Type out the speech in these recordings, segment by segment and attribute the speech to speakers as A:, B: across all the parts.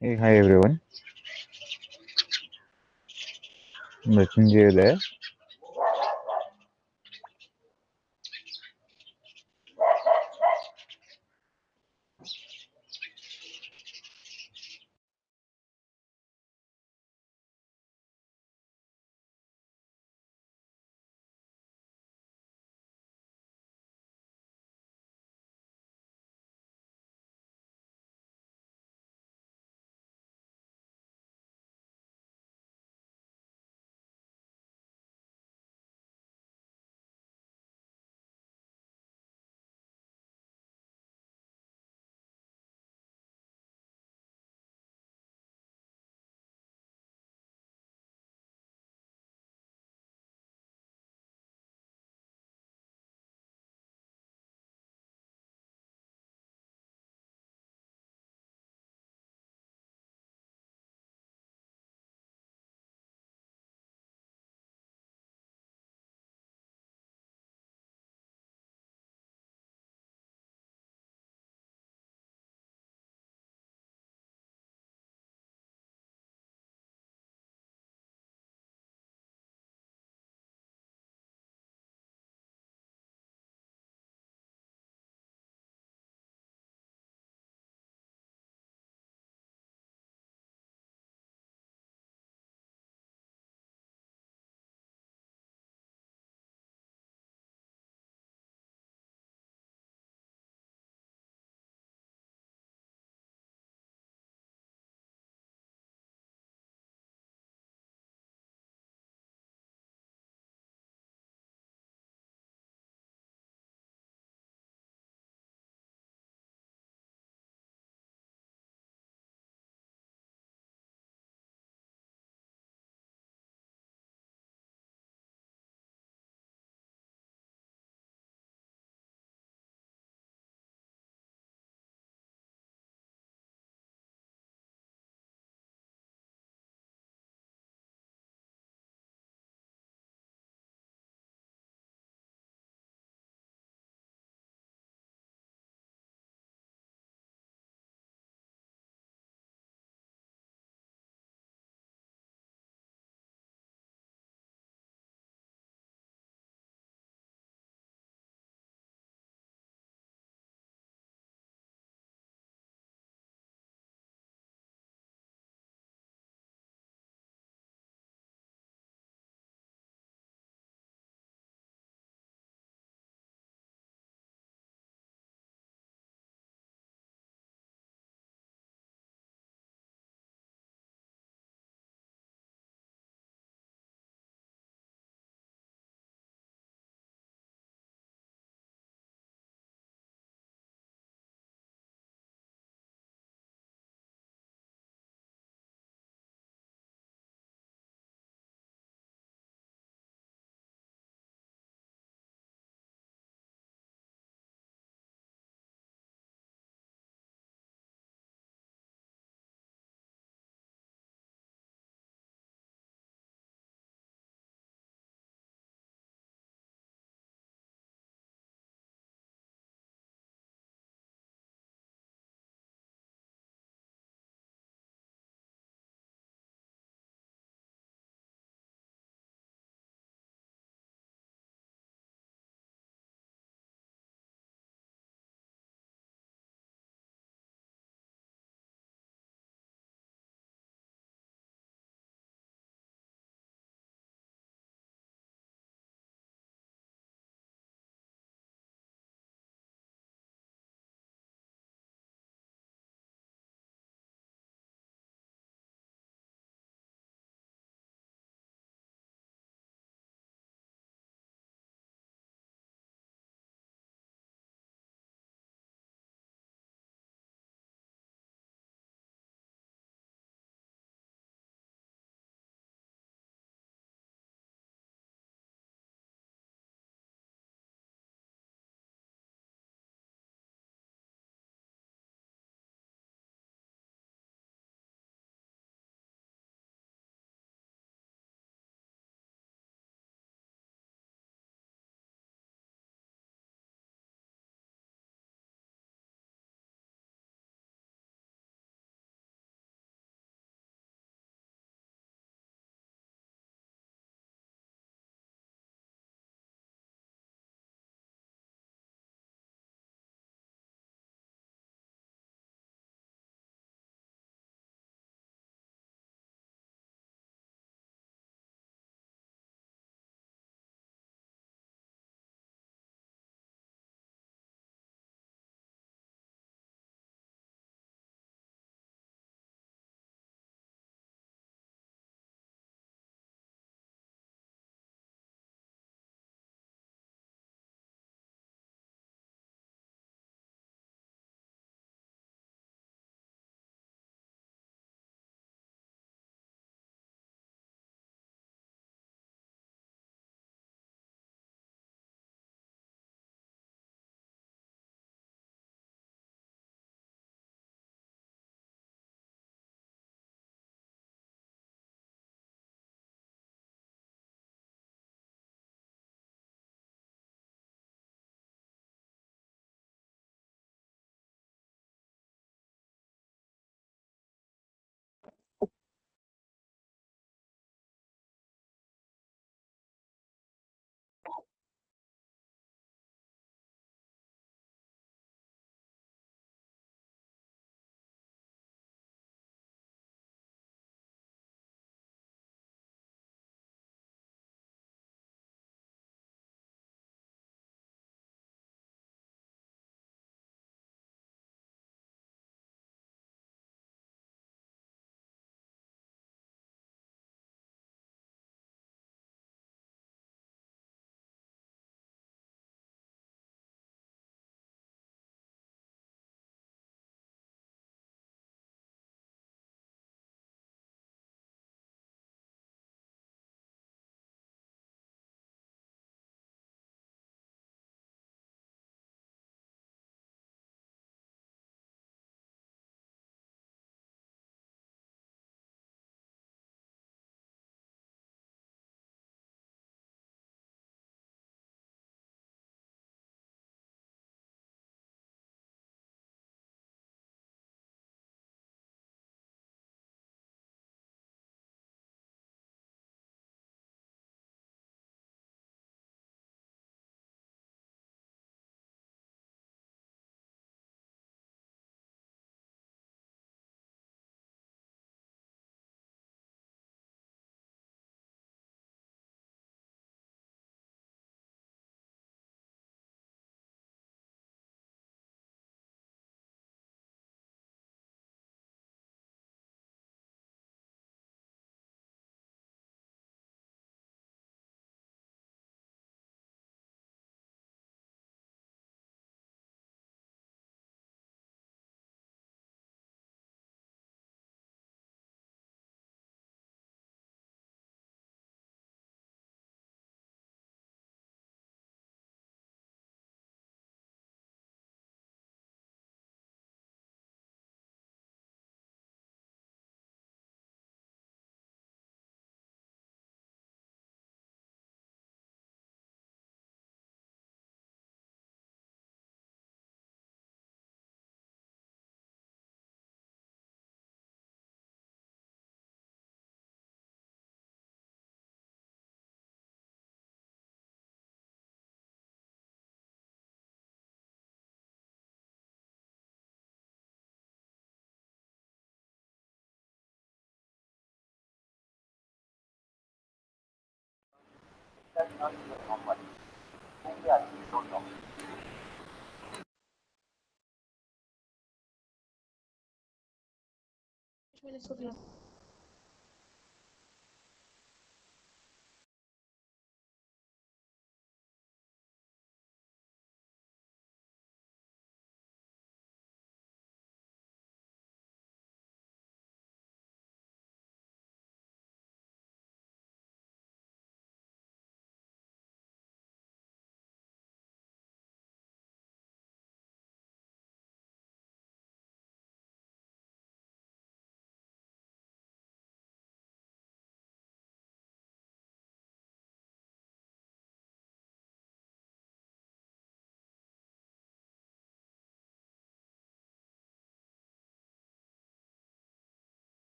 A: Hey, hi everyone. Mrityunjay there.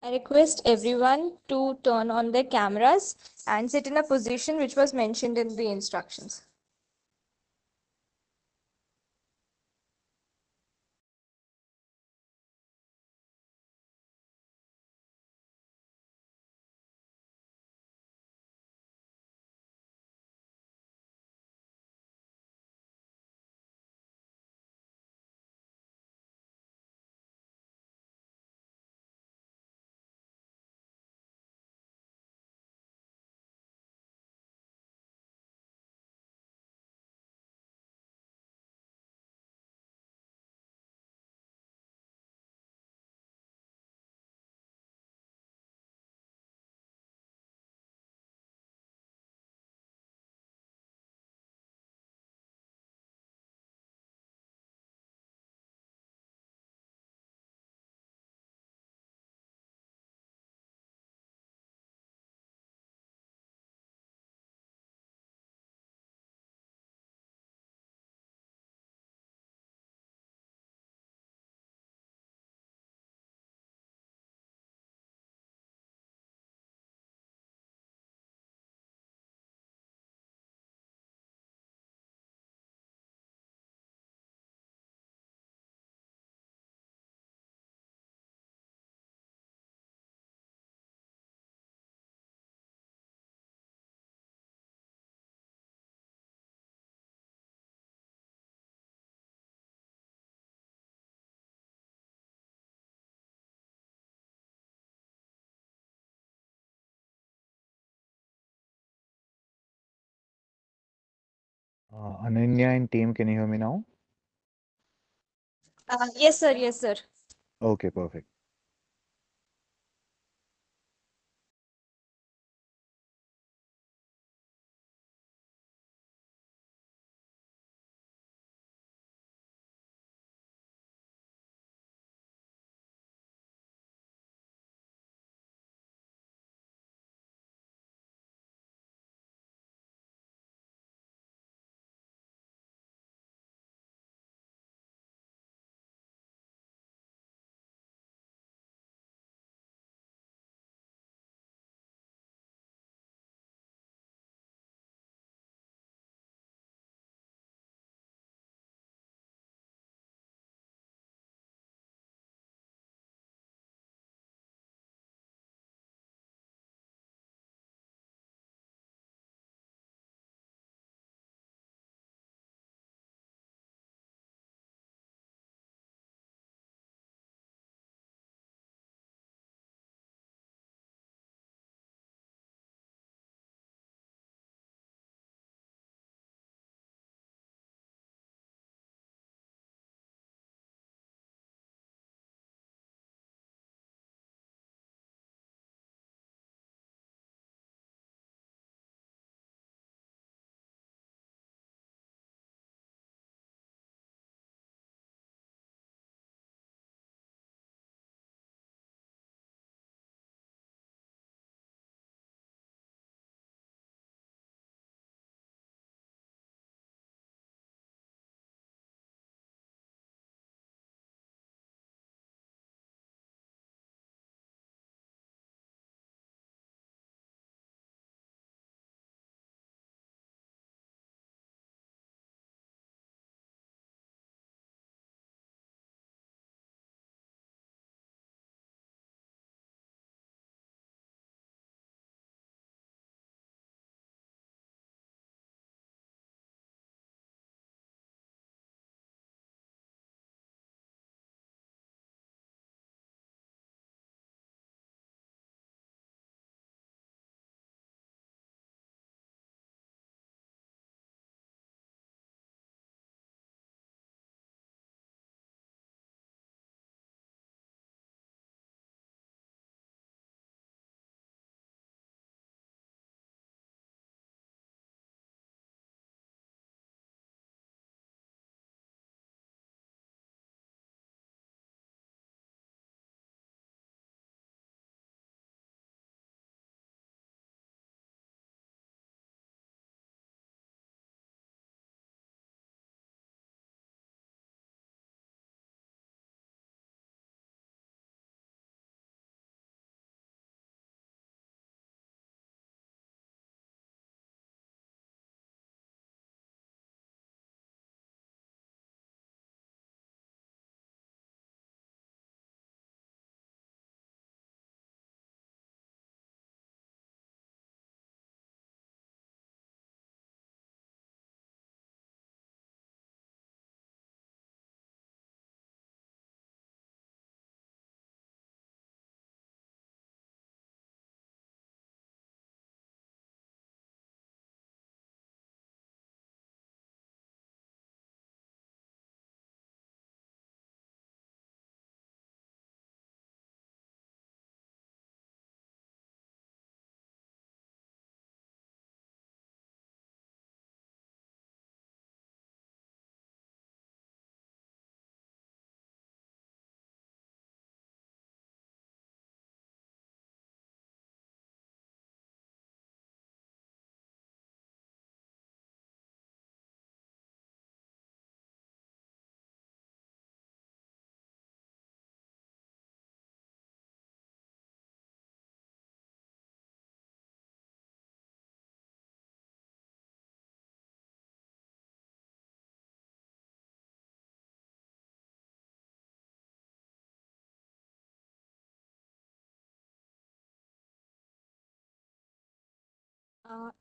B: I request everyone to turn on their cameras and sit in a position which was mentioned in the instructions.
A: Ananya and team, can you hear me now?
B: Yes, sir. Yes, sir.
A: Okay, perfect.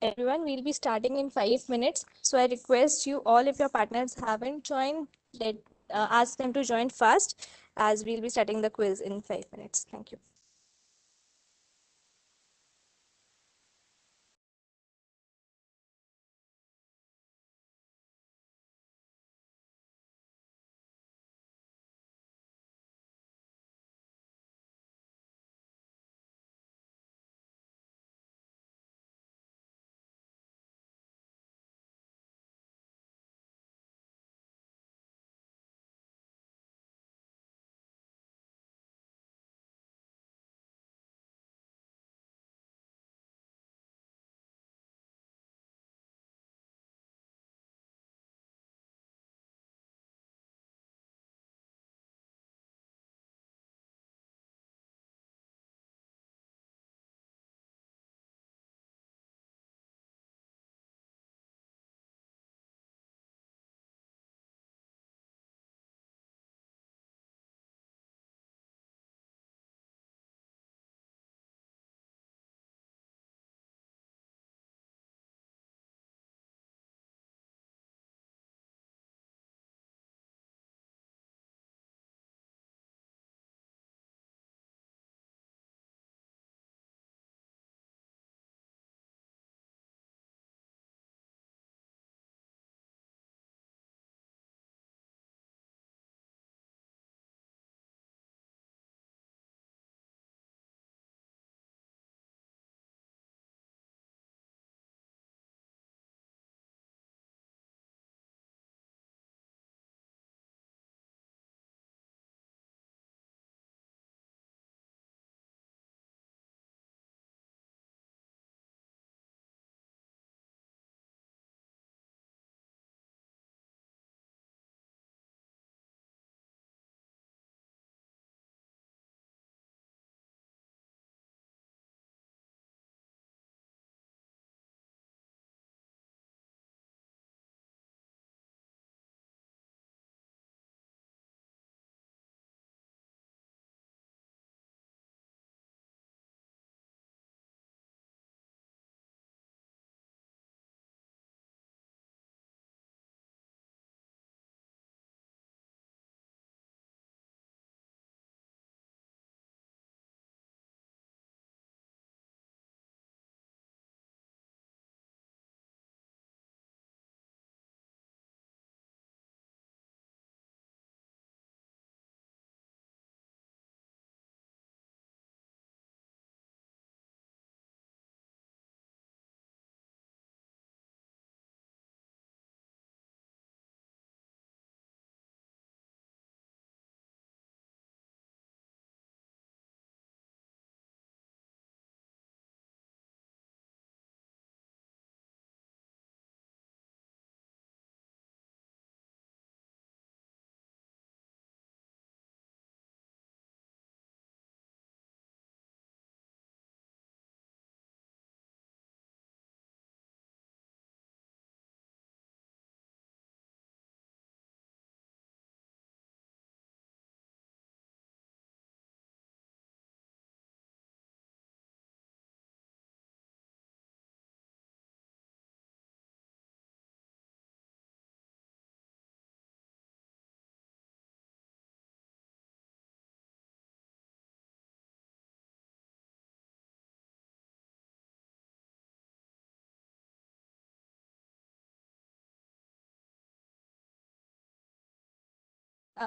B: Everyone, we'll be starting in 5 minutes. So I request you all, if your partners haven't joined, let ask them to join fast, as we'll be starting the quiz in 5 minutes. Thank you.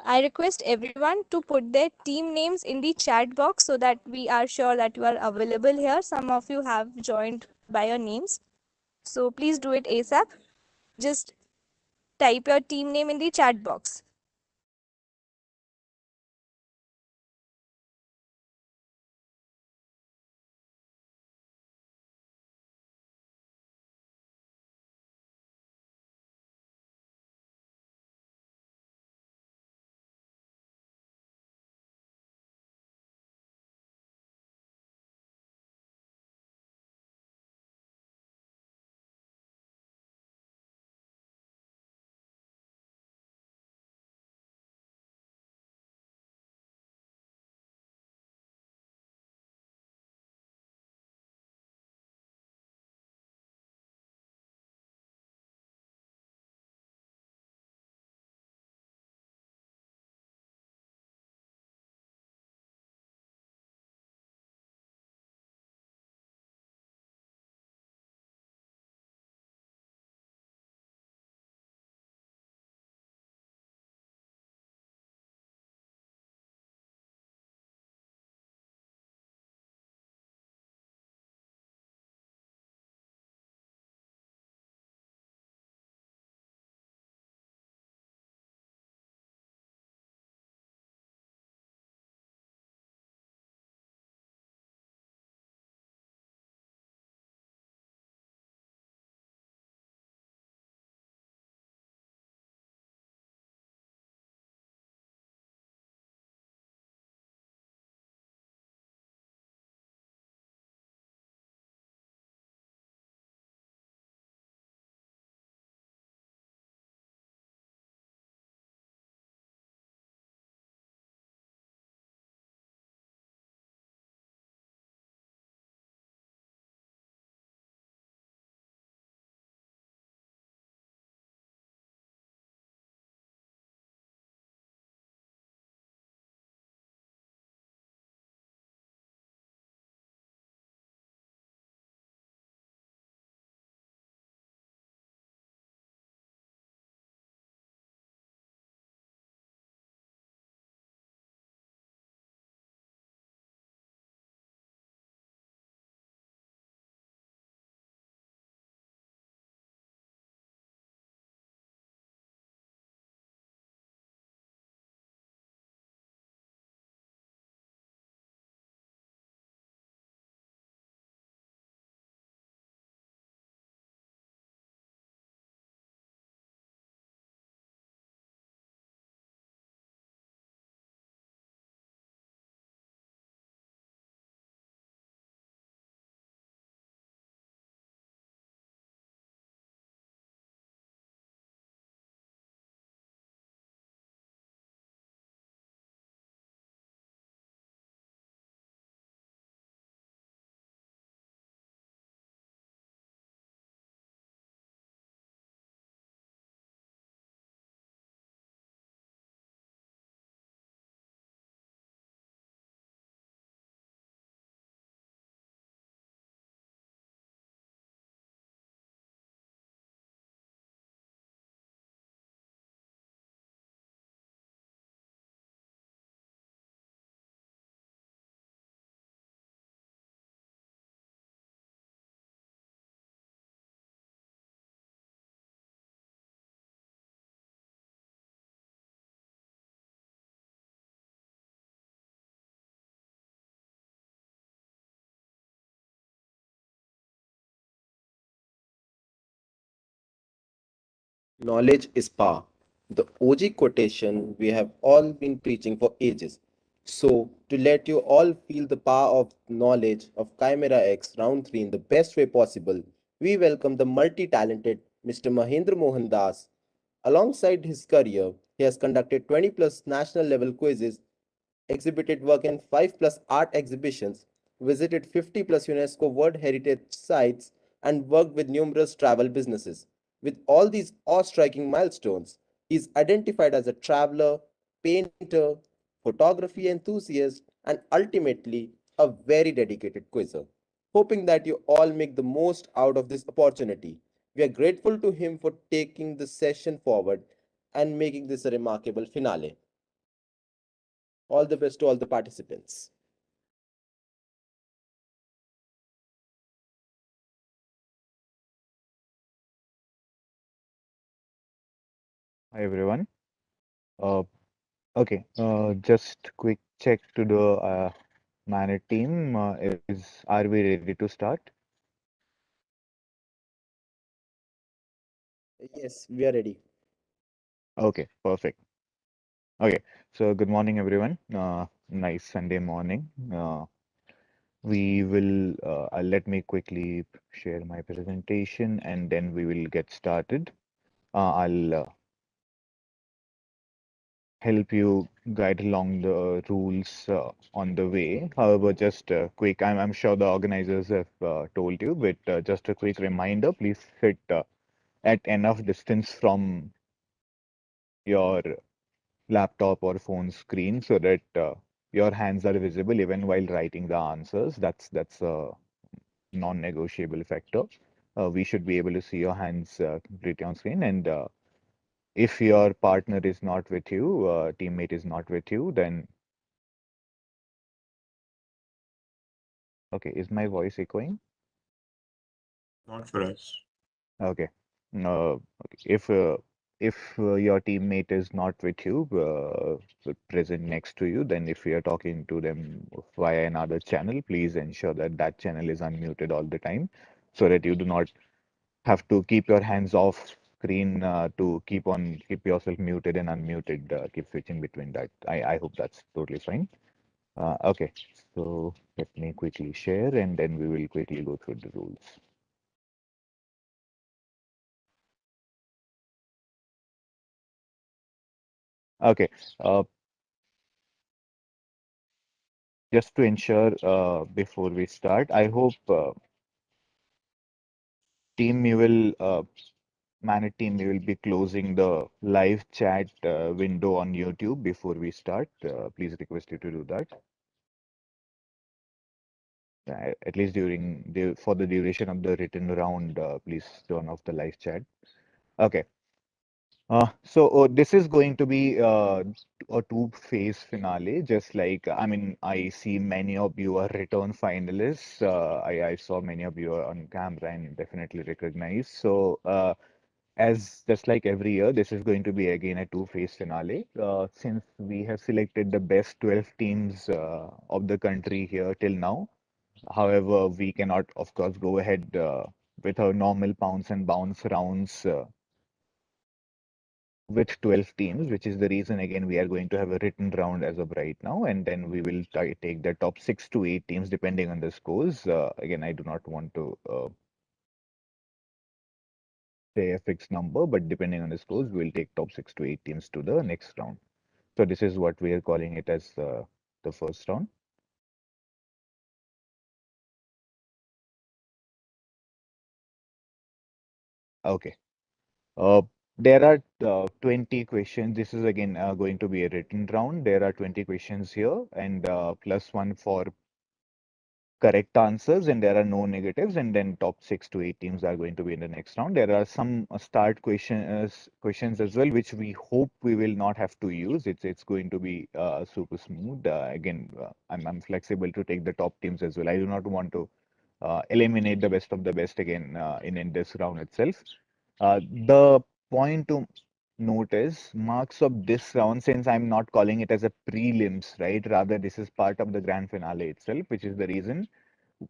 B: I request everyone to put their team names in the chat box so that we are sure that you are available here. Some of you have joined by your names. So please do it ASAP. Just type your team name in the chat box.
C: Knowledge is power. The OG quotation we have all been preaching for ages. So, to let you all feel the power of knowledge of Chimera X Round 3 in the best way possible, we welcome the multi talented Mr. Mahendra Mohan Das. Alongside his career, he has conducted 20 plus national level quizzes, exhibited work in 5 plus art exhibitions, visited 50 plus UNESCO World Heritage sites, and worked with numerous travel businesses. With all these awe-striking milestones, he is identified as a traveler, painter, photography enthusiast, and ultimately a very dedicated quizzer. Hoping that you all make the most out of this opportunity. We are grateful to him for taking the session forward and making this a remarkable finale. All the best to all the participants.
A: Hi everyone. Uh, okay. Just quick check to the Manor team. Are we ready to start?
C: Yes, we are ready.
A: Okay, perfect. Okay. So good morning everyone. Nice Sunday morning. We will. Let me quickly share my presentation and then we will get started. I'll help you guide along the rules on the way. However, just quick, I'm sure the organizers have told you, but just a quick reminder, please sit at enough distance from your laptop or phone screen so that your hands are visible even while writing the answers. That's a non-negotiable factor. We should be able to see your hands completely on screen, and if your partner is not with you, teammate is not with you, then okay, is my voice echoing?
D: Not for us.
A: Okay. Okay. If your teammate is not with you, present next to you, then if you are talking to them via another channel, please ensure that that channel is unmuted all the time, so that you do not have to keep your hands off screen to keep yourself muted and unmuted. Keep switching between that. I hope that's totally fine. Okay. So let me quickly share, and then we will quickly go through the rules. Okay. Uh, just to ensure before we start, I hope team you will manage team you will be closing the live chat window on YouTube before we start. Please request you to do that. At least during the for the duration of the written round, please turn off the live chat. Okay. So this is going to be a two-phase finale, just like I mean, I see many of you are return finalists. I saw many of you are on camera and definitely recognize. So as just like every year, this is going to be again a two-phase finale. Since we have selected the best 12 teams of the country here till now. However, we cannot, of course, go ahead with our normal pounds and bounce rounds. With 12 teams, which is the reason again we are going to have a written round as of right now, and then we will take the top 6 to 8 teams depending on the scores. Again, I do not want to say a fixed number, but depending on the scores, we will take top 6 to 8 teams to the next round. So this is what we are calling it as the first round. Okay. Uh, there are 20 questions. This is again going to be a written round. There are 20 questions here, and plus one for correct answers, and there are no negatives, and then top 6 to 8 teams are going to be in the next round. There are some start questions as well, which we hope we will not have to use. It's going to be super smooth. Again, I'm flexible to take the top teams as well. I do not want to eliminate the best of the best again in this round itself. The point to note is marks of this round, since I'm not calling it as a prelims, right? Rather, this is part of the grand finale itself, which is the reason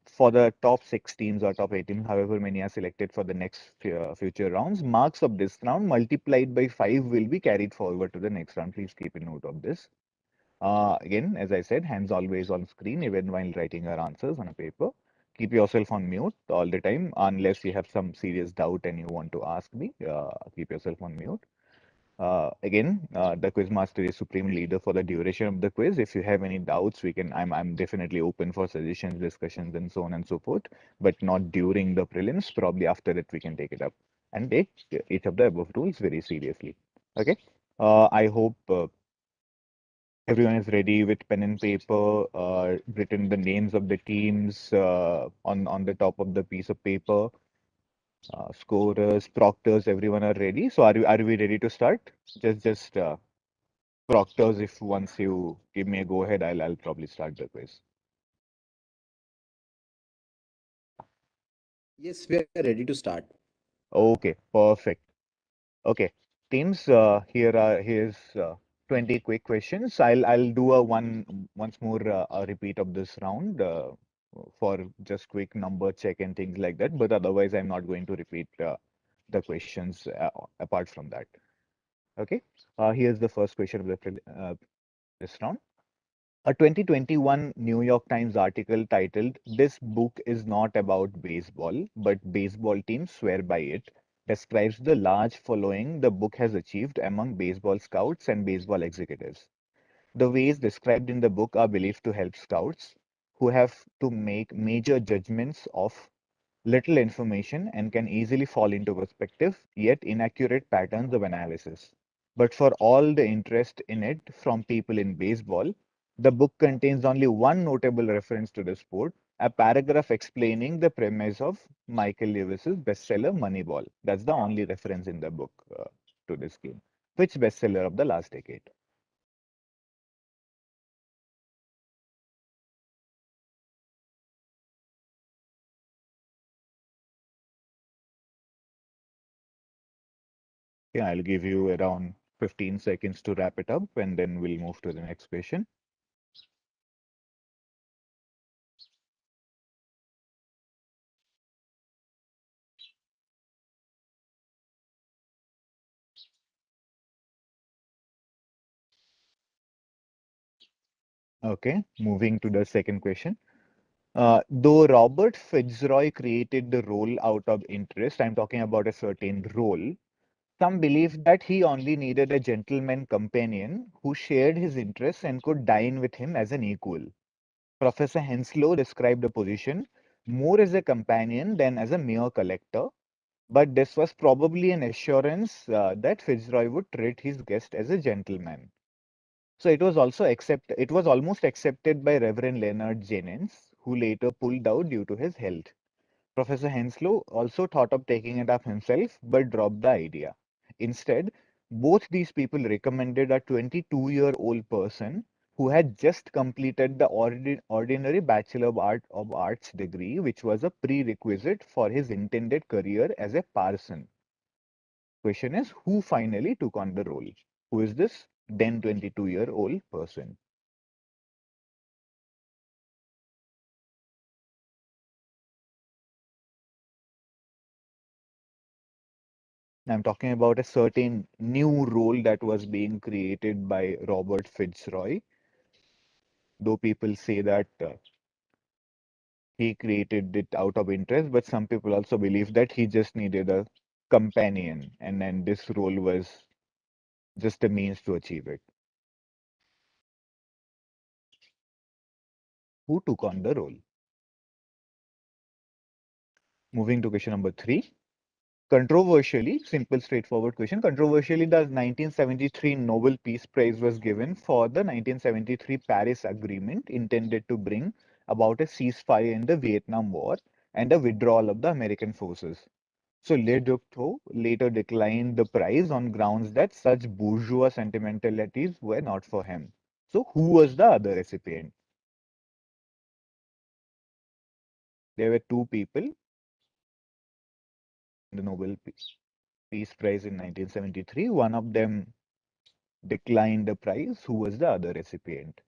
A: for the top 6 teams or top 8 teams, however many are selected for the next future rounds, marks of this round multiplied by 5 will be carried forward to the next round. Please keep a note of this. Again, as I said, hands always on screen, even while writing your answers on a paper. Keep yourself on mute all the time, unless you have some serious doubt and you want to ask me. Keep yourself on mute. The quiz master is supreme leader for the duration of the quiz. If you have any doubts, we can. I'm definitely open for suggestions, discussions, and so on and so forth. But not during the prelims. Probably after that we can take it up and take each of the above rules very seriously. Okay. I hope everyone is ready with pen and paper. Written the names of the teams on the top of the piece of paper. Scorers, proctors, everyone are ready. So are we ready to start? Just Proctors, if once you give me a go ahead, I'll probably start the quiz.
C: Yes, we are ready to start.
A: Okay, perfect. Okay, teams, here's 20 quick questions. I'll do a once more a repeat of this round for just quick number check and things like that. But otherwise, I'm not going to repeat the questions apart from that. Okay, here's the first question of this round. A 2021 New York Times article titled "This book is not about baseball, but baseball teams swear by it" describes the large following the book has achieved among baseball scouts and baseball executives. The ways described in the book are believed to help scouts who have to make major judgments of little information and can easily fall into perspective, yet inaccurate patterns of analysis. But for all the interest in it from people in baseball, the book contains only one notable reference to the sport, a paragraph explaining the premise of Michael Lewis's bestseller Moneyball. That's the only reference in the book to this game. Which bestseller of the last decade? Yeah, I'll give you around 15 seconds to wrap it up and then we'll move to the next question. Okay, moving to the second question. Though Robert Fitzroy created the role out of interest, I'm talking about a certain role, some believe that he only needed a gentleman companion who shared his interests and could dine with him as an equal. Professor Henslow described the position more as a companion than as a mere collector, but this was probably an assurance that Fitzroy would treat his guest as a gentleman. So it was almost accepted by Reverend Leonard Jennings, who later pulled out due to his health. Professor Henslow also thought of taking it up himself, but dropped the idea. Instead, both these people recommended a 22-year-old person who had just completed the ordinary Bachelor of Arts degree, which was a prerequisite for his intended career as a parson. Question is, who finally took on the role? Who is this then 22-year-old person? I'm talking about a certain new role that was being created by Robert Fitzroy, though people say that he created it out of interest, but some people also believe that he just needed a companion, and then this role was just a means to achieve it. Who took on the role? Moving to question number three. Controversially, simple, straightforward question. Controversially, the 1973 Nobel Peace Prize was given for the 1973 Paris Agreement intended to bring about a ceasefire in the Vietnam War and a withdrawal of the American forces. So Le Duc Tho later declined the prize on grounds that such bourgeois sentimentalities were not for him. So who was the other recipient? There were two people in the Nobel Peace Prize in 1973. One of them declined the prize. Who was the other recipient?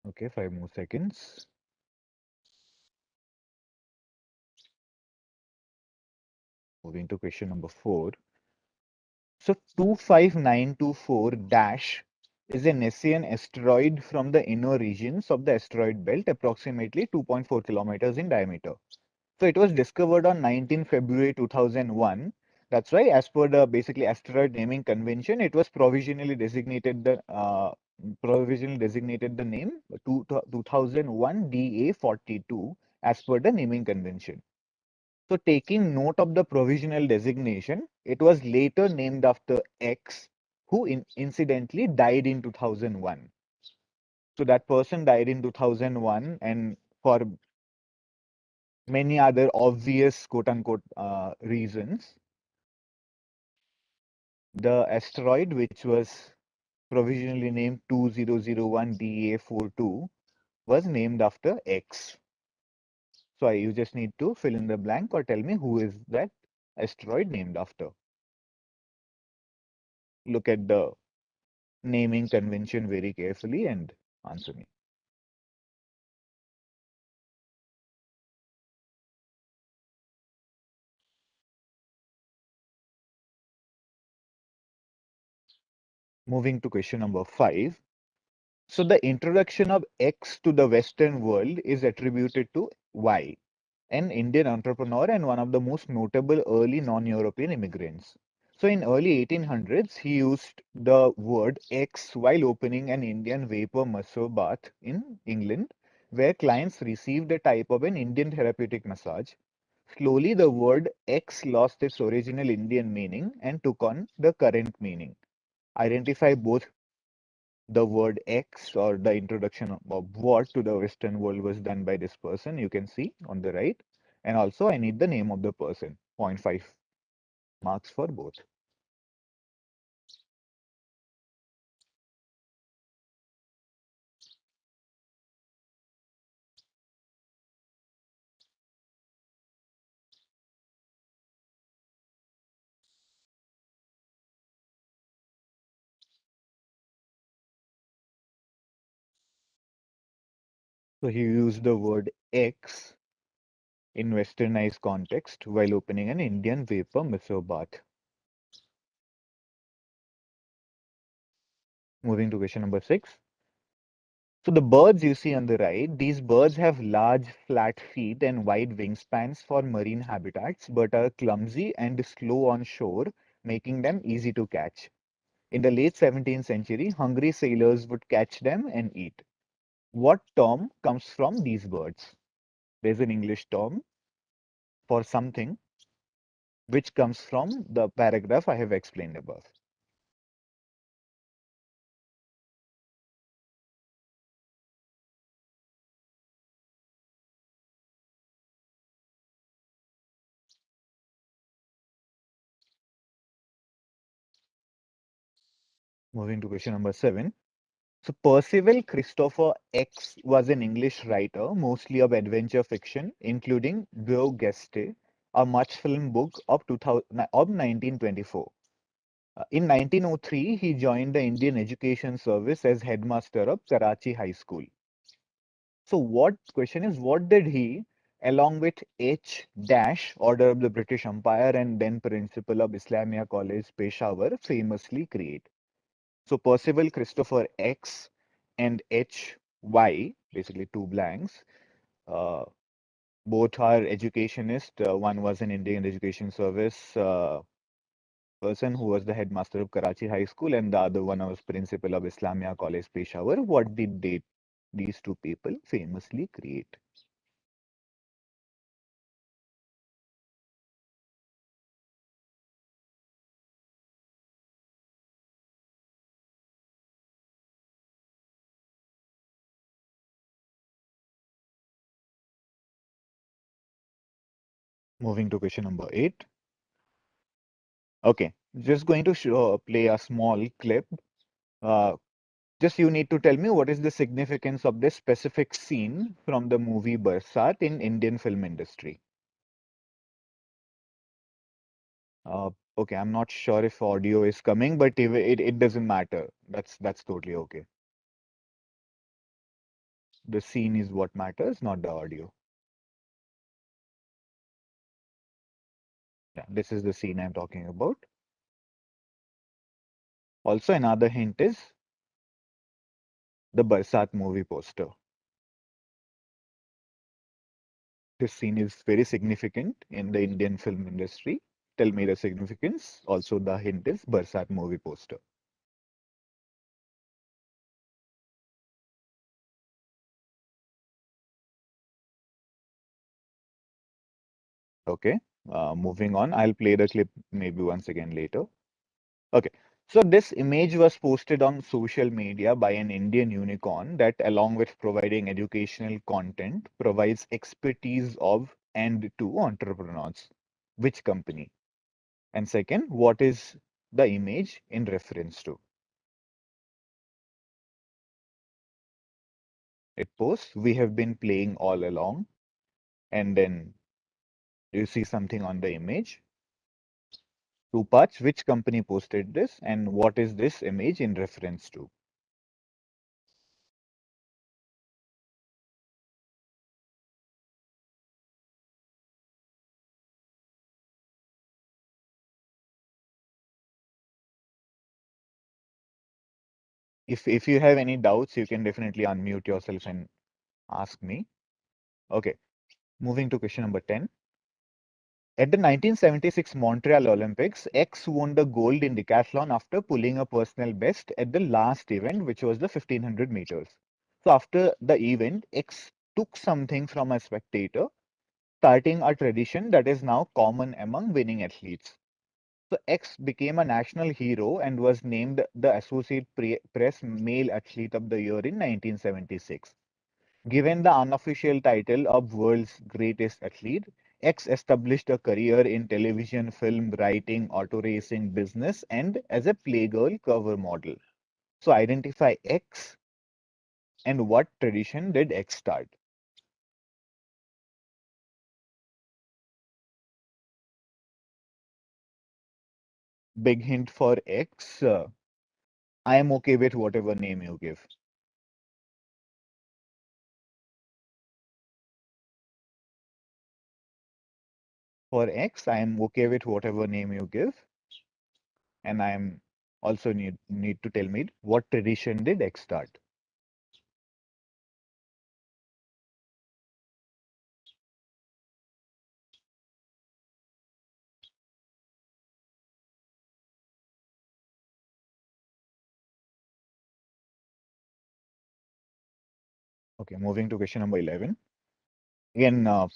A: Okay, 5 more seconds. Moving to question number four. So 25924 dash is a Nessian asteroid from the inner regions of the asteroid belt, approximately 2.4 kilometers in diameter. So it was discovered on 19 February 2001. That's why, as per the basically asteroid naming convention, it was provisionally designated the name 2001 DA42 as per the naming convention. So, taking note of the provisional designation, it was later named after X, who incidentally died in 2001. So that person died in 2001, and for many other obvious quote unquote reasons, the asteroid, which was provisionally named 2001 DA42, was named after X. So you just need to fill in the blank or tell me who is that asteroid named after. Look at the naming convention very carefully and answer me. Moving to question number 5. So the introduction of X to the Western world is attributed to Y, an Indian entrepreneur and one of the most notable early non-European immigrants. So in early 1800s, he used the word X while opening an Indian vapor masseur bath in England, where clients received a type of an Indian therapeutic massage. Slowly, the word X lost its original Indian meaning and took on the current meaning. Identify both the word X or the introduction of what to the Western world was done by this person. You can see on the right. And also I need the name of the person. 0.5 marks for both. So he used the word X in westernized context while opening an Indian vapor masseur bath. Moving to question number 6. So the birds you see on the right, these birds have large flat feet and wide wingspans for marine habitats, but are clumsy and slow on shore, making them easy to catch. In the late 17th century, hungry sailors would catch them and eat. What term comes from these birds? There's an English term for something which comes from the paragraph I have explained above. Moving to question number 7. So Percival Christopher X was an English writer, mostly of adventure fiction, including Beau Geste, a much film book of 1924. In 1903, he joined the Indian Education Service as headmaster of Karachi High School. So what question is, what did he, along with H dash, Order of the British Empire and then Principal of Islamia College, Peshawar, famously create? So Percival Christopher X and H Y, basically two blanks, uh, both are educationists. One was an Indian Education Service person who was the headmaster of Karachi High School, and the other one was principal of Islamia College, Peshawar. What did these two people famously create? Moving to question number 8. Okay, just going to play a small clip. Uh, just you need to tell me what is the significance of this specific scene from the movie Barsat in Indian film industry. Okay, I'm not sure if audio is coming, but it doesn't matter. That's totally okay. The scene is what matters, not the audio. Yeah, this is the scene I'm talking about. Also, another hint is the Barsat movie poster. This scene is very significant in the Indian film industry. Tell me the significance. Also, the hint is Barsat movie poster. Okay, moving on. I'll play the clip maybe once again later. Okay, So this image was posted on social media by an Indian unicorn that, along with providing educational content, provides expertise of and to entrepreneurs. Which company? And second, what is the image in reference to? It posts, we have been playing all along, and then you see something on the image. Two parts, which company posted this, and what is this image in reference to? If you have any doubts, you can definitely unmute yourself and ask me. Okay, moving to question number 10. At the 1976 Montreal Olympics, X won the gold in decathlon after pulling a personal best at the last event, which was the 1500 meters. So after the event, X took something from a spectator, starting a tradition that is now common among winning athletes. So X became a national hero and was named the Press Male Athlete of the Year in 1976. Given the unofficial title of World's Greatest Athlete, X established a career in television, film, writing, auto racing, business, and as a Playgirl cover model. So identify X and what tradition did X start? Big hint for X. I am okay with whatever name you give. For X, I am okay with whatever name you give, and I am also need to tell me what tradition did X start. Okay, moving to question number 11. Again, a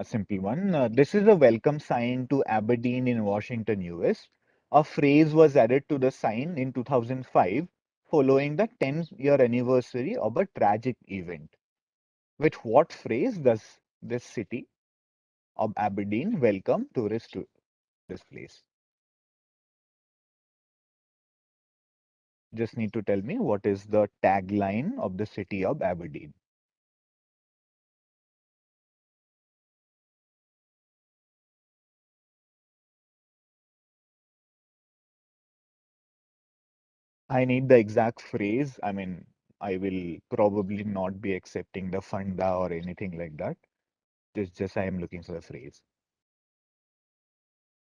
A: simple one. This is a welcome sign to Aberdeen in Washington, US. A phrase was added to the sign in 2005 following the 10th-year anniversary of a tragic event. With what phrase does this city of Aberdeen welcome tourists to this place? Just need to tell me what is the tagline of the city of Aberdeen. I need the exact phrase. I mean, I will probably not be accepting the funda or anything like that. Just I am looking for the phrase.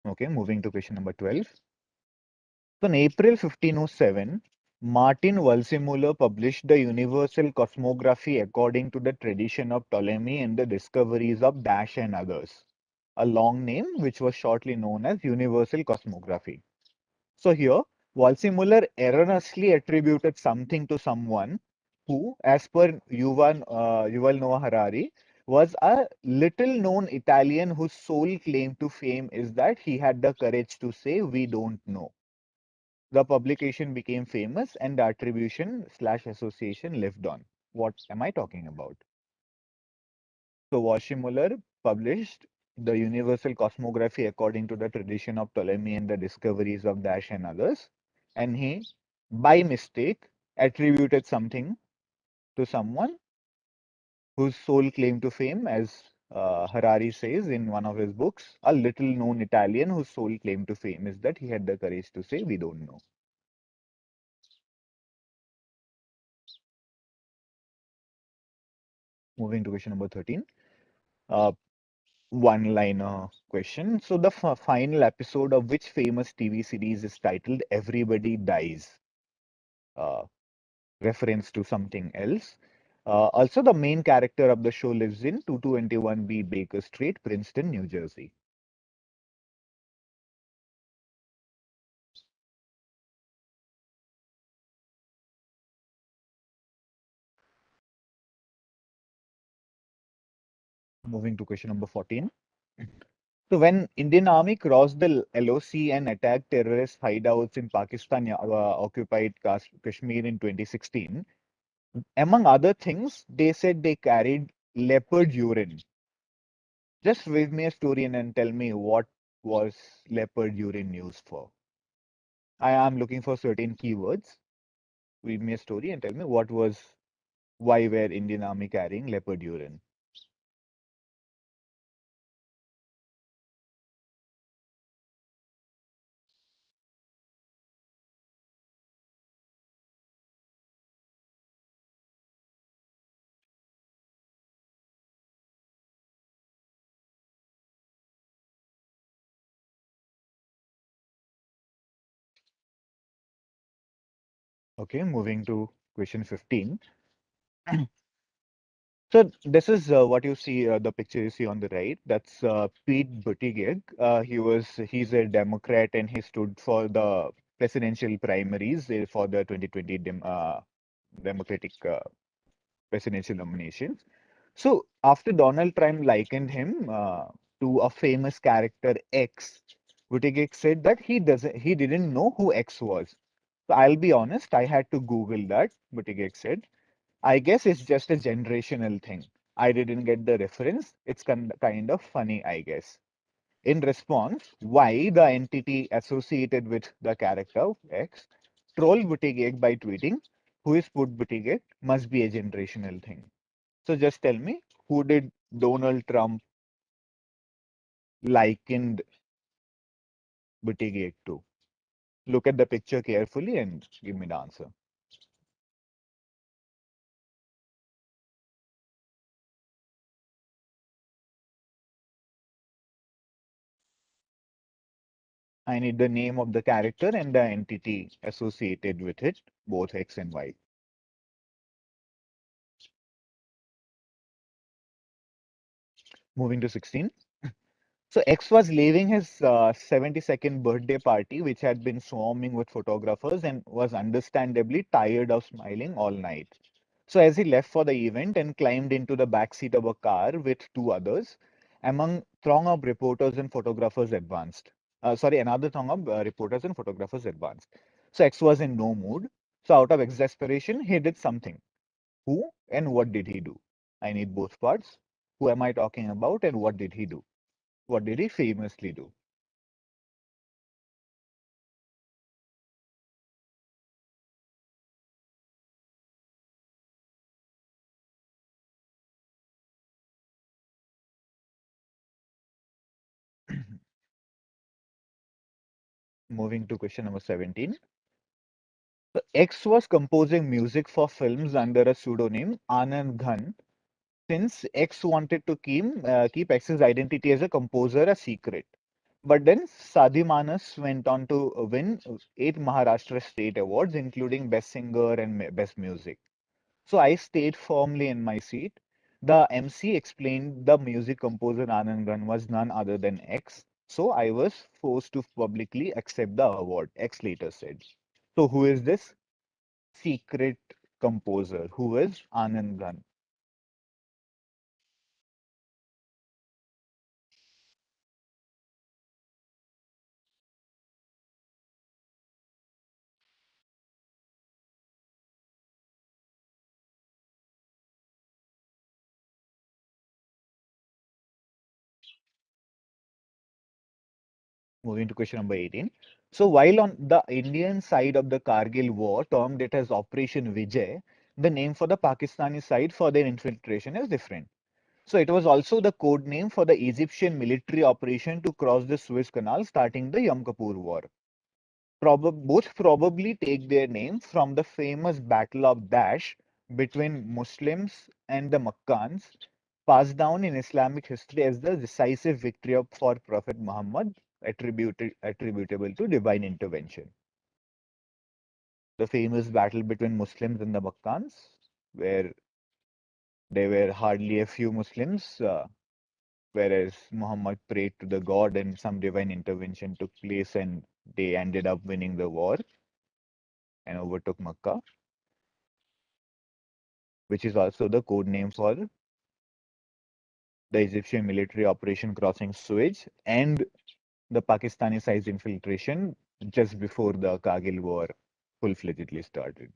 A: Okay, moving to question number 12. So in April 1507, Martin Waldseemüller published the Universal Cosmography according to the tradition of Ptolemy and the discoveries of Dash and others, a long name which was shortly known as Universal Cosmography. So here, Waldseemüller erroneously attributed something to someone who, as per Yuval Noah Harari, was a little-known Italian whose sole claim to fame is that he had the courage to say, "We don't know." The publication became famous and the attribution slash association lived on. What am I talking about? So Waldseemüller published the Universal Cosmography according to the tradition of Ptolemy and the discoveries of Dash and others. And he, by mistake, attributed something to someone whose sole claim to fame, as Harari says in one of his books, a little known Italian whose sole claim to fame is that he had the courage to say, "We don't know." Moving to question number 13. Uh, One-liner question. So the final episode of which famous TV series is titled Everybody Dies? Uh, Reference to something else. Also, the main character of the show lives in 2221B Baker Street, Princeton, New Jersey. Moving to question number 14. So when Indian Army crossed the LOC and attacked terrorist hideouts in Pakistan occupied Kashmir in 2016, among other things, they said they carried leopard urine. Just read me a story and tell me what was leopard urine used for. I am looking for certain keywords. Read me a story and tell me why were Indian Army carrying leopard urine? Okay, moving to question 15. So this is what you see, the picture you see on the right. That's Pete Buttigieg. He's a Democrat and he stood for the presidential primaries for the 2020 Democratic presidential nominations. So after Donald Trump likened him to a famous character X, Buttigieg said that he didn't know who X was. So I'll be honest, I had to Google that. Buttigieg said, I guess it's just a generational thing. I didn't get the reference. It's kind of funny, I guess. In response, why the entity associated with the character X troll Buttigieg by tweeting, "Who is Put Buttigieg? Must be a generational thing." So just tell me, who did Donald Trump likened Buttigieg to? Look at the picture carefully and give me the answer. I need the name of the character and the entity associated with it, both X and Y. Moving to 16. So X was leaving his 72nd birthday party, which had been swarming with photographers and was understandably tired of smiling all night. So as he left for the event and climbed into the back seat of a car with two others, among throng of reporters and photographers advanced. Another throng of reporters and photographers advanced. So X was in no mood. So out of exasperation, he did something. Who and what did he do? I need both parts. Who am I talking about and what did he do? What did he famously do? Moving to question number 17. So X was composing music for films under a pseudonym Anand Ghan since X wanted to keep X's identity as a composer a secret. But then Sadhi Manas went on to win 8 Maharashtra state awards, including Best Singer and Best Music. So I stayed firmly in my seat. The MC explained the music composer Anand Gan was none other than X. So I was forced to publicly accept the award, X later said. So who is this secret composer? Who is Anand Gan? Moving to question number 18. So while on the Indian side of the Kargil war termed it as Operation Vijay, the name for the Pakistani side for their infiltration is different. So it was also the code name for the Egyptian military operation to cross the Suez Canal starting the Yom Kippur War. Both probably take their name from the famous Battle of Dash between Muslims and the Makkans, passed down in Islamic history as the decisive victory for Prophet Muhammad, attributable to divine intervention. The famous battle between Muslims and the Makkans, where there were hardly a few Muslims, whereas Muhammad prayed to the God and some divine intervention took place and they ended up winning the war and overtook Makkah, which is also the code name for the Egyptian military operation crossing Suez, and the Pakistani size infiltration just before the Kargil war full-fledgedly started.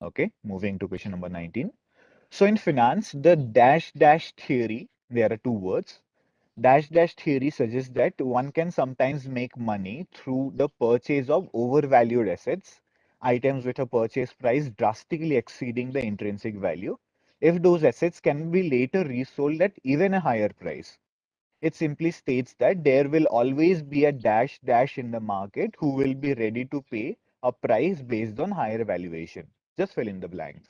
A: Okay, moving to question number 19. So in finance, the dash dash theory, there are two words. Dash dash theory suggests that one can sometimes make money through the purchase of overvalued assets, items with a purchase price drastically exceeding the intrinsic value, if those assets can be later resold at even a higher price. It simply states that there will always be a dash dash in the market who will be ready to pay a price based on higher valuation. Just fill in the blanks.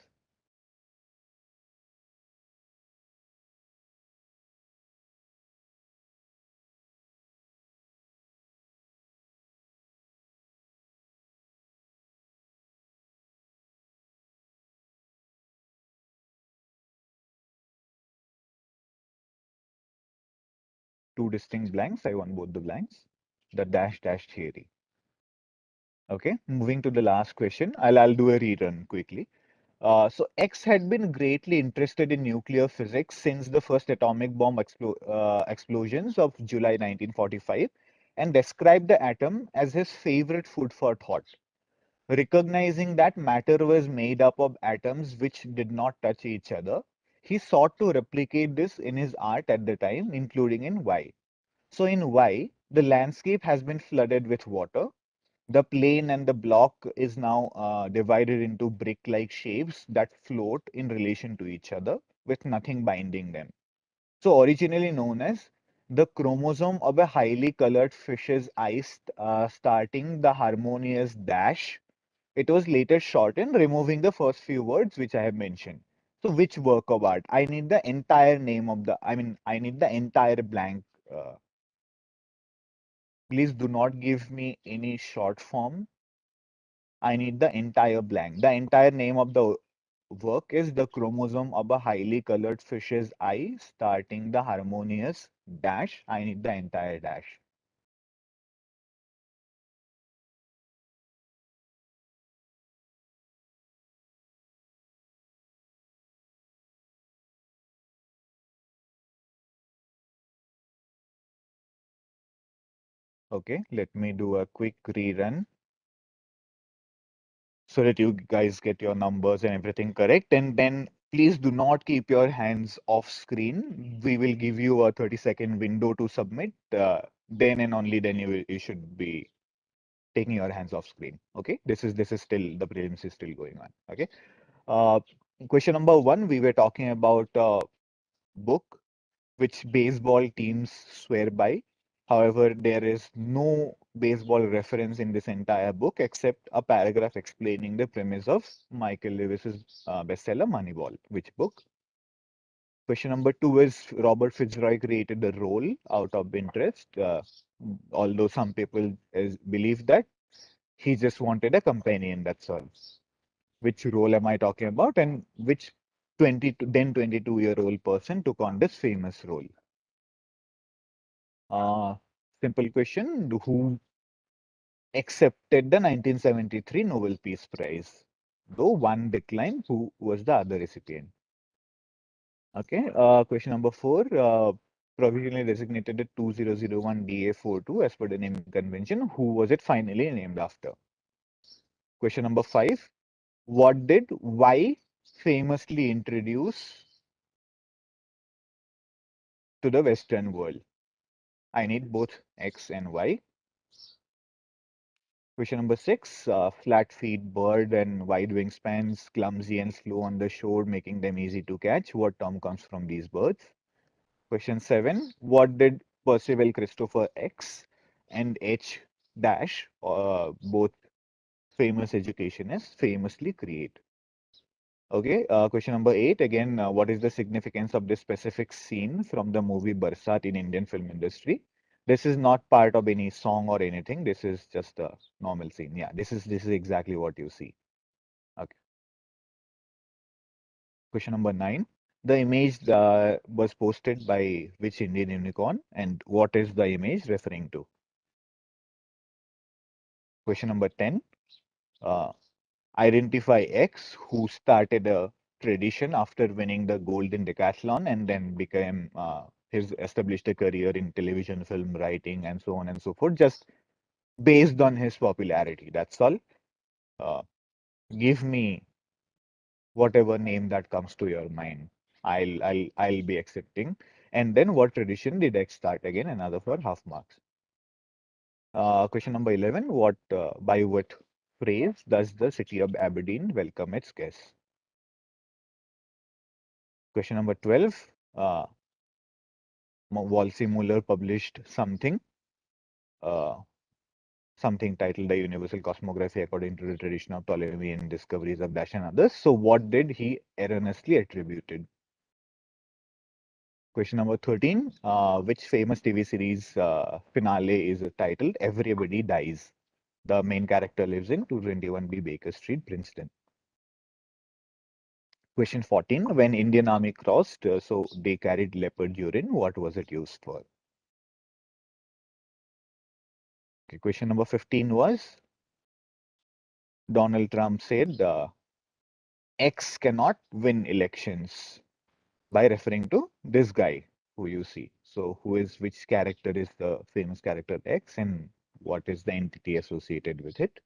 A: Two distinct blanks. I want both the blanks. The dash dash theory. Okay, moving to the last question. I'll do a rerun quickly. So X had been greatly interested in nuclear physics since the first atomic bomb explosions of July 1945 and described the atom as his favorite food for thought. Recognizing that matter was made up of atoms which did not touch each other, he sought to replicate this in his art at the time, including in Y. So in Y, the landscape has been flooded with water. The plane and the block is now divided into brick-like shapes that float in relation to each other with nothing binding them. So originally known as the chromosome of a highly colored fish's eye, starting the harmonious dash, it was later shortened, removing the first few words which I have mentioned. So which work of art? I need the entire name of the, I need the entire blank. Uh, Please do not give me any short form. I need the entire blank. The entire name of the work is the chromosome of a highly colored fish's eye, starting the harmonious dash. I need the entire dash. Okay, let me do a quick rerun so that you guys get your numbers and everything correct. And then please do not keep your hands off screen. We will give you a 30-second window to submit. Then and only then you should be taking your hands off screen. Okay, this is still the prelims is still going on. Okay. Uh, Question number one, we were talking about a book which baseball teams swear by. However, there is no baseball reference in this entire book except a paragraph explaining the premise of Michael Lewis's bestseller Moneyball. Which book? Question number two is Robert Fitzroy created the role out of interest, although some people believe that he just wanted a companion, that's all. Which role am I talking about, and which 22-year-old person took on this famous role? Uh, Simple question. Who accepted the 1973 Nobel Peace Prize? Though one declined, who was the other recipient? Okay. Question number four. Provisionally designated the 2001 DA42 as per the naming convention. Who was it finally named after? Question number five. What did Y famously introduce to the Western world? I need both X and Y. Question number six, flat feet bird and wide wingspans, clumsy and slow on the shore, making them easy to catch. What term comes from these birds? Question seven, what did Percival Christopher X and H dash, both famous educationists, famously create? Okay, question number eight, again, what is the significance of this specific scene from the movie Barsat in Indian film industry? This is not part of any song or anything. This is just a normal scene. Yeah, this is exactly what you see. Okay. Question number nine. The image was posted by which Indian unicorn, and what is the image referring to? Question number 10. Uh, Identify X, who started a tradition after winning the gold in decathlon and then became he's established a career in television, film writing, and so on and so forth, just based on his popularity. That's all. Uh, Give me whatever name that comes to your mind. I'll be accepting. And then what tradition did X start? Again, another for half marks. Question number 11. By what phrase does the city of Aberdeen welcome its guests? Question number 12. Wolsey Muller published uh, something titled The Universal Cosmography according to the tradition of Ptolemaic discoveries of Dash and others. So what did he erroneously attributed? Question number 13. Which famous TV series finale is titled Everybody Dies? The main character lives in 221B Baker Street, Princeton. Question 14. When Indian Army crossed, so they carried leopard urine, what was it used for? Okay, question number 15 was Donald Trump said X cannot win elections by referring to this guy who you see. So which character is the famous character X and what is the entity associated with it?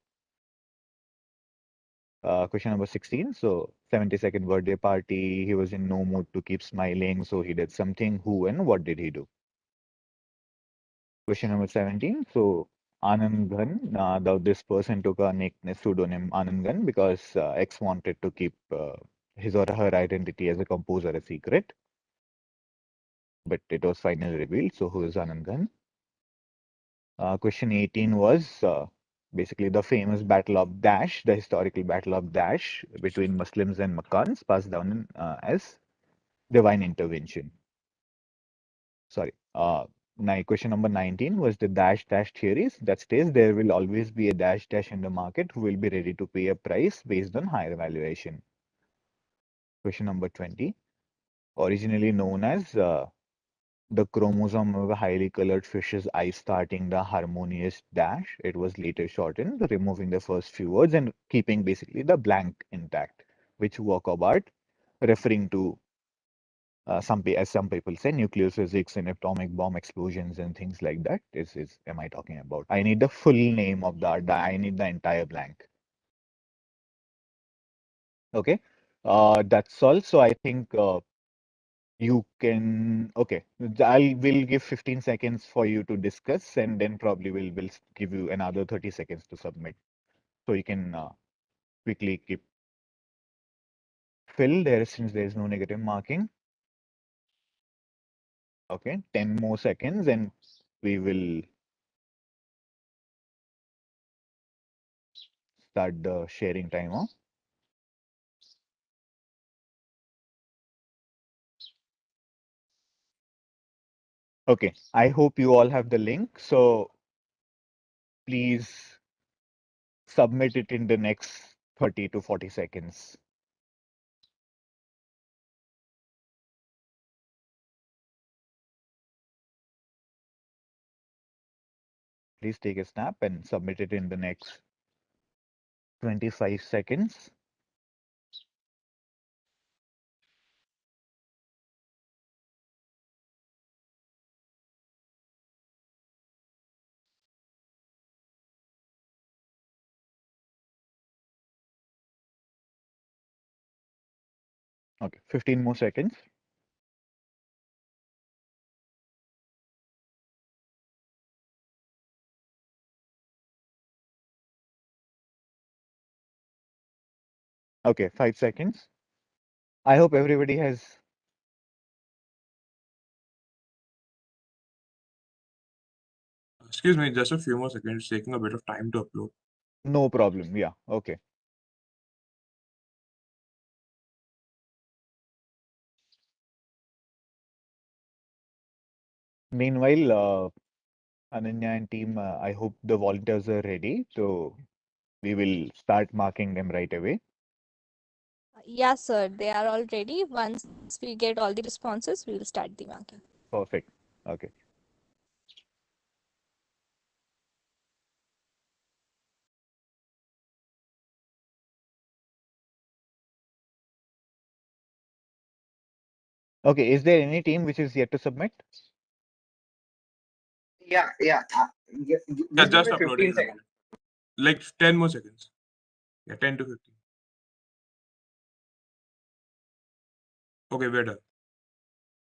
A: Question number 16. So 72nd birthday party. He was in no mood to keep smiling. So he did something. Who and what did he do? Question number 17. So Anand Ghan, this person took a nickname pseudonym Anand Ghan because X wanted to keep his or her identity as a composer a secret. But it was finally revealed. So who is Anand Ghan? Question 18 was basically the famous Battle of Dash, the historical Battle of Dash between Muslims and Makkans, passed down as divine intervention. Sorry. Question number 19 was the dash dash theories that states there will always be a dash dash in the market who will be ready to pay a price based on higher valuation. Question number 20, originally known as the chromosome of a highly colored fish's eye starting the harmonious dash. It was later shortened, removing the first few words and keeping basically the blank intact, which work of art referring to as some people say, nuclear physics and atomic bomb explosions and things like that. Is am I talking about? I need the full name of the art. I need the entire blank. Okay, that's all. So I think you can. Okay, I will give 15 seconds for you to discuss, and then probably will give you another 30 seconds to submit. So you can quickly keep fill there since there is no negative marking. Okay, 10 more seconds, and we will start the sharing timer. Okay, I hope you all have the link. So please submit it in the next 30 to 40 seconds. Please take a snap and submit it in the next 25 seconds. Okay, 15 more seconds. Okay, 5 seconds. I hope everybody has
D: Excuse me, just a few more seconds. It's taking a bit of time to upload.
A: no problem. Yeah, okay. Meanwhile, Ananya and team, I hope the volunteers are ready. So we will start marking them right away.
B: Yes, sir. They are all ready. Once we get all the responses, we will start the marking.
A: Perfect. Okay. Okay, is there any team which is yet to submit?
C: Yeah, yeah.
D: Yeah,
C: Just give
D: just
C: me
D: uploading
C: 15
D: in a
C: seconds.
D: minute. Like 10 more seconds. Yeah, 10 to 15. Okay, we're done.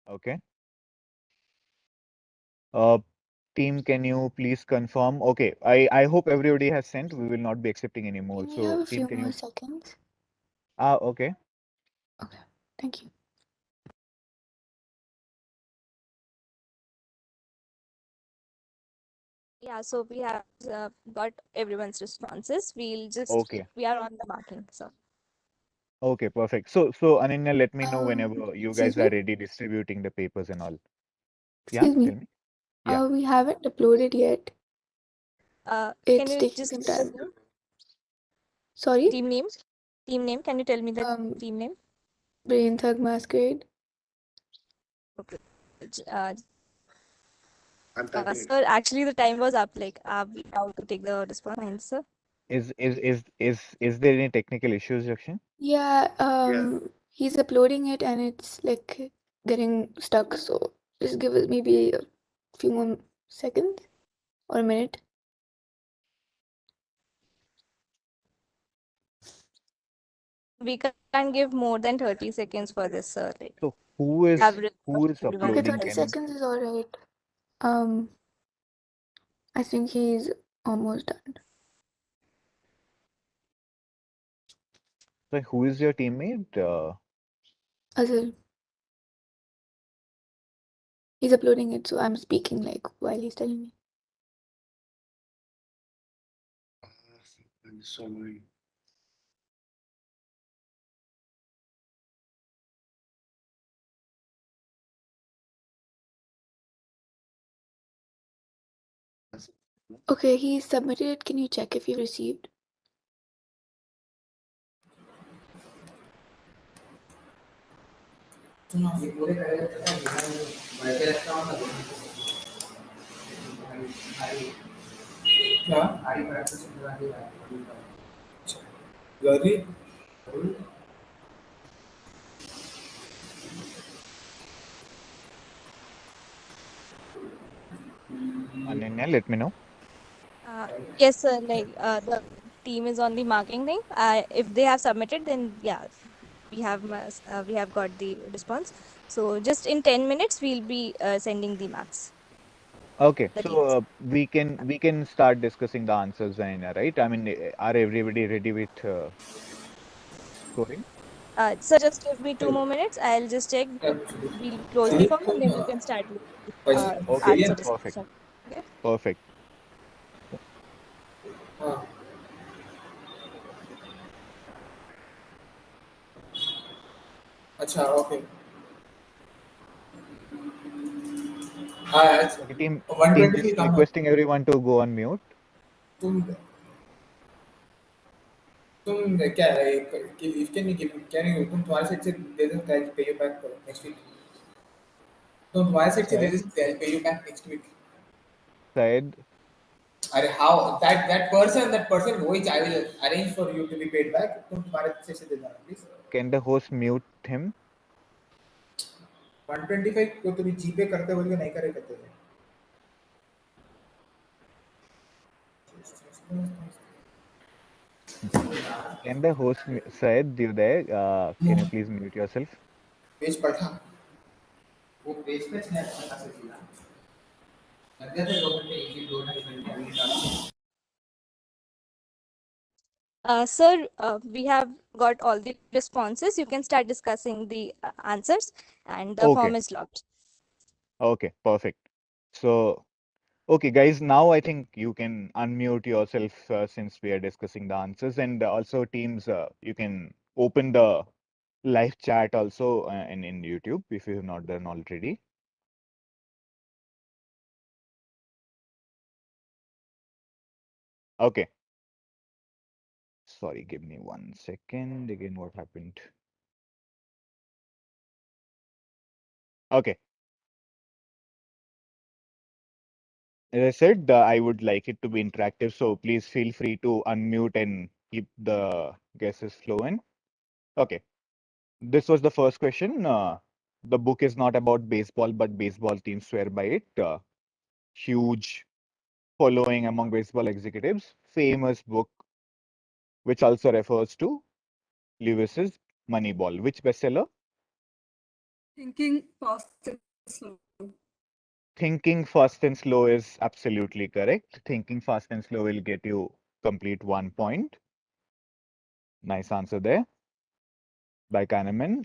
A: Okay. Uh, team, can you please confirm? Okay, I hope everybody has sent. We will not be accepting any more.
E: Can we have
A: So,
E: a
A: team,
E: few
A: can
E: more
A: you?
E: seconds?
A: Okay.
E: Okay, thank you.
B: Yeah, so we have got everyone's responses.
A: Okay.
B: We are on the marking. So
A: Okay, perfect. So Ananya, let me know whenever you
E: Excuse
A: guys are
E: me.
A: ready distributing the papers and all. Yeah,
E: Excuse me.
A: tell me. Yeah.
E: We haven't uploaded yet.
B: can
E: It's
B: you
E: taking
B: just
E: some time. Sorry.
B: team name? Team name? Can you tell me the
E: Um,
B: team name?
E: Brain Thug Masquerade.
B: Okay.
C: I'm typing it.
B: Sir, actually the time was up. Like, are we allowed to take the response? Fine, sir.
A: Is there any technical issues, Jakshan?
E: Yeah.
C: Yeah.
E: He's uploading it and it's like getting stuck. So just give it maybe a few more seconds or a minute.
B: We can't give more than 30 seconds for this, sir. Like,
A: So
B: average of
A: who is
B: everyone
E: Okay,
A: uploading?
E: 30
A: Can
E: seconds is all right. Um, I think he's almost done.
A: so who is your teammate?
E: Azul, he's uploading it, so I'm speaking like while he's telling me.
C: I'm so annoying.
E: Okay, he submitted it. Can you check if you received?
A: Ananya, let me know.
B: Uh, yes, sir. Like, the team is on the marking thing. If they have submitted, then yeah, we have got the response. So just in 10 minutes, we'll be sending the marks.
A: Okay,
B: The
A: so
B: teams.
A: we can start discussing the answers, Ananya, right? I mean, are everybody ready with scoring?
B: Sir, just give me 2 more minutes. I'll just check. We'll close the form and then we can start with
A: Okay,
B: answer
A: perfect,
B: discussion. Okay.
A: perfect.
F: अच्छा okay हाँ
A: Okay, team,
F: 123
A: just
F: कहाँ है
A: requesting everyone to go on mute.
F: तुम तुम क्या can you can you तुम तुम्हारे साइड से दे दो pay you back next week तुम तुम्हारे साइड से दे
A: Said,
F: दो pay you back next week
A: said,
F: अरे how that person which I will arrange for you to be paid back तुम तुम्हारे साइड से दे देना please
A: can the host mute him?
F: 125 को तुम जीपे करते बोल के नहीं करे करते थे
A: Can the host, Said, you there? Can you please mute yourself?
F: Page पढ़ा वो पेज पे स्नैप करना सीधा लग गया था 2 घंटे 1 2 घंटे
B: Sir, we have got all the responses. You can start discussing the answers, and the
A: Okay,
B: form is locked.
A: okay, perfect. So, okay, guys, now I think you can unmute yourself since we are discussing the answers, and also teams, you can open the live chat also in YouTube if you have not done already. Okay, sorry, give me 1 second. Again, what happened? Okay, as I said, I would like it to be interactive, so please feel free to unmute and keep the guesses flowing. Okay, this was the first question. The book is not about baseball, but baseball teams swear by it. Huge following among baseball executives. Famous book, which also refers to Lewis's Moneyball. Which bestseller?
G: Thinking fast and slow.
A: Thinking Fast and Slow is absolutely correct. Thinking Fast and Slow will get you complete 1 point. Nice answer there by Kahneman.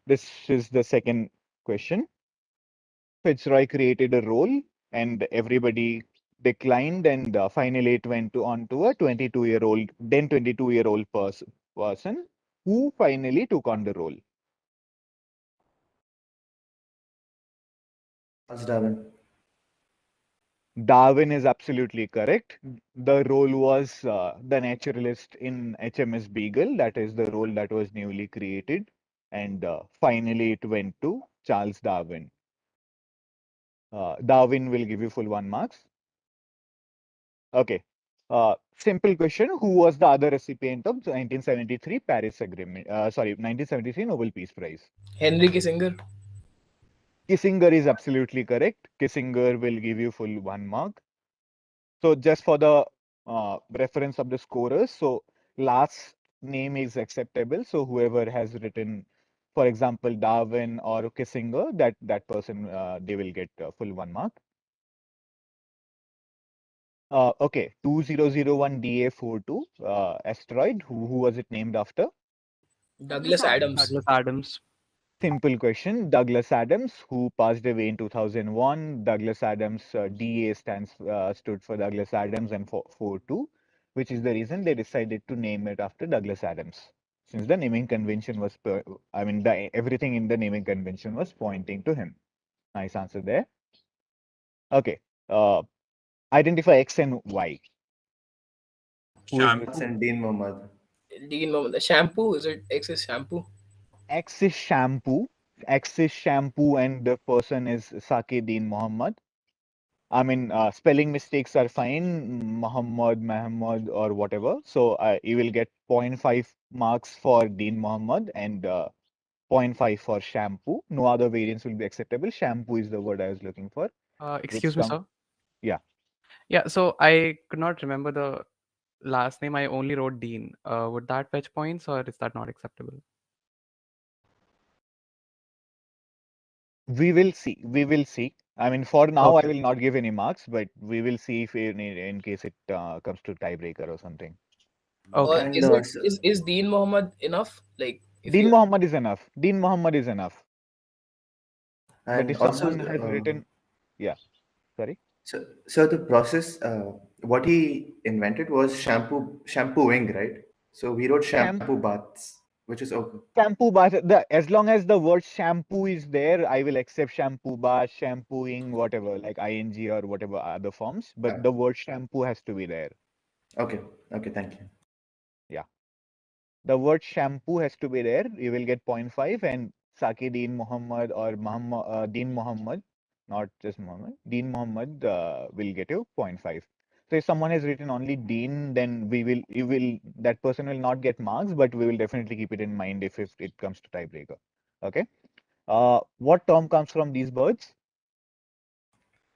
A: This is the second question. Fitzroy created a role and everybody declined, and finally it went on to a 22-year-old, then 22-year-old person who finally took on the role.
C: Charles Darwin.
A: Darwin is absolutely correct. The role was the naturalist in HMS Beagle. That is the role that was newly created. And finally, it went to Charles Darwin. Darwin will give you full 1 marks. Okay. Simple question. Who was the other recipient of the 1973 Paris Agreement? Sorry, 1973 Nobel Peace Prize.
H: Henry Kissinger.
A: Kissinger is absolutely correct. Kissinger will give you full 1 mark. So just for the reference of the scorers, so last name is acceptable. So whoever has written, for example, Darwin or Kissinger, that person they will get full 1 mark. Okay, 2001 DA42 asteroid. Who was it named after?
H: Douglas Adams.
I: Douglas Adams.
A: Simple question. Douglas Adams, who passed away in 2001. Douglas Adams, DA stood for Douglas Adams and for 42, which is the reason they decided to name it after Douglas Adams. Since the naming convention was, everything in the naming convention was pointing to him. Nice answer there. Okay. Identify X and Y. Who is
D: Shampoo.
A: this?
C: And Dean Mohammed.
H: Dean Mohammed. The shampoo, is it X is shampoo?
A: X is shampoo. X is shampoo, and the person is Saki Dean Mohammed. I mean, spelling mistakes are fine, Muhammad, or whatever. So you will get 0.5 marks for Dean Muhammad and zero point 0.5 for shampoo. No other variants will be acceptable. Shampoo is the word I was looking for.
I: Excuse me, sir.
A: Yeah.
I: Yeah, so I could not remember the last name. I only wrote Dean. Would that fetch points or is that not acceptable?
A: We will see. We will see. I mean, for now, I
I: Okay.
A: will not give any marks, but we will see if in case it comes to tiebreaker or something.
I: Okay.
C: And
H: Is it is Dean Mohammed enough? Like if
A: Dean
H: you
A: Muhammad is enough. Dean Muhammad is enough. But if
C: also,
A: someone has written, yeah, sorry.
C: so the process, what he invented was shampooing, right? So we wrote shampoo baths, which is okay.
A: Shampoo bar, as long as the word shampoo is there, I will accept shampoo bar, shampooing, whatever, like ing or whatever other forms. But the word shampoo has to be there.
C: Okay, okay, thank you.
A: Yeah. The word shampoo has to be there. You will get 0.5, and Saki Dean Muhammad or Dean Muhammad, not just Muhammad, Dean Muhammad will get you 0.5. So if someone has written only Dean, then that person will not get marks, but we will definitely keep it in mind if it comes to tiebreaker. Okay. What term comes from these birds?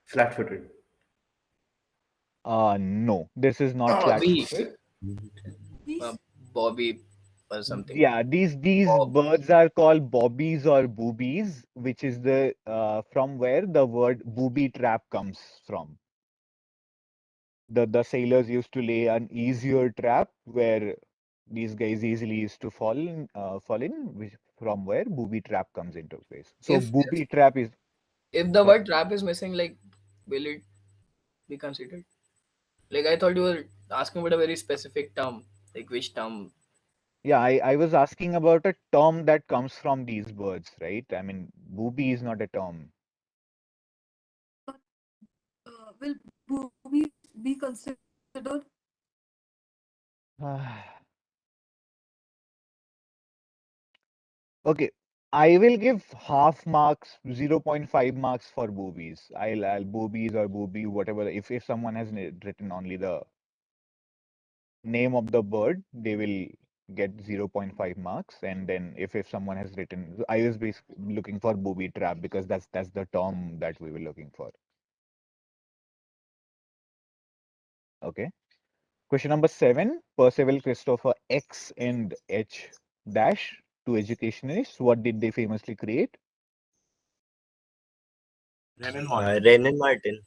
C: Flat-footed.
A: No, this is not
H: Bobby,
A: flat-footed.
H: uh, Bobby or something.
A: Yeah, these
H: Bob.
A: birds are called bobbies or boobies, which is the from where the word booby trap comes from. The sailors used to lay an easier trap where these guys easily used to fall in, which from where booby trap comes into place. So
H: If
A: booby trap is
H: if the
A: yeah.
H: word trap is missing, like will it be considered? Like I thought you were asking about a very specific term. Like which term?
A: Yeah, I was asking about a term that comes from these birds, right? I mean, booby is not a term.
G: Will boobies be considered?
A: Okay, I will give half marks, 0.5 marks for boobies. I'll boobies or booby, whatever. If someone has written only the name of the bird, they will get 0.5 marks. And then if someone has written, I was basically looking for booby trap because that's the term that we were looking for. Okay. Question number 7, Percival Christopher X and H dash, two educationists. What did they famously create?
D: Ren and Martin.
J: Ren and Martin.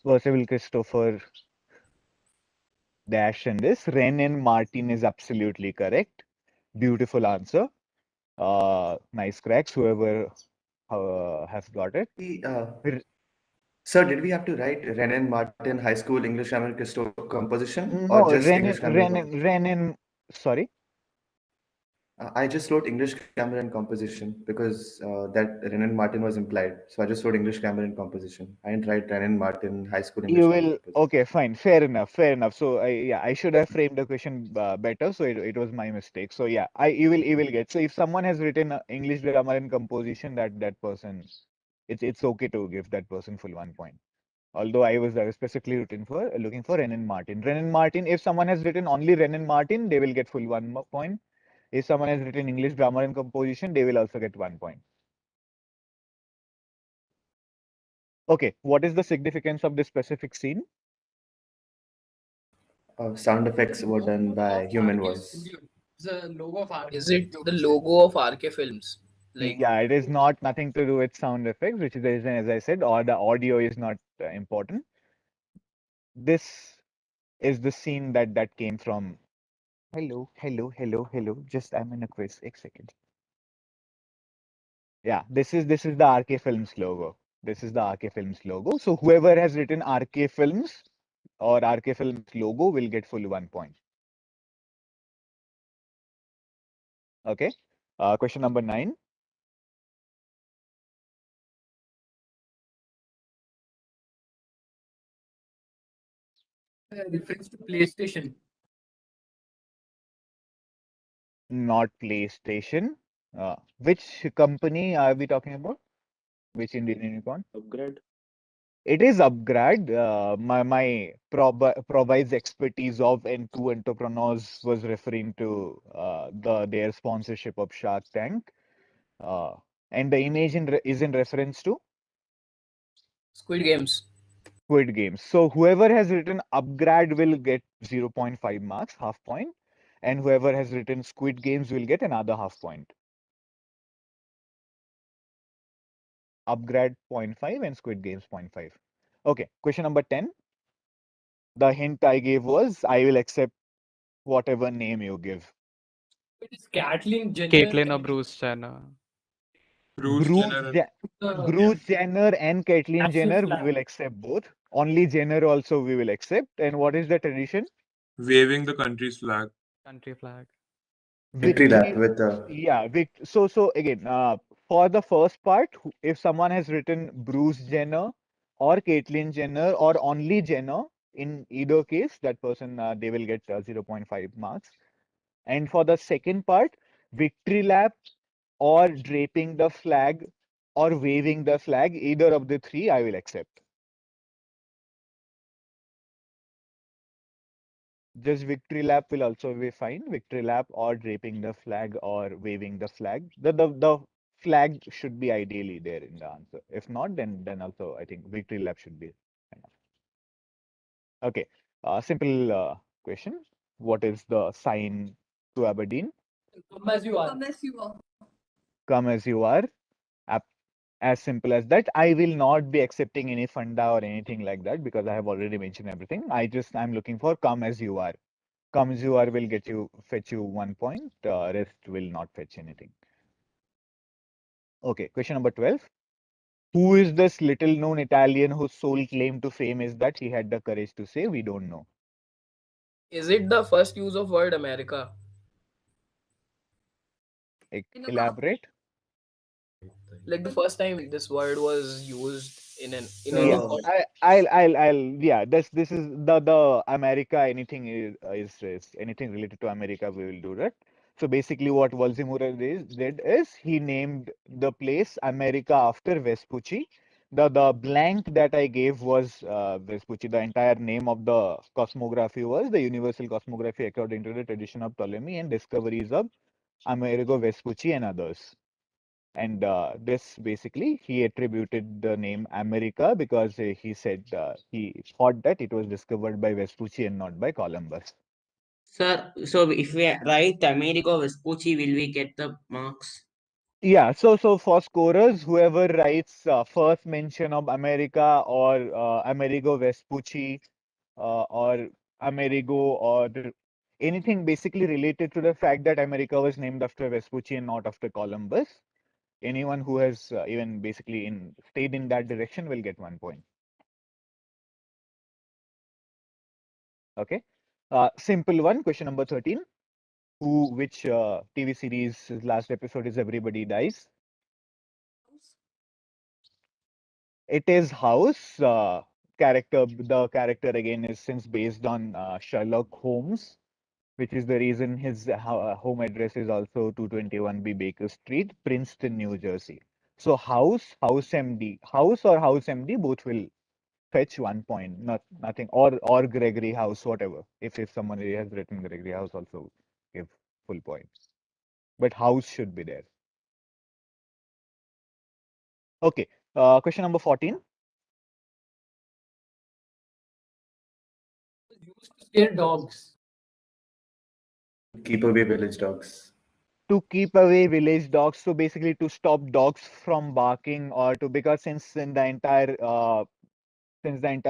A: Percival Christopher dash and this. Ren and Martin is absolutely correct. Beautiful answer. Nice cracks, whoever has got it. R-
K: Sir, did we have to write Ren and Martin High School English Grammar Christopher composition or
A: No,
K: just English Grammar?
A: Sorry.
K: I just wrote English Grammar and Composition because that Ren and Martin was implied. So I just wrote English Grammar and Composition. I didn't write Ren and Martin High School English
A: You
K: Grammar
A: will,
K: Composition.
A: okay, fine, fair enough, fair enough. So I should have framed the question better. So it was my mistake. So yeah, you will get. So if someone has written English grammar and composition, that person, it's okay to give that person full 1 point. Although I was specifically looking for Ren and Martin. Ren and Martin. If someone has written only Ren and Martin, they will get full 1 point. If someone has written English grammar and composition, they will also get 1 point. Okay, what is the significance of this specific scene?
K: Sound effects were done by human voice.
H: The logo of RK. Is it the logo of RK Films? Like,
A: Yeah, it is not nothing to do with sound effects, which is the reason, as I said, or the audio is not important. This is the scene that came from. Hello, hello, hello, hello. Just I'm in a quiz. 1 second. Yeah, this is the RK Films logo. This is the RK Films logo. So whoever has written RK Films or RK Films logo will get full 1 point. Okay. Question number 9.
H: reference to PlayStation.
A: Not PlayStation. Which company are we talking about? Which Indian unicorn?
J: Upgrade.
A: It is Upgrad. My provides expertise of and two entrepreneurs was referring to their sponsorship of Shark Tank. And the image is in reference to
H: Squid Games.
A: Squid Games. So whoever has written Upgrad will get 0.5 marks, half point, and whoever has written Squid Games will get another half point. Upgrad 0.5 and Squid Games 0.5. Okay, question number 10. The hint I gave was I will accept whatever name you give.
H: It is Caitlyn Jenner.
I: Caitlyn or Bruce Jenner.
D: Bruce Jenner.
A: Bruce Jenner and Caitlyn Jenner, we will accept both. Only Jenner also we will accept. And what is the tradition?
D: Waving the country's flag.
I: Country flag.
K: Victory lap with
A: Yeah, so again, for the first part, if someone has written Bruce Jenner or Caitlyn Jenner or only Jenner, in either case, that person they will get 0.5 marks. And for the second part, victory lap or draping the flag or waving the flag, either of the three, I will accept. Just victory lap will also be fine. Victory lap or draping the flag or waving the flag. The flag should be ideally there in the answer. If not, then also I think victory lap should be enough. Okay. Simple question. What is the sign to Aberdeen?
H: Come as you are.
G: Come as you are.
A: Come as you are. As simple as that. I will not be accepting any funda or anything like that because I have already mentioned everything. I'm looking for come as you are. Come as you are will fetch you 1 point. Rest will not fetch anything. Okay, question number 12. Who is this little known Italian whose sole claim to fame is that he had the courage to say we don't know?
H: Is it the first use of word America?
A: Elaborate.
H: Like the first time this word was used in
A: Yeah,
H: any
A: yeah. This is the America. Anything is anything related to America. We will do that. So basically, what Volzimura did is he named the place America after Vespucci, The blank that I gave was Vespucci. The entire name of the cosmography was the universal cosmography according to the tradition of Ptolemy and discoveries of Amerigo Vespucci and others. And this basically he attributed the name America because he said he thought that it was discovered by Vespucci and not by Columbus.
J: Sir, so if we write Amerigo Vespucci, will we get the marks?
A: Yeah, so for scorers, whoever writes first mention of America or Amerigo Vespucci or Amerigo or anything basically related to the fact that America was named after Vespucci and not after Columbus, anyone who has even basically stayed in that direction will get 1 point. Okay, simple one. Question number 13. Which TV series last episode is Everybody Dies? It is House. The character again is since based on Sherlock Holmes, which is the reason his home address is also 221B Baker Street, Princeton, New Jersey. So House MD, House or House MD, both will fetch 1 point. Nothing or Gregory House, whatever. If someone has written Gregory House, also give full points. But House should be there. Okay. Question number 14.
H: Used to scare dogs.
K: Keep away village dogs.
A: To keep away village dogs, so basically to stop dogs from barking or to because since the entire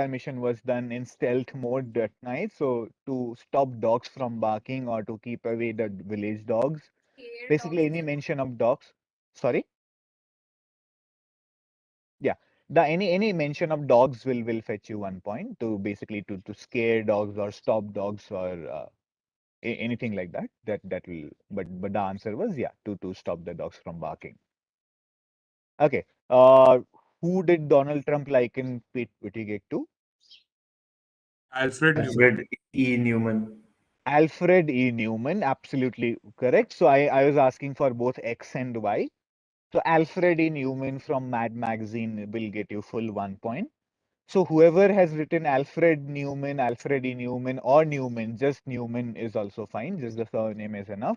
A: mission was done in stealth mode at night, so to stop dogs from barking or to keep away the village dogs, basically any mention of dogs. Sorry. Yeah, the any mention of dogs will fetch you 1 point to basically to scare dogs or stop dogs or anything like that. That will but the answer was yeah to stop the dogs from barking. Okay. Who did Donald Trump liken Pete Buttigieg to?
D: Alfred Newman.
K: Alfred E. Newman.
A: Alfred E. Newman, absolutely correct. So I was asking for both X and Y. So Alfred E. Newman from Mad Magazine will get you full 1 point. So whoever has written Alfred Newman, Alfred E. Newman, or Newman, just Newman is also fine. Just the surname is enough.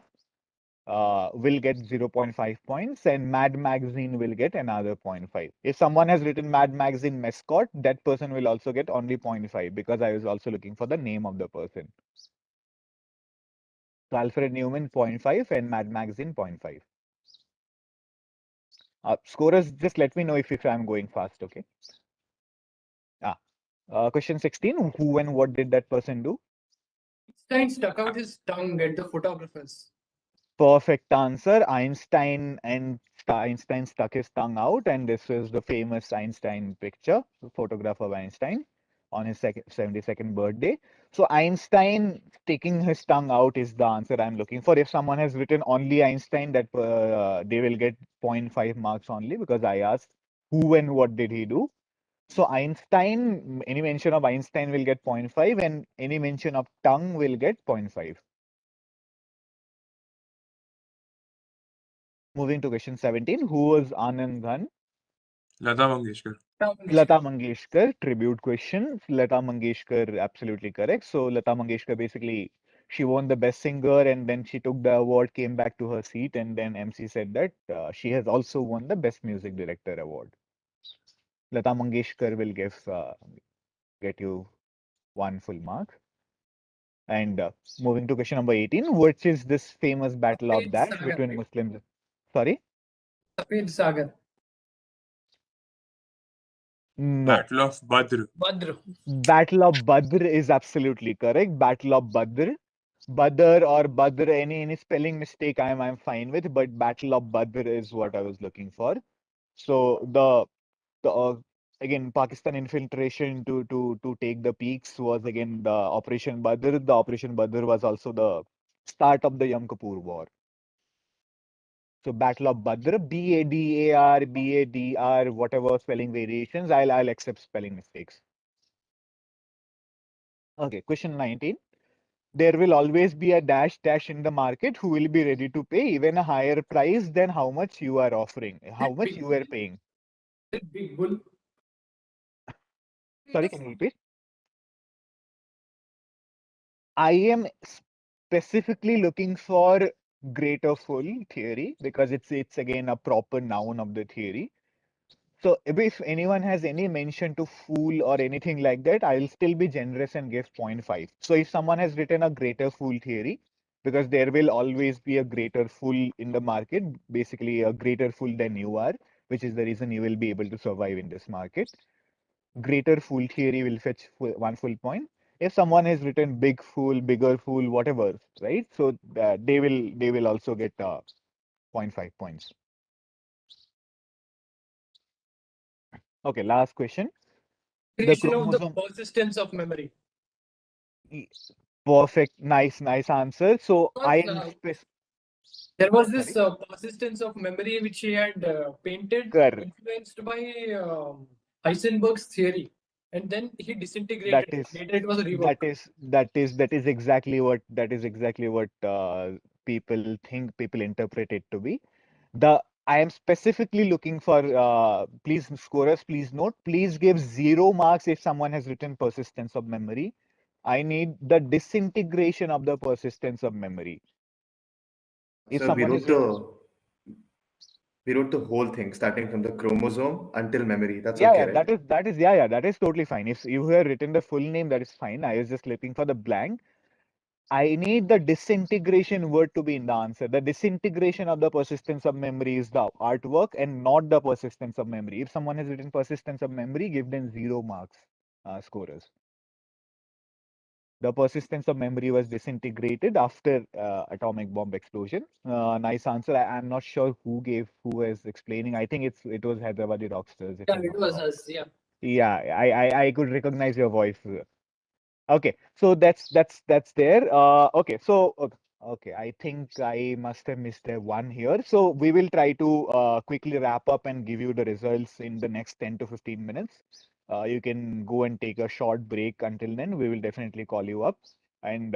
A: Will get 0.5 points, and Mad Magazine will get another 0.5. If someone has written Mad Magazine mascot, that person will also get only 0.5 because I was also looking for the name of the person. So Alfred Newman 0.5 and Mad Magazine 0.5. Scorers, just let me know if I'm going fast, okay? Question 16, who and what did that person do?
H: Einstein stuck out his tongue at the photographers.
A: Perfect answer. Einstein stuck his tongue out, and this is the famous Einstein picture, photograph of Einstein on his 72nd birthday. So Einstein sticking his tongue out is the answer I'm looking for. If someone has written only Einstein, that they will get 0.5 marks only because I asked who and what did he do. So Einstein, any mention of Einstein will get 0.5, and any mention of tongue will get 0.5. Moving to question 17, who was Anand Ghan?
D: Lata Mangeshkar.
A: Lata Mangeshkar, tribute question. Lata Mangeshkar, absolutely correct. So Lata Mangeshkar basically, she won the best singer and then she took the award, came back to her seat, and then MC said that she has also won the best music director award. Lata Mangeshkar will get you 1 full mark. And moving to question number 18, which is this famous battle of Dash between Muslims? Sorry?
H: Safed Sagar.
A: No.
D: Battle of Badr.
H: Badr.
A: Battle of Badr is absolutely correct. Battle of Badr. Badr or Badr, any spelling mistake I'm fine with, but Battle of Badr is what I was looking for. So the again Pakistan infiltration to take the peaks was again the Operation Badr. The Operation Badr was also the start of the Yom Kippur War. So Battle of Badr, Badar, Badr, whatever spelling variations, I'll accept spelling mistakes. Okay, question 19. There will always be a dash in the market who will be ready to pay even a higher price than how much you are offering, how much you are paying.
H: Big Bull.
A: Sorry, can you repeat? I am specifically looking for greater full theory because it's again a proper noun of the theory. So if anyone has any mention to fool or anything like that, I'll still be generous and give 0.5. So if someone has written a greater fool theory, because there will always be a greater fool in the market, basically a greater fool than you are, which is the reason you will be able to survive in this market. Greater fool theory will fetch 1 full point. If someone has written big fool, bigger fool, whatever, right? So they will also get 0.5 points. Okay, last question. The
H: Creation of the
A: chromosome.
H: persistence of memory.
A: Perfect. Nice answer. So I
H: Because
A: am
H: there was this
A: sorry.
H: persistence of memory which he had painted,
A: Correct.
H: influenced by Heisenberg's theory, and then he
A: That
H: disintegrated it.
A: is
H: Later, it was a
A: that
H: rework.
A: is that is exactly what people think, people interpret it to be. The I am specifically looking for please scorers, please note, please give 0 marks if someone has written persistence of memory. I need the disintegration of the persistence of memory. If
K: So
A: someone has written
K: we wrote the whole thing, starting from the chromosome until memory. That's
A: yeah,
K: okay,
A: yeah,
K: right?
A: that is totally fine. If you have written the full name, that is fine. I was just looking for the blank. I need the disintegration word to be in the answer. The disintegration of the persistence of memory is the artwork and not the persistence of memory. If someone has written persistence of memory, give them 0 marks, scorers. The persistence of memory was disintegrated after atomic bomb explosion. Nice answer. I'm not sure who was explaining. I think it was Hyderabadi Rockstars, if
H: Yeah,
A: I'm
H: it
A: not
H: was
A: wrong.
H: us. Yeah.
A: Yeah, I could recognize your voice. Okay, so that's there. Okay, so okay, I think I must have missed a one here. So we will try to quickly wrap up and give you the results in the next 10 to 15 minutes. You can go and take a short break until then. We will definitely call you up. And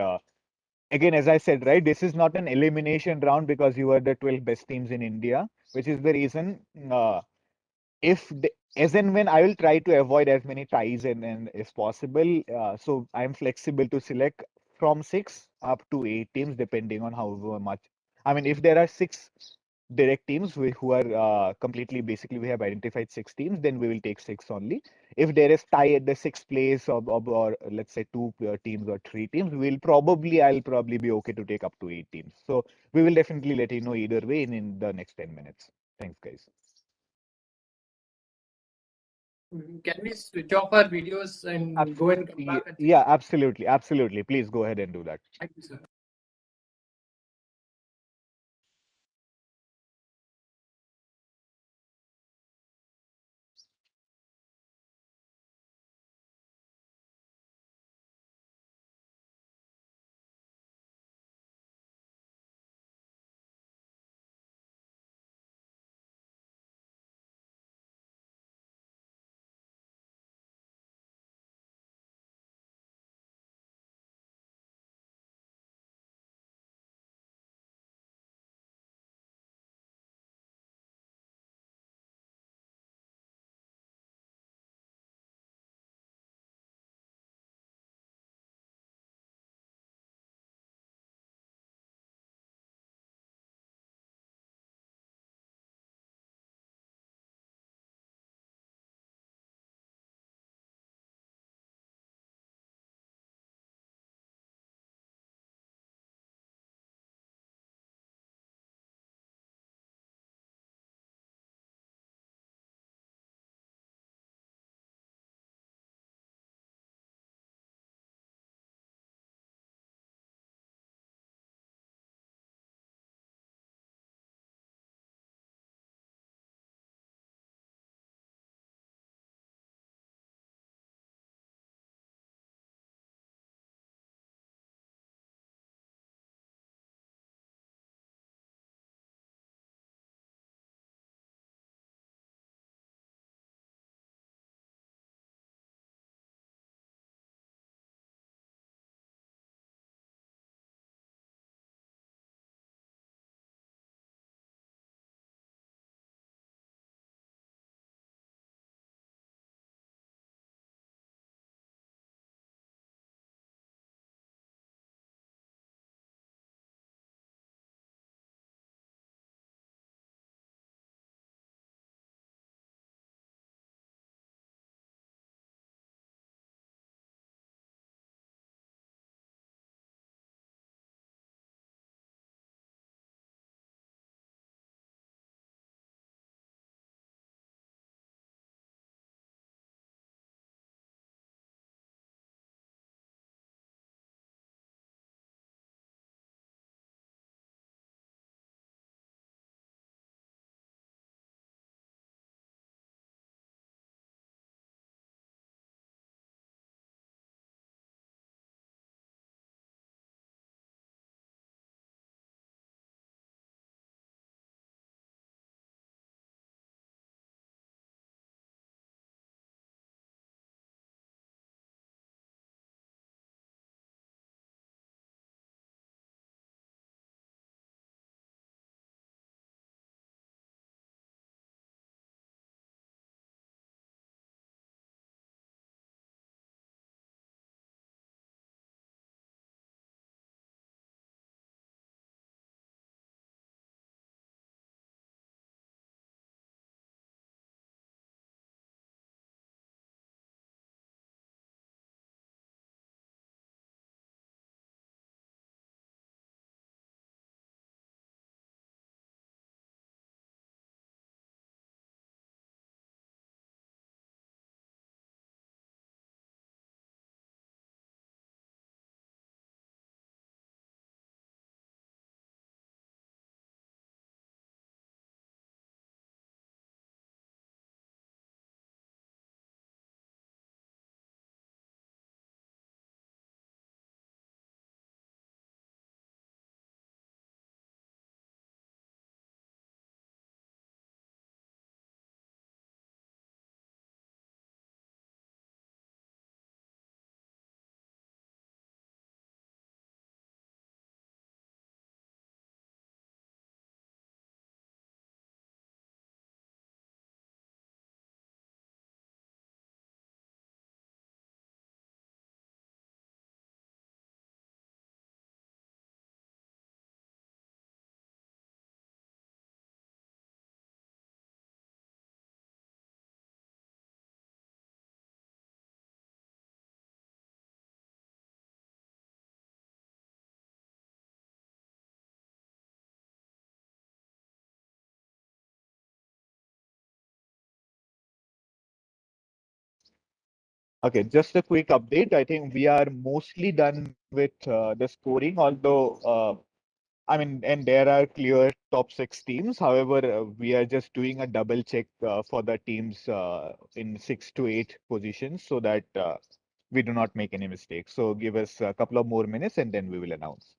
A: again, as I said, right, this is not an elimination round because you are the 12 best teams in India, which is the reason. If as and when I will try to avoid as many ties and if possible. So I'm flexible to select from 6 up to 8 teams depending on how much. I mean, if there are 6 direct teams who are completely basically we have identified 6 teams, then we will take 6 only. If there is tie at the sixth place or let's say 2 teams or 3 teams, I'll probably be okay to take up to 8 teams. So we will definitely let you know either way in the next 10 minutes. Thanks, guys.
H: Can we switch off our videos and go and come back?
A: Yeah, absolutely. Please go ahead and do that.
H: Thank you, sir.
A: Okay, just a quick update. I think we are mostly done with the scoring, although I mean, and there are clear top six teams. However, we are just doing a double check for the teams in 6 to 8 positions so that we do not make any mistakes. So give us a couple of more minutes and then we will announce.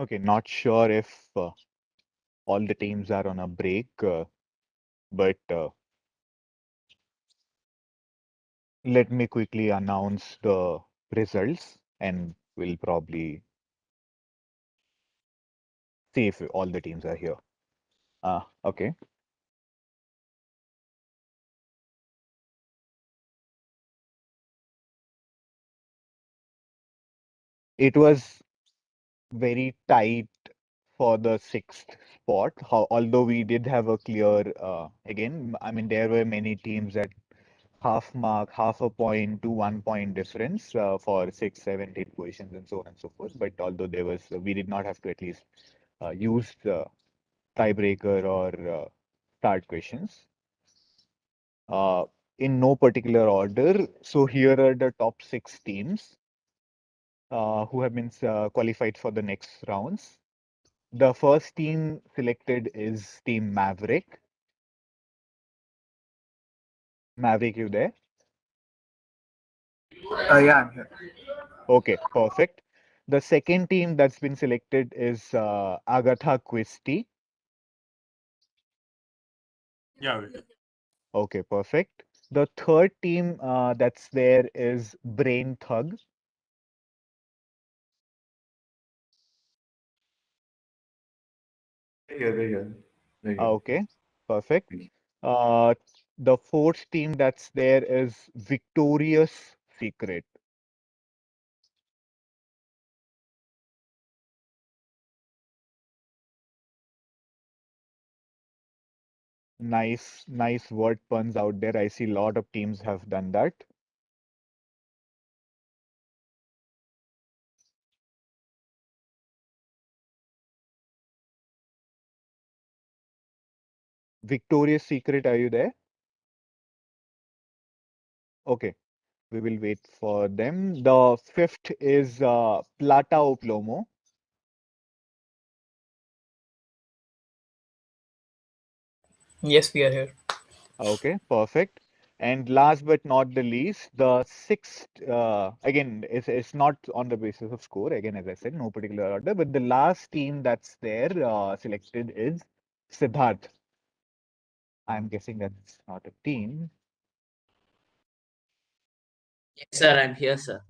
A: Okay, not sure if all the teams are on a break, but let me quickly announce the results and we'll probably see if all the teams are here. Okay. It was very tight for the sixth spot. Although we did have a clear, again, I mean, there were many teams at half mark, half a point to 1 point difference for six, seven, eight positions, and so on and so forth. But although there was, we did not have to at least use the tiebreaker or start questions. Uh, in no particular order. So here are the top six teams who have been qualified for the next rounds. The first team selected is Team Maverick. Maverick, you there?
F: Yeah, I'm here.
A: Okay, perfect. The second team that's been selected is Agatha Christie.
D: Yeah, wait.
A: Okay, perfect. The third team that's there is Brain Thug.
K: We're here, we're here. We're here.
A: Okay, perfect. Uh, the fourth team that's there is Victorious Secret. Nice word puns out there. I see a lot of teams have done that. Victorious Secret, are you there? Okay, we will wait for them. The fifth is Plata o Plomo.
H: Yes, we are here.
A: Okay, perfect. And last but not the least, the sixth, again, it's not on the basis of score. Again, as I said, no particular order. But the last team that's there selected is Siddharth. I'm guessing that's not a team.
J: Yes, sir, I'm here, sir.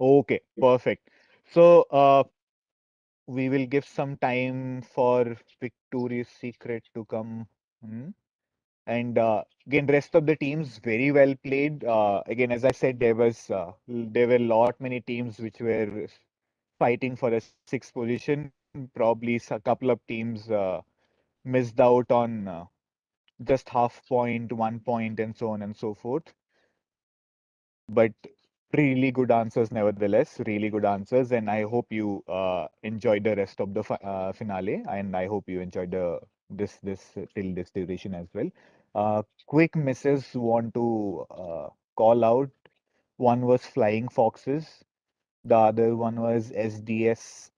A: Okay, perfect. So we will give some time for Victorious Secret to come. Hmm. And again, rest of the teams very well played. Again, as I said, there were a lot many teams which were fighting for a sixth position. Probably a couple of teams missed out on just half point, 1 point, and so on and so forth. But really good answers, nevertheless. Really good answers, and I hope you enjoyed the rest of the finale, and I hope you enjoyed this till this duration as well. Quick misses want to call out. One was Flying Foxes. The other one was SDSXNX.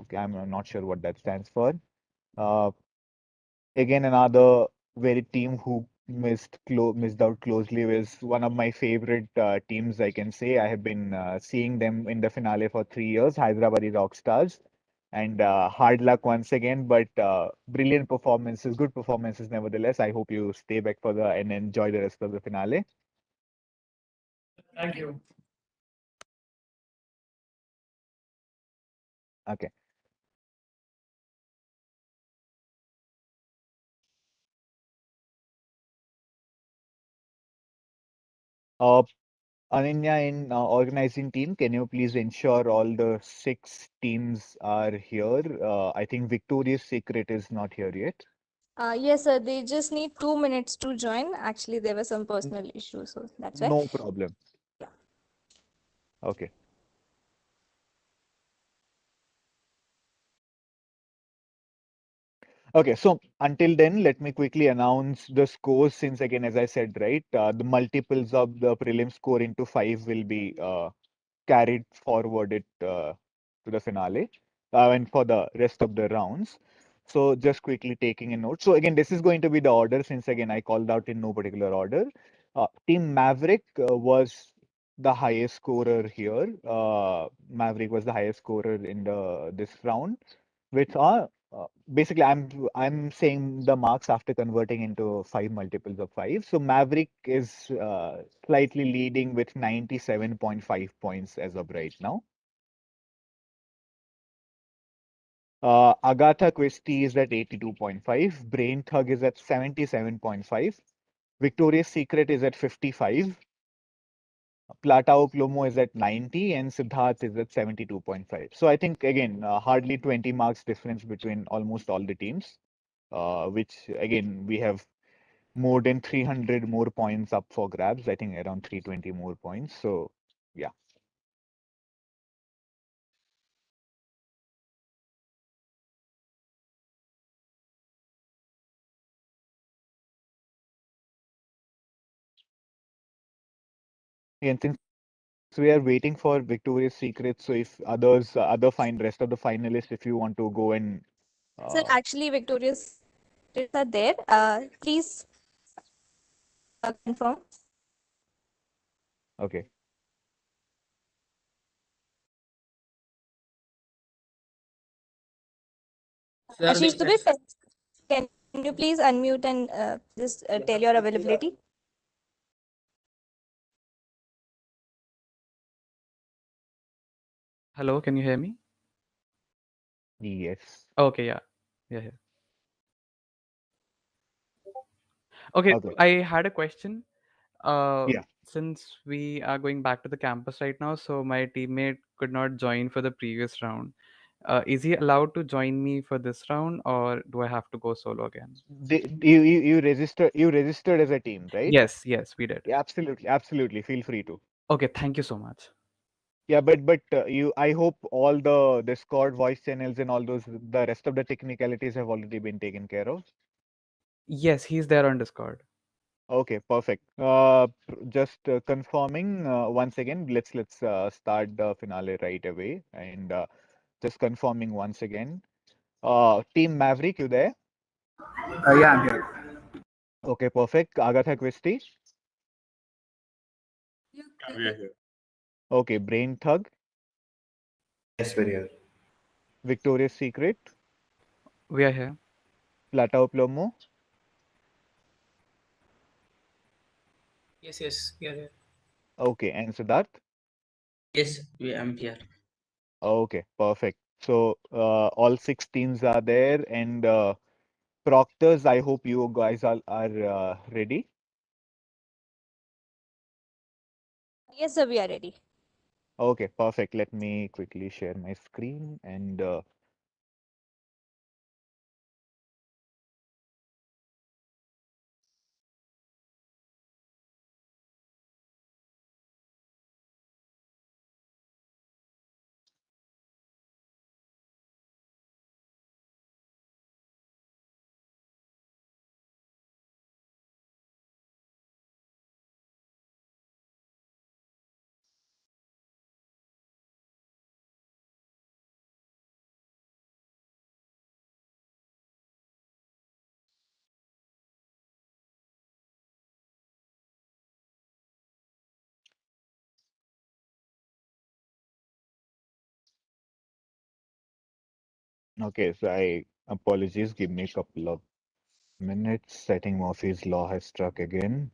A: Okay, I'm not sure what that stands for. Uh, Again, another very team who missed out closely was one of my favorite teams, I can say. I have been seeing them in the finale for 3 years, Hyderabadi Rockstars. And hard luck once again, but brilliant performances, good performances nevertheless. I hope you stay back for the and enjoy the rest of the finale.
H: Thank you.
A: Okay. Uh, Ananya, in organizing team, can you please ensure all the six teams are here? I think Victoria's Secret is not here yet.
B: Yes, sir. They just need 2 minutes to join. Actually, there were some
A: N-
B: personal issues, so that's why.
A: No problem.
B: Yeah.
A: Okay. Okay, so until then, let me quickly announce the scores since again, as I said, right, the multiples of the prelim score into five will be carried forwarded to the finale and for the rest of the rounds. So just quickly taking a note. So again, this is going to be the order since again I called out in no particular order. Team Maverick was the highest scorer here. Maverick was the highest scorer in this round, which are basically I'm saying the marks after converting into five multiples of five. So Maverick is slightly leading with 97.5 points as of right now. Agatha Christie is at 82.5. Brain Thug is at 77.5. Victoria's Secret is at 55. Platao Plomo is at 90 and Siddharth is at 72.5. So I think again, hardly 20 marks difference between almost all the teams, which again, we have more than 300 more points up for grabs. I think around 320 more points. So yeah. And since we are waiting for Victoria's Secret, so if rest of the finalists, if you want to go and
B: Sir, actually, Victoria's are there. Please confirm.
A: okay.
J: Sir,
B: Ashish
J: this
B: Dubey,
J: is
B: can you please unmute and just tell your availability?
I: Hello, can you hear me?
A: Yes.
I: Okay, yeah. Yeah. Okay,
A: Okay.
I: I had a question.
A: Yeah.
I: Since we are going back to the campus right now, so my teammate could not join for the previous round. Is he allowed to join me for this round, or do I have to go solo again?
A: You registered as a team, right?
I: Yes, we did.
A: Yeah, absolutely. Feel free to.
I: Okay, thank you so much.
A: Yeah, but I hope all the Discord voice channels and all those the rest of the technicalities have already been taken care of.
I: Yes, he's there on Discord.
A: Okay, perfect. Just confirming once again. Let's start the finale right away and just confirming once again. Team Maverick, you there?
F: Yeah, I'm here.
A: Okay, perfect. Agatha Christie.
G: Yeah,
D: Yeah, we are here.
A: Okay, Brain Thug.
K: Yes, we're here.
A: Victoria's Secret.
I: We are here.
A: Platao Plomo.
H: Yes, yeah.
A: Okay, and Siddharth.
J: yes, I'm here.
A: Okay, perfect. So all six teams are there, and Proctors, I hope you guys are ready.
B: Yes, sir, we are ready.
A: Okay, perfect. Let me quickly share my screen and okay, so I apologies. Give me a couple of minutes. Setting Murphy's law has struck again.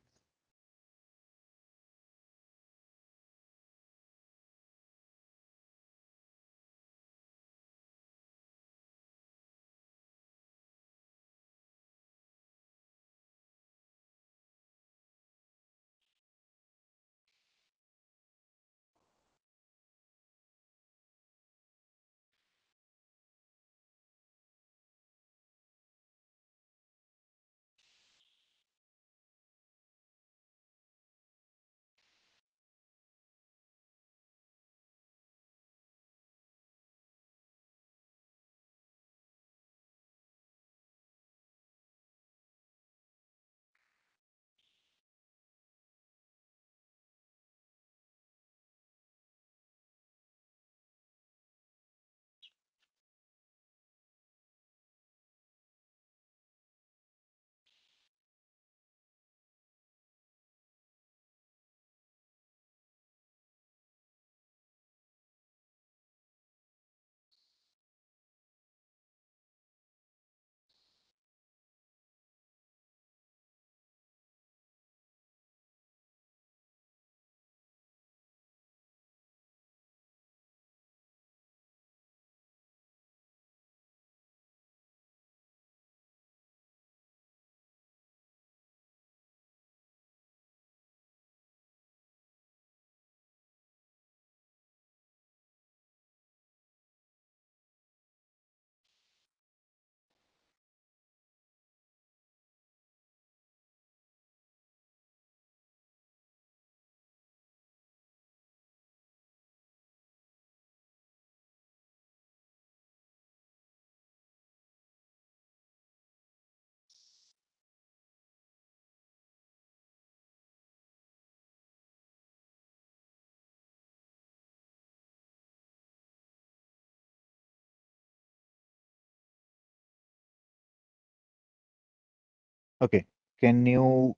A: Okay. Can you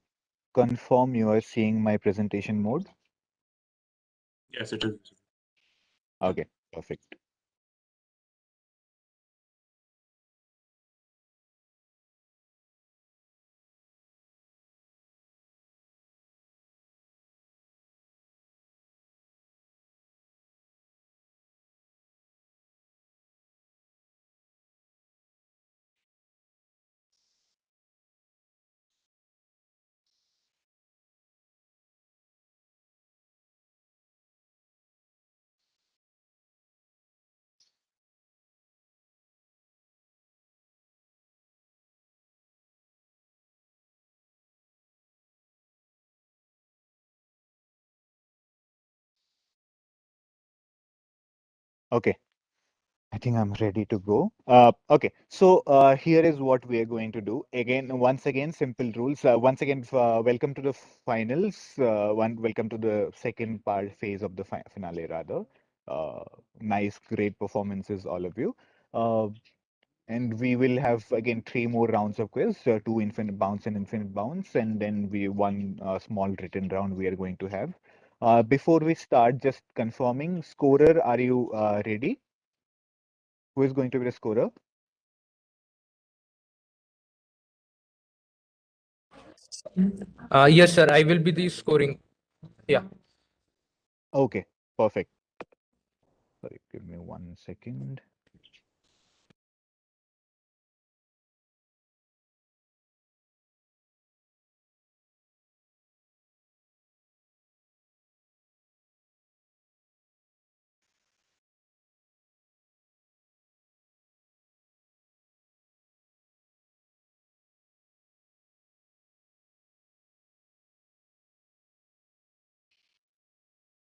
A: confirm you are seeing my presentation mode?
D: Yes, it is.
A: Okay, perfect. Okay. I think I'm ready to go. Okay, so here is what we are going to do. Again, once again, simple rules. Once again, welcome to the finals. Welcome to the second part phase of the finale, rather. Nice, great performances, all of you. Uh, and we will have again three more rounds of quiz, two infinite bounce and infinite bounce, and then we one small written round we are going to have. Before we start, just confirming, scorer, are you ready? Who is going to be the scorer?
L: Yes, sir. I will be the scoring. Yeah.
A: Okay, perfect. Sorry, give me 1 second.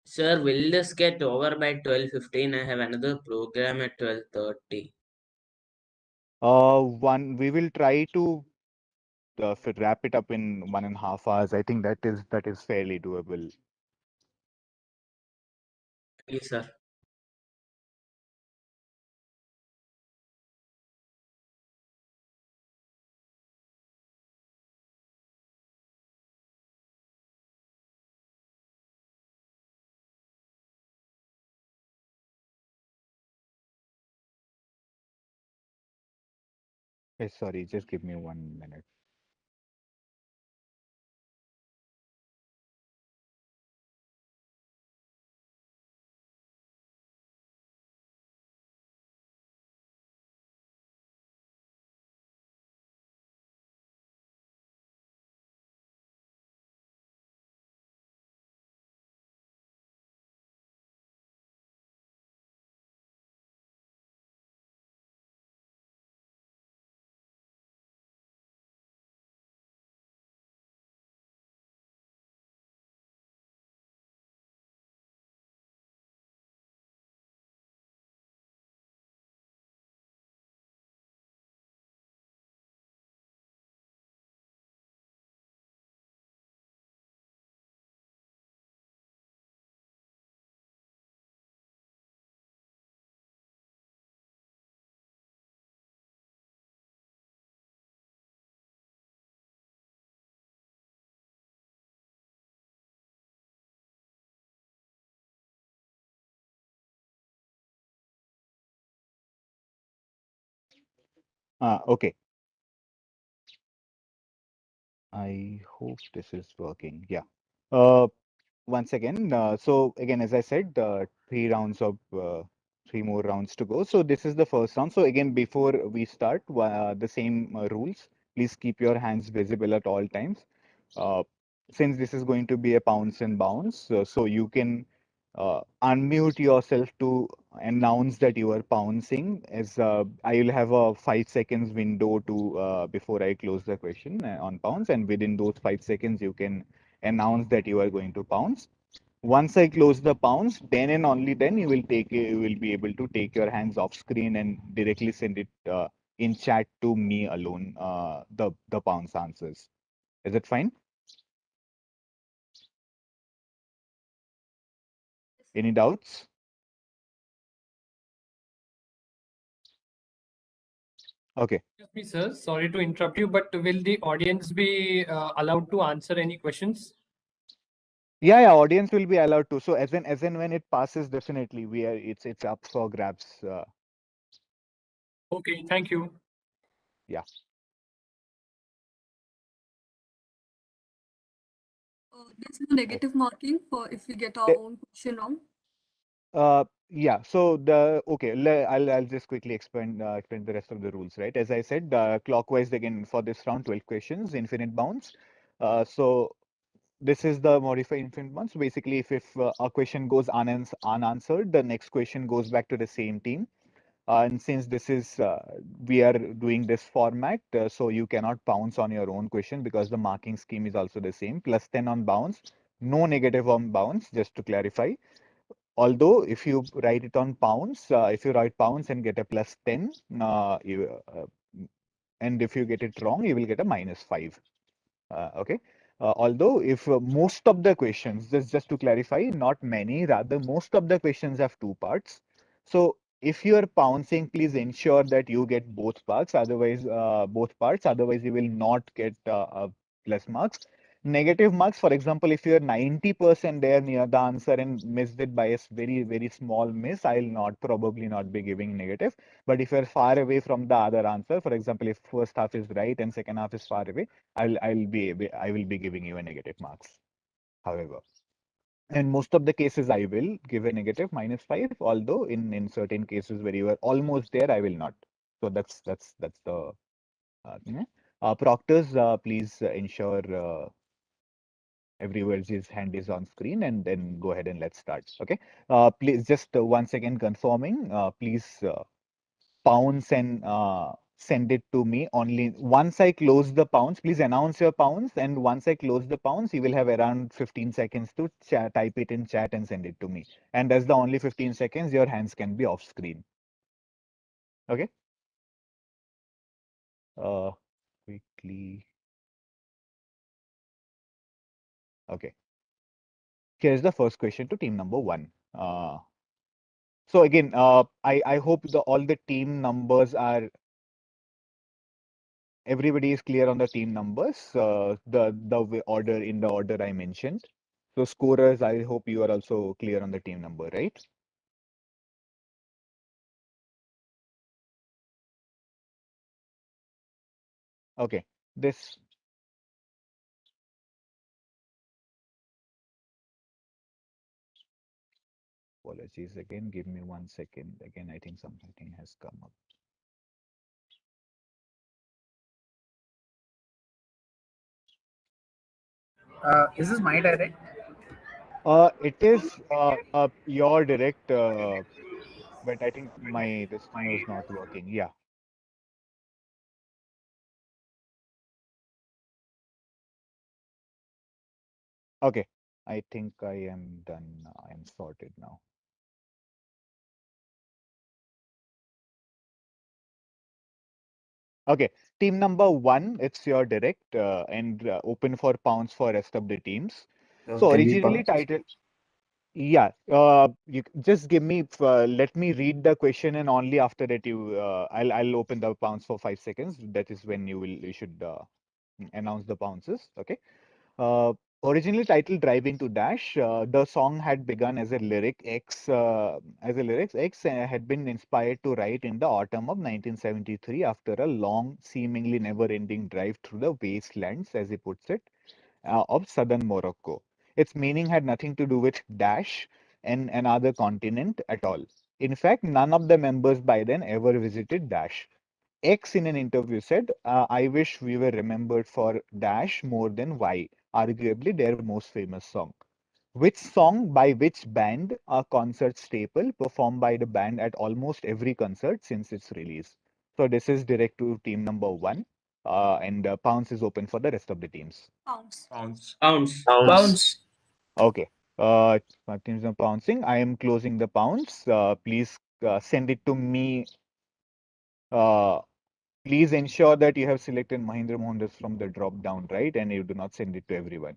J: Sir, will this get over by 12:15? I have another program at 12:30.
A: We will try to wrap it up in 1.5 hours. I think that is fairly doable.
J: Please, sir.
A: Okay, sorry, just give me 1 minute. Okay. I hope this is working. Yeah. Uh, Once again, so again, as I said, three more rounds to go. So this is the first round. So again, before we start, the same rules. Please keep your hands visible at all times. Uh, since this is going to be a pounce and bounce, so you can unmute yourself to announce that you are pouncing. As I will have a 5 seconds window to before I close the question on pounce, and within those 5 seconds, you can announce that you are going to pounce. Once I close the pounce, then and only then you will be able to take your hands off screen and directly send it in chat to me alone. The pounce answers. Is it fine? Any doubts? Okay.
L: Excuse me, sir. Sorry to interrupt you, but will the audience be allowed to answer any questions?
A: Yeah, audience will be allowed to. So as and when it passes, definitely it's up for grabs.
L: Okay, thank you.
A: Yeah.
G: There's no negative marking for if we get our
A: The-
G: own question wrong.
A: Yeah. So I'll just quickly explain the rest of the rules, right? As I said, clockwise again for this round, 12 questions, infinite bounds. So this is the modified infinite bounds. So basically, if a question goes unanswered, the next question goes back to the same team. And since this is we are doing this format, so you cannot bounce on your own question because the marking scheme is also the same. Plus 10 on bounce, no negative on bounce, just to clarify. Although if you write it on pounds, if you write pounds and get a plus 10, and if you get it wrong, you will get a minus 5. Okay. Although if most of the questions, just to clarify, not many, rather most of the questions have two parts. So if you are pouncing, please ensure that you get both parts. Otherwise, both parts. Otherwise, you will not get plus marks. Negative marks, for example, if you're 90% there near the answer and missed it by a very small miss, I'll not probably not be giving negative. But if you're far away from the other answer, for example, if first half is right and second half is far away, I will be giving you a negative marks. However, in most of the cases, I will give a negative -5. Although in certain cases where you are almost there, I will not. So that's the thing. Proctors, please ensure everybody's hand is on screen, and then go ahead and let's start. Okay. Please just once again confirming. Please pounds and send it to me only once I close the pounds. Please announce your pounds, and once I close the pounds, you will have around 15 seconds to type it in chat and send it to me. And that's the only 15 seconds your hands can be off screen. Okay. Uh, quickly. Okay. Here's the first question to team number 1. So again, I hope all the team numbers are everybody is clear on the team numbers, order in the order I mentioned. So scorers, I hope you are also clear on the team number, right? Okay. This apologies again. Give me 1 second. Again, I think something has come up.
F: Is this my direct?
A: It is your direct, but I think this thing was not working. Yeah. Okay. I think I am done. I am sorted now. Okay, team number 1, it's your direct and open for pounds for rest of the teams. So
K: Can we
A: originally
K: bounce?
A: titled, yeah, you just give me, let me read the question, and only after that I'll open the pounds for 5 seconds. That is when you should announce the pounces. Okay. Uh, Originally titled "Driving to Dash," the song had begun as a lyric X. As a lyrics X had been inspired to write in the autumn of 1973 after a long, seemingly never-ending drive through the wastelands, as he puts it, of southern Morocco. Its meaning had nothing to do with Dash and another continent at all. In fact, none of the members by then ever visited Dash. X in an interview said, I wish we were remembered for Dash more than Y, arguably their most famous song. Which song by which band, a concert staple, performed by the band at almost every concert since its release? So this is direct to team number 1, and Pounce is open for the rest of the teams.
G: Pounds.
D: Pounds.
J: Pounds.
H: Bounce.
A: Okay, my teams are pouncing. I am closing the pounds. Please send it to me. Uh, Please ensure that you have selected Mahindra Mohandas from the drop down, right? And you do not send it to everyone.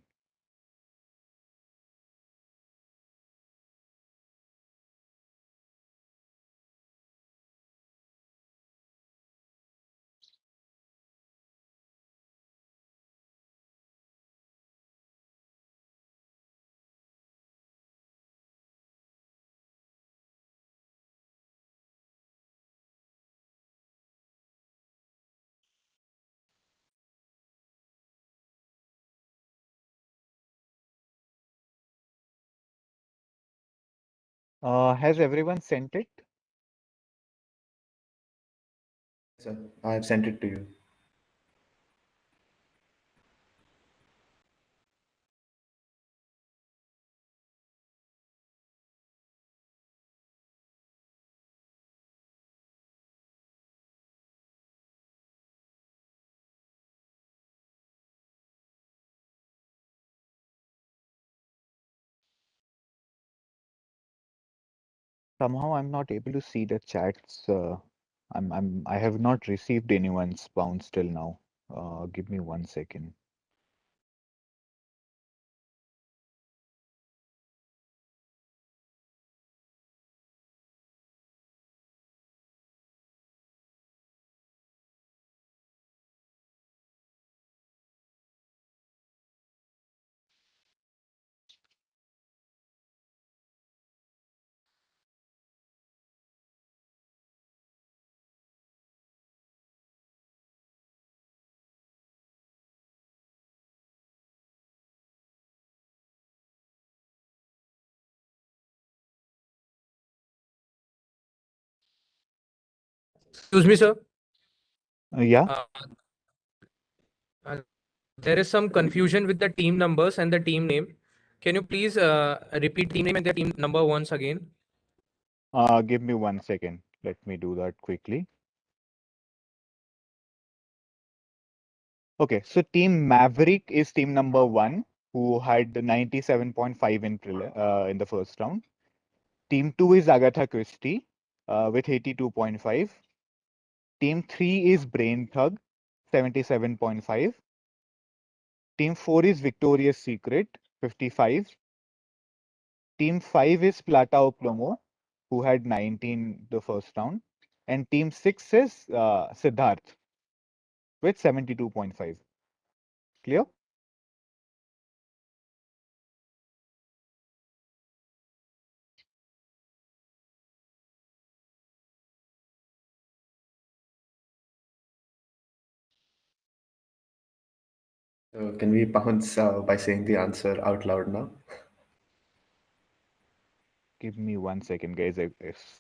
A: Has everyone sent it?
K: Sir, I have sent it to you.
A: Somehow I'm not able to see the chats. I have not received anyone's bounce till now. Give me 1 second.
L: Excuse me, sir.
A: Yeah,
L: Uh, there is some confusion with the team numbers and the team name. Can you please repeat team name and the team number once again?
A: give me 1 second. Let me do that quickly. Okay, so Team Maverick is team number 1, who had 97.5 in the first round. Team 2 is Agatha Christie with 82.5. Team 3 is Brain Thug, 77.5. Team 4 is Victoria's Secret, 55. Team 5 is Plata Plomo, who had 19 the first round. And Team 6 is Siddharth with 72.5. Clear?
K: Can we bounce by saying the answer out loud now?
A: Give me 1 second, guys.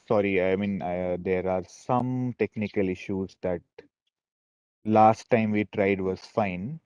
A: Sorry, I mean, there are some technical issues that last time we tried was fine.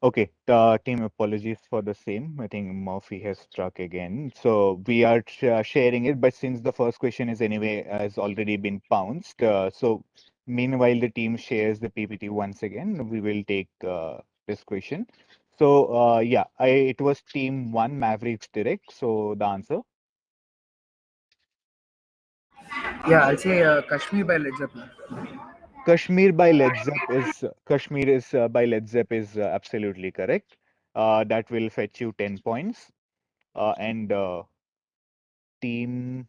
A: Okay, team apologies for the same. I think Murphy has struck again. So we are sharing it, but since the first question is anyway has already been pounced, so meanwhile the team shares the PPT once again, we will take this question. So yeah, it was team one Mavericks Direct. So the answer.
F: Yeah, I'll say Kashmir by Led Zeppelin.
A: Kashmir is by Led Zepp is absolutely correct. That will fetch you 10 points. And team.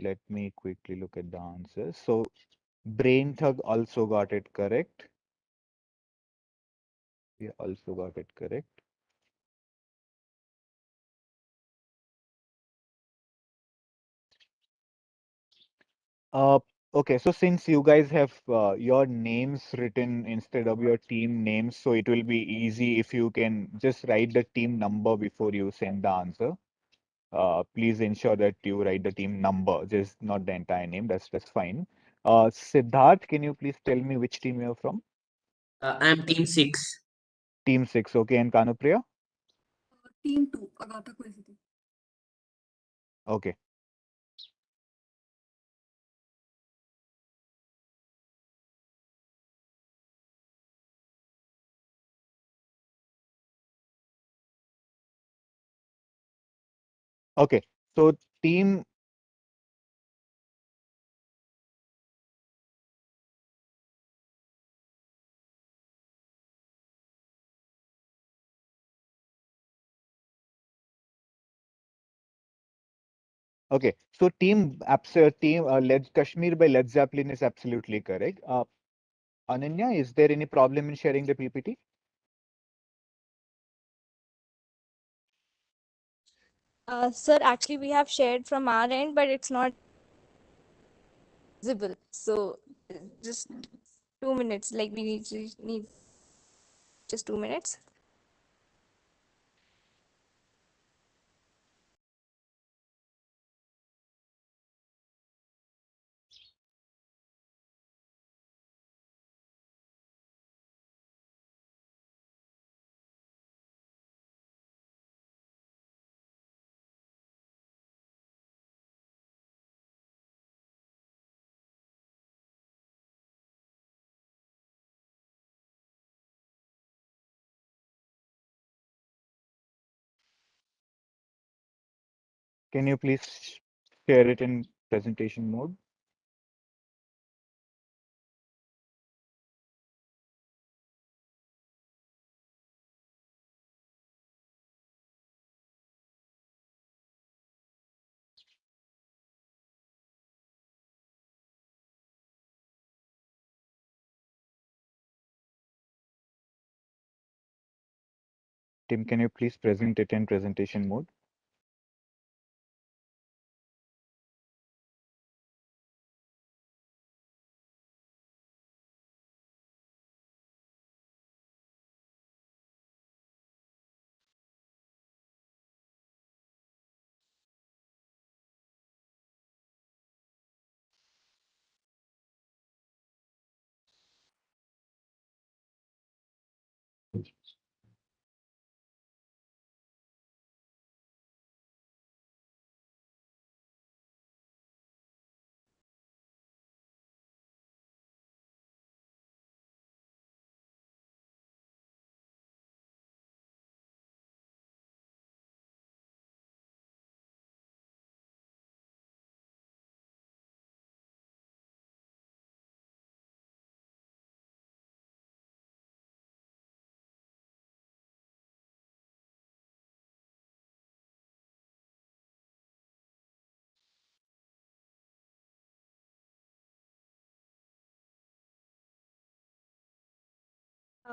A: Let me quickly look at the answers. So Brain Thug also got it correct. We also got it correct. Okay, so since you guys have your names written instead of your team names, so it will be easy if you can just write the team number before you send the answer. Please ensure that you write the team number, just not the entire name. That's fine. Siddharth, can you please tell me which team you're from?
J: I'm team 6.
A: Team 6, okay, and Kanupriya?
G: Team 2, Agatha Quilty.
A: Okay. Okay, so team. Okay, so team Led Kashmir by Led Zeppelin is absolutely correct. Ananya, is there any problem in sharing the PPT?
B: Sir, actually, we have shared from our end, but it's not visible. So just 2 minutes. Like we need just 2 minutes.
A: Can you please share it in presentation mode? Tim, can you please present it in presentation mode?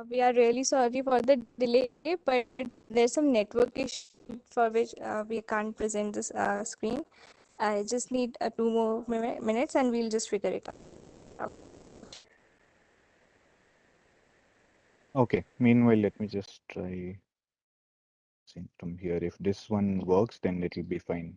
B: We are really sorry for the delay, but there's some network issue for which we can't present this screen. I just need 2 more minutes and we'll just figure it out.
A: Okay. Meanwhile, let me just try seeing from here. If this one works, then it'll be fine.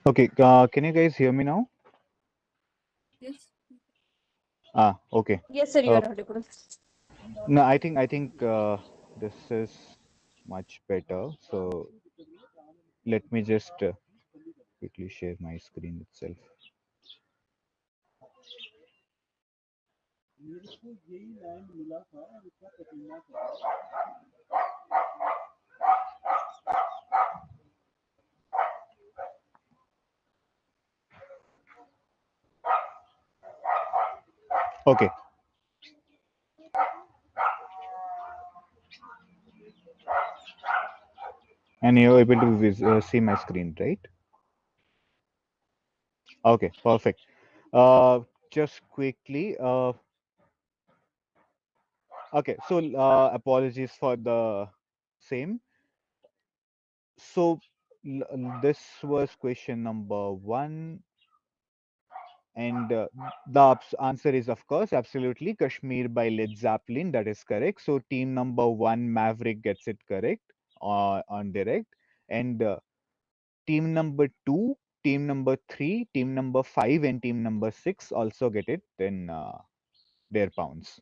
A: Okay. Can you guys hear me now?
G: Yes.
A: Okay.
B: Yes, sir, you
A: Uh,
B: are audible.
A: no, I think this is much better. So let me just quickly share my screen itself. Okay. And you're able to see my screen, right? Okay, perfect. Just quickly. Okay, so apologies for the same. So this was question number 1, and the answer is, of course, absolutely Kashmir by Led Zeppelin. That is correct. So team number 1, Maverick, gets it correct on direct, and team number 2, team number 3, team number 5, and team number 6 also get it in their pounds.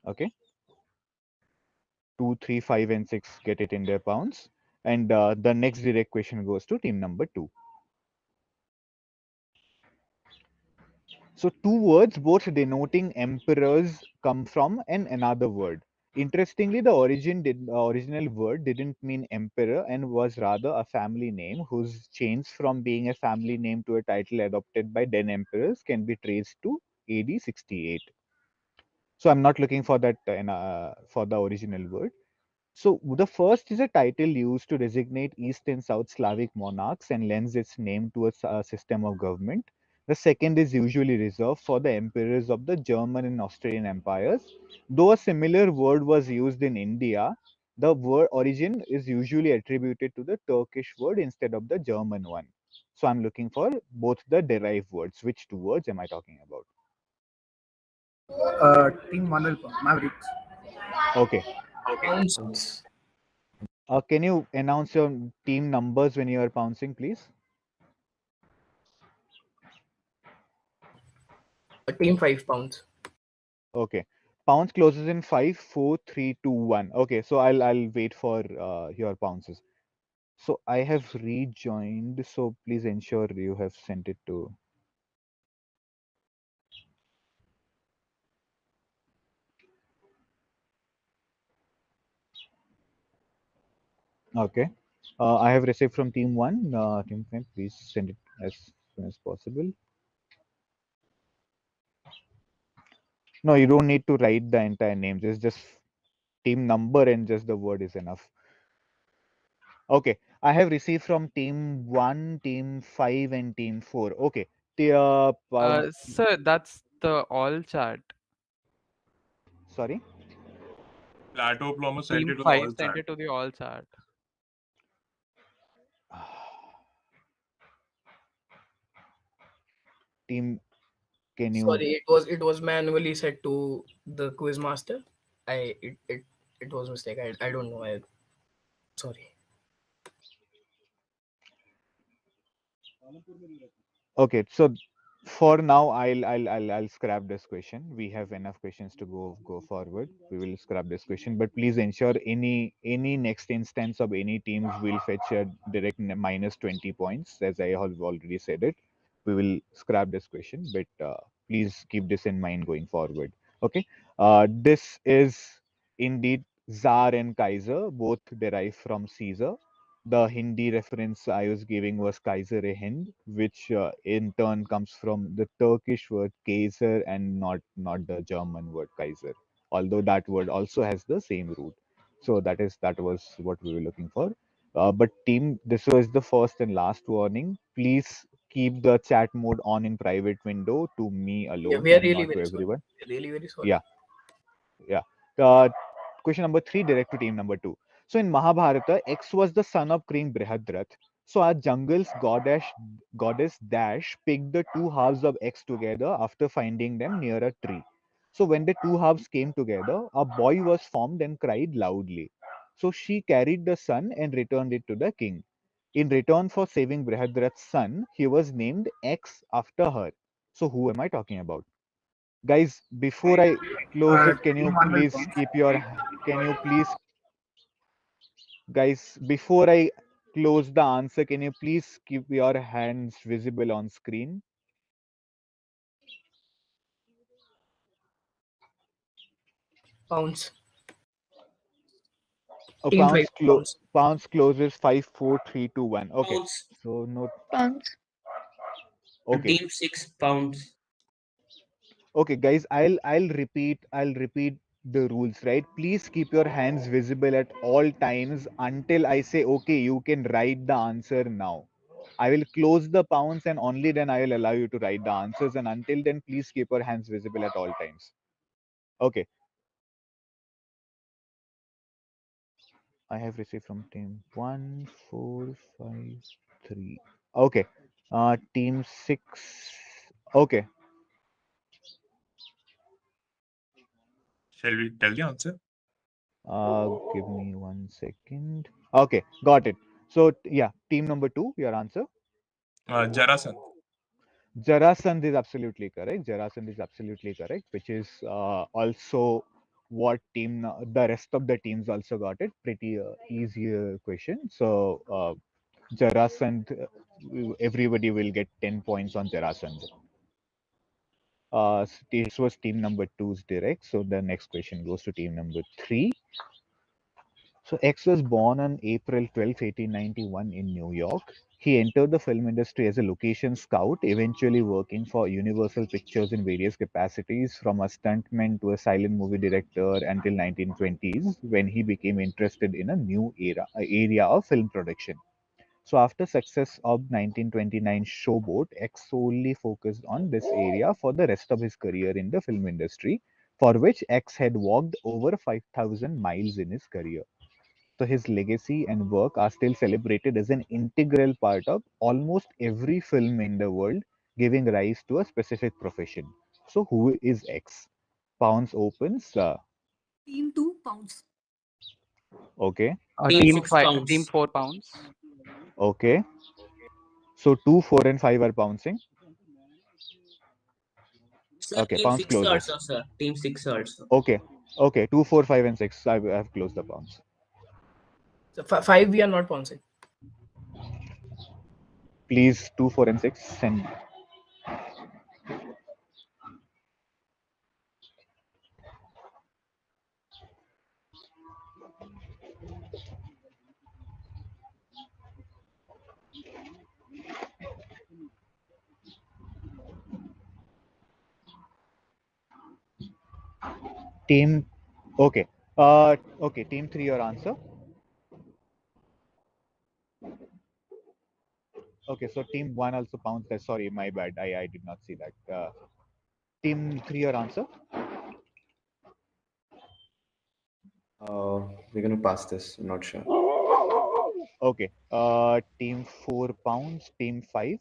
A: Okay, 2, 3, 5, and 6 get it in their pounds, and the next direct question goes to team number 2. So two words, both denoting emperors, come from another word. Interestingly, the original word didn't mean emperor and was rather a family name whose change from being a family name to a title adopted by then emperors can be traced to AD 68. So I'm not looking for that for the original word. So the first is a title used to designate East and South Slavic monarchs and lends its name to a system of government. The second is usually reserved for the emperors of the German and Austrian empires. Though a similar word was used in India, the word origin is usually attributed to the Turkish word instead of the German one. So I'm looking for both the derived words. Which two words am I talking about?
F: Team Manuel Mavericks.
A: Okay.
H: Pounds.
A: Can you announce your team numbers when you are pouncing, please?
H: Team 5 pounds.
A: Okay. Pounce closes in 5, 4, 3, 2, 1. Okay, so I'll wait for your pounces. So I have rejoined, so please ensure you have sent it to. Okay. I have received from team 1. Team 5, please send it as soon as possible. No, you don't need to write the entire names. It's just team number and just the word is enough. Okay, I have received from team 1, team 5, and team 4. Okay.
I: Sir, that's the all chat.
A: Sorry.
D: Plateau Plumber sent
I: Team
D: it to the
I: 5
D: all
I: sent
D: chat.
I: it to the all chat.
A: Team, can you?
H: Sorry, it was manually set to the quiz master. It was mistake. I don't know. Sorry.
A: Okay, so for now, I'll scrap this question. We have enough questions to go forward. We will scrap this question, but please ensure any next instance of any teams will fetch a direct minus 20 points, as I have already said it. We will scrap this question, but please keep this in mind going forward. Okay, this is indeed Tsar and Kaiser, both derived from Caesar. The Hindi reference I was giving was Kaiser-e-Hind, which in turn comes from the Turkish word Kaiser and not the German word Kaiser. Although that word also has the same root. So that was what we were looking for. But team, this was the first and last warning. Please keep the chat mode on in private window to me
H: Yeah,
A: alone
H: we are
A: and
H: really
A: not to
H: very sorry.
A: everyone.
H: Really very sorry.
A: Yeah, yeah. Uh, Question number 3, direct to team number 2. So in Mahabharata, X was the son of King Brihadrath. So our jungle's goddess Dash picked the two halves of X together after finding them near a tree. So when the two halves came together, a boy was formed and cried loudly. So she carried the son and returned it to the king. In return for saving Brihadrath's son, he was named X after her. So who am I talking about? Guys, before I close it, can
F: Team
A: you
F: Manuel
A: please
F: Pons.
A: keep your can you please guys before I close the answer, can you please keep your hands visible on screen?
H: Pounds.
A: Oh,
H: Team 5 pounds.
A: pounds closes 5, 4, 3, 2, 1. Okay.
J: Pounds.
A: So no.
E: Pounds.
A: Okay.
J: Team 6 pounds.
A: Okay, guys, I'll repeat the rules, right? Please keep your hands visible at all times until I say okay, you can write the answer now. I will close the pounds and only then I will allow you to write the answers. And until then, please keep your hands visible at all times. Okay. I have received from team 1, 4, 5, 3. Okay. Team 6. Okay.
D: Shall we tell the answer?
A: Give me 1 second. Okay, got it. So yeah, team number 2, your answer.
D: Jarasandh.
A: Jarasandh is absolutely correct. Jarasandh is absolutely correct, which is also what the rest of the teams also got it. Pretty easy question. So Jarasandh, everybody will get 10 points on Jarasandh. This was team number two's direct. So the next question goes to team number three. So X was born on April 12th, 1891 in New York. He entered the film industry as a location scout, eventually working for Universal Pictures in various capacities, from a stuntman to a silent movie director until 1920s, when he became interested in a new area of film production. So after success of 1929 Showboat, X solely focused on this area for the rest of his career in the film industry, for which X had walked over 5,000 miles in his career. So his legacy and work are still celebrated as an integral part of almost every film in the world, giving rise to a specific profession. So who is X? Pounds opens.
G: Team 2 pounds.
A: Okay.
J: Team
I: Team
J: 6
I: five, team
J: pounds.
I: 4 pounds.
A: Okay. So 2, 4, and 5 are bouncing.
J: Sir,
A: Okay.
J: team
A: Pounds
J: 6
A: closes.
J: also, sir. Team 6 also.
A: Okay. Okay. 2, 4, 5, and 6. I have closed the pounds.
H: So 5 we are not pouncing.
A: Please, 2, 4, and 6. And team. Okay. Okay. Team 3, your answer. Okay. So team 1 also pounds. Sorry, my bad. I did not see that. Team 3, your answer.
K: We're gonna pass this. I'm not sure.
A: Okay. Team 4 pounds. Team 5.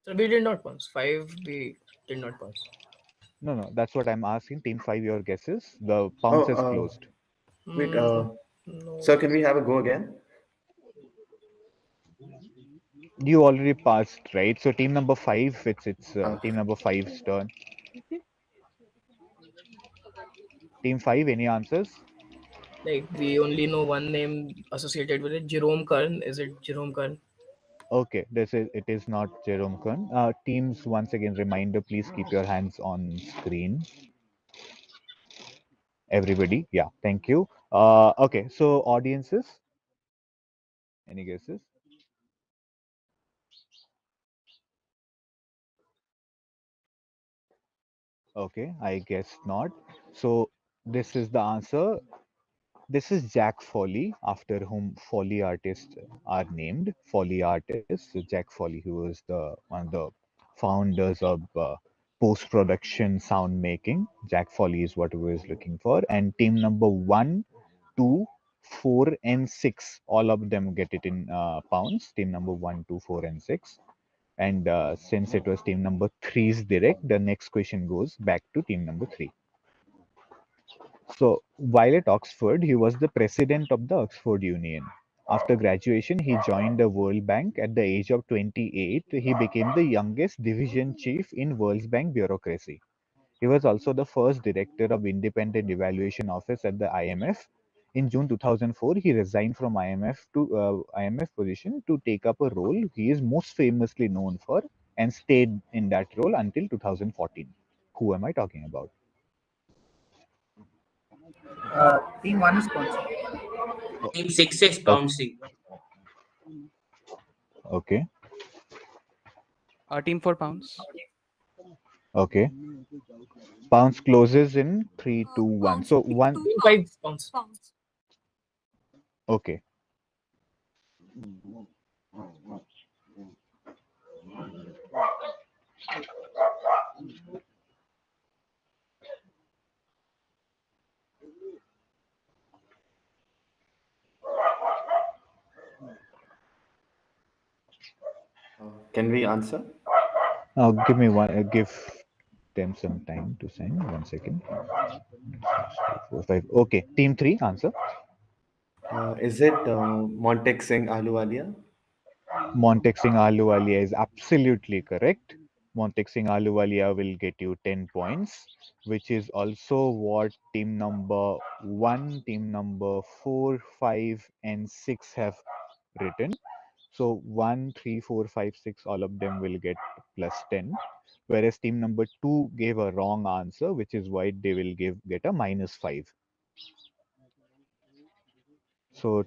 H: So we did not pounce. 5 we did not pounce.
A: No, that's what I'm asking. Team 5, your guesses. The
K: Oh,
A: pounds is closed.
K: wait.
H: No.
K: Sir, can we have a go again?
A: You already passed, right? So team number 5, it's
K: Uh,
A: team number 5's turn. Team 5, any answers?
H: Like we only know one name associated with it. Jerome Kern. Is it Jerome Kern?
A: Okay, it is not Jerome Kern. Teams, once again, reminder, please keep your hands on screen. Everybody, yeah, thank you. Okay, so audiences, any guesses? Okay, I guess not. So this is the answer. This is Jack Foley, after whom Foley artists are named. Foley artists, so Jack Foley, who was the one of the founders of post-production sound making. Jack Foley is what we was looking for. And team number 1, 2, 4, and 6, all of them get it in pounds. Team number 1, 2, 4, and 6. And since it was team number three's direct, the next question goes back to team number 3. So, while at Oxford, he was the president of the Oxford Union. After graduation, he joined the World Bank. At the age of 28, he became the youngest division chief in World Bank bureaucracy. He was also the first director of Independent Evaluation Office at the IMF. In June 2004, he resigned from IMF position to take up a role he is most famously known for, and stayed in that role until 2014. Who am I talking about?
F: Team 1 is sponsor.
J: Team 6 is
A: Okay.
J: bouncing.
A: Okay.
I: Team 4 pounds.
A: Okay. Pounds closes in 3, 2, 1.
G: Pounds.
A: So
G: Team
A: one.
G: 2
H: Team 5
G: pounds.
H: pounce.
G: Pounds.
A: Okay.
K: can we answer?
A: Give me one. Give them some time to sign. 1 second. 4, 5. Okay. Team 3 answer.
K: Is it Montek Singh Ahluwalia?
A: Montek Singh Ahluwalia is absolutely correct. Montek Singh Ahluwalia will get you 10 points, which is also what team number 1, team number 4, 5, and 6 have written. So 1, 3, 4, 5, 6, all of them will get plus 10. Whereas team number 2 gave a wrong answer, which is why they will get a minus 5. So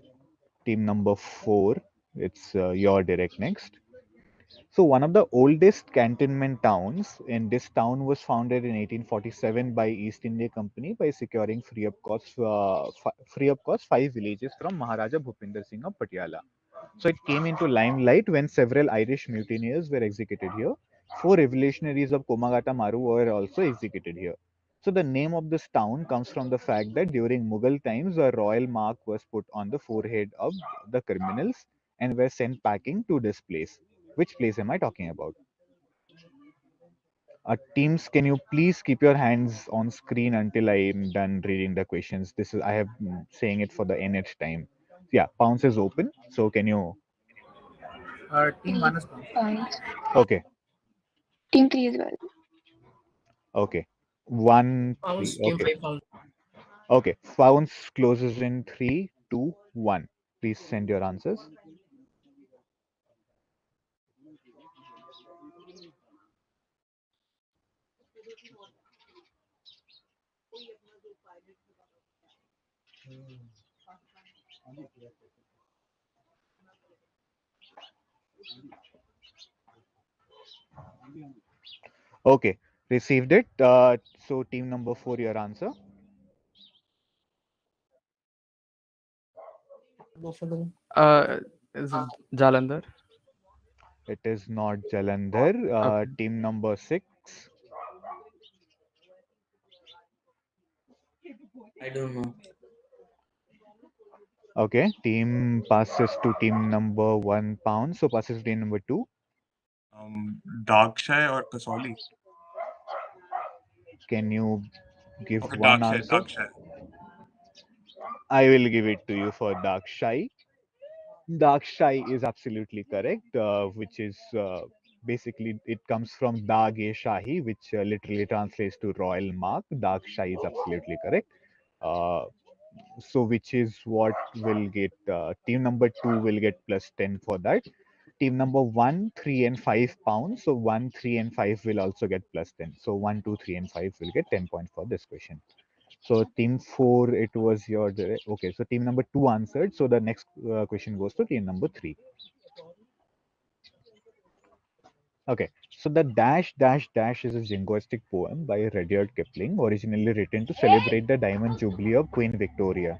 A: team number 4, it's your direct next. So one of the oldest cantonment towns, and this town was founded in 1847 by East India Company by securing free of cost 5 villages from Maharaja Bhupinder Singh of Patiala. So it came into limelight when several Irish mutineers were executed here. 4 revolutionaries of Komagata Maru were also executed here. So the name of this town comes from the fact that during Mughal times, a royal mark was put on the forehead of the criminals and were sent packing to this place. Which place am I talking about? Teams, can you please keep your hands on screen until I am done reading the questions? This is I have saying it for the nth time. Yeah, pounce is open. So can you?
F: Team 1 is bounced.
E: Pounds.
A: Okay,
E: Team 3 as well.
A: okay. 1, 3.
H: Pounds, team
A: Okay,
H: 5 pounds.
A: okay. Pounce closes in 3, 2, 1. Please send your answers. Okay, received it. So team number 4, your answer.
H: Go for the
I: Is it Jalandhar?
A: It is not Jalandhar.
I: Okay.
A: Team number 6.
J: I don't know.
A: Okay, team passes to team number 1 pound. So passes to team number 2.
D: Darkshire or Kasoli?
A: Can you give
D: Okay,
A: one
D: Darkshire,
A: answer?
D: Darkshire.
A: I will give it to you for Dark Shy. Dark Shy is absolutely correct, which is basically it comes from Dag e Shahi, which literally translates to royal mark. Dark Shy is absolutely correct. Uh, so which is what will get team number 2 will get plus 10 for that. Team number 1, 3 and 5 pounds. So 1, 3 and 5 will also get plus 10. So 1, 2, 3 and 5 will get 10 points for this question. So team 4, it was your okay. So team number 2 answered. So the next question goes to team number 3. Okay. So the dash dash dash is a jingoistic poem by Rudyard Kipling, originally written to celebrate the Diamond Jubilee of Queen Victoria.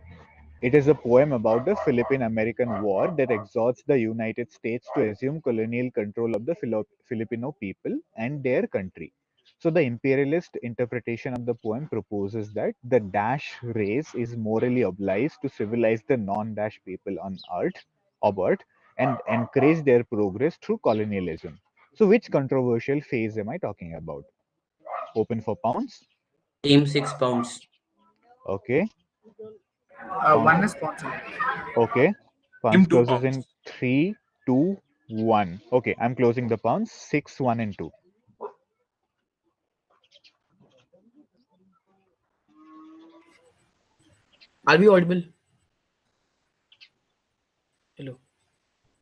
A: It is a poem about the Philippine American War that exhorts the United States to assume colonial control of the Filipino people and their country. So, the imperialist interpretation of the poem proposes that the Dash race is morally obliged to civilize the non Dash people of Earth, and encourage their progress through colonialism. So, which controversial phase am I talking about? Open for pounds.
J: Team 6 pounds.
A: Okay.
F: 1
A: Pounds.
F: is sponsored.
A: Okay.
D: Team
A: Pounds
D: 2
A: closes in
D: pounds.
A: 3, 2, 1. Okay, I'm closing the pounds. 6, 1, and 2.
H: Are we audible? Hello.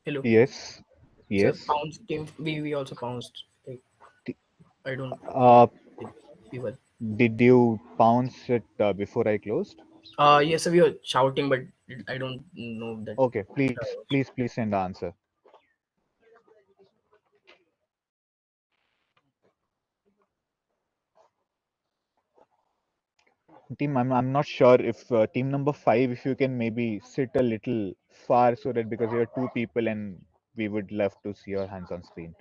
H: Hello.
A: Yes.
H: So
A: Yes.
H: pounds team we also pounced. Like
A: T-
H: I don't
A: Uh,
H: we were.
A: did you pounce it before I closed?
H: Yes, we were shouting, but I don't know that.
A: Okay, please send the answer. Team, I'm not sure if team number 5, if you can maybe sit a little far so that because you're 2 people and we would love to see your hands on screen.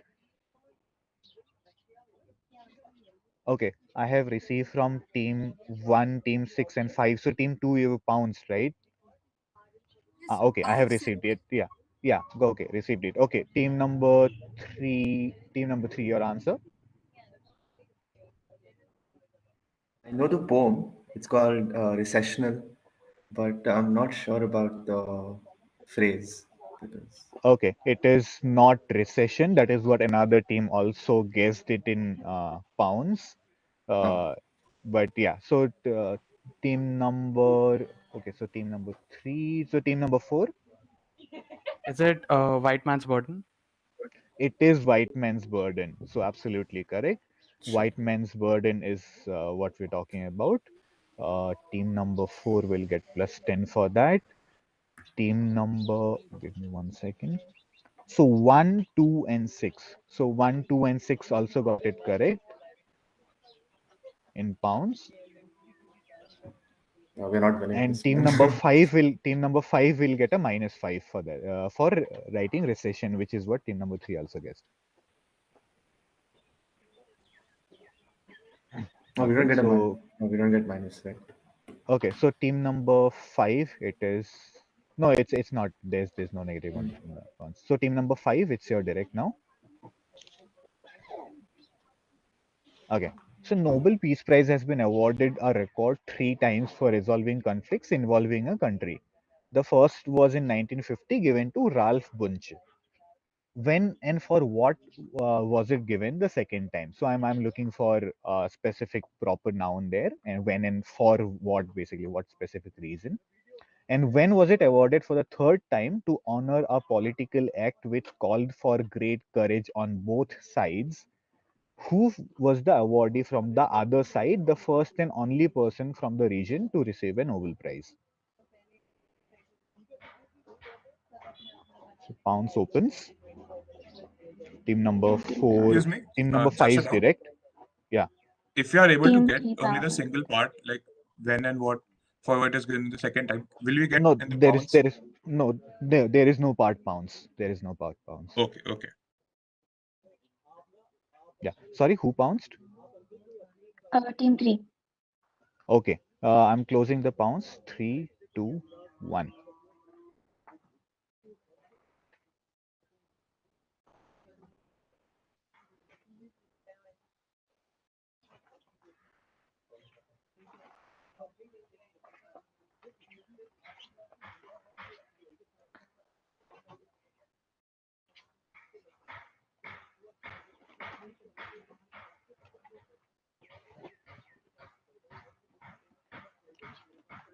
A: Okay, I have received from team 1, team 6, and 5. So team 2, you pounced, right? Okay,
G: I
A: I have
G: have sent
A: received
G: it.
A: it. Yeah, yeah. Go. Okay, received it. Okay, team number 3. Team number 3. Your answer.
K: I know the poem. It's called Recessional, but I'm not sure about the phrase because
A: Okay, it is not recession. That is what another team also guessed it in pounds.
K: huh.
A: Uh, but yeah, so team number. Okay, so team number 3. So team number 4.
I: Is it White Man's Burden?
A: It is White Man's Burden. So absolutely correct. White Man's Burden is what we're talking about. Team number 4 will get plus 10 for that. Team number, give me 1 second. So 1, 2, and 6. So 1, 2, and 6 also got it correct in pounds.
K: We're not winning
A: And
K: this one.
A: team number 5 will get a -5 for that for writing recession, which is what team number 3 also guessed.
K: No, we don't
A: Okay,
K: get a
A: so
K: no, we don't get minus, right?
A: okay, so team number 5, it is no, it's not. There's no negative on points. So team number 5, it's your direct now. Okay. So Nobel Peace Prize has been awarded a record 3 times for resolving conflicts involving a country. The first was in 1950, given to Ralph Bunche. When and for what was it given the second time? So I'm looking for a specific proper noun there, and when and for what, basically what specific reason. And when was it awarded for the third time to honor a political act which called for great courage on both sides? Who was the awardee from the other side, the first and only person from the region to receive a Nobel Prize? So Pounce opens. Team number four,
D: Excuse me,
A: team number
D: just a
A: 5's
D: doubt.
A: direct. Yeah.
D: If you are able to
E: Team
D: get
E: 3
D: only the
E: pounds.
D: single part, like when and what, for what is given the second time, will we get
A: No,
D: in the pounds?
A: there is no there is no part pounds. There is no part pounds.
D: Okay, okay.
A: Yeah. Sorry, who pounced?
E: Team 3.
A: Okay. I'm closing the pounds. 3, 2, 1.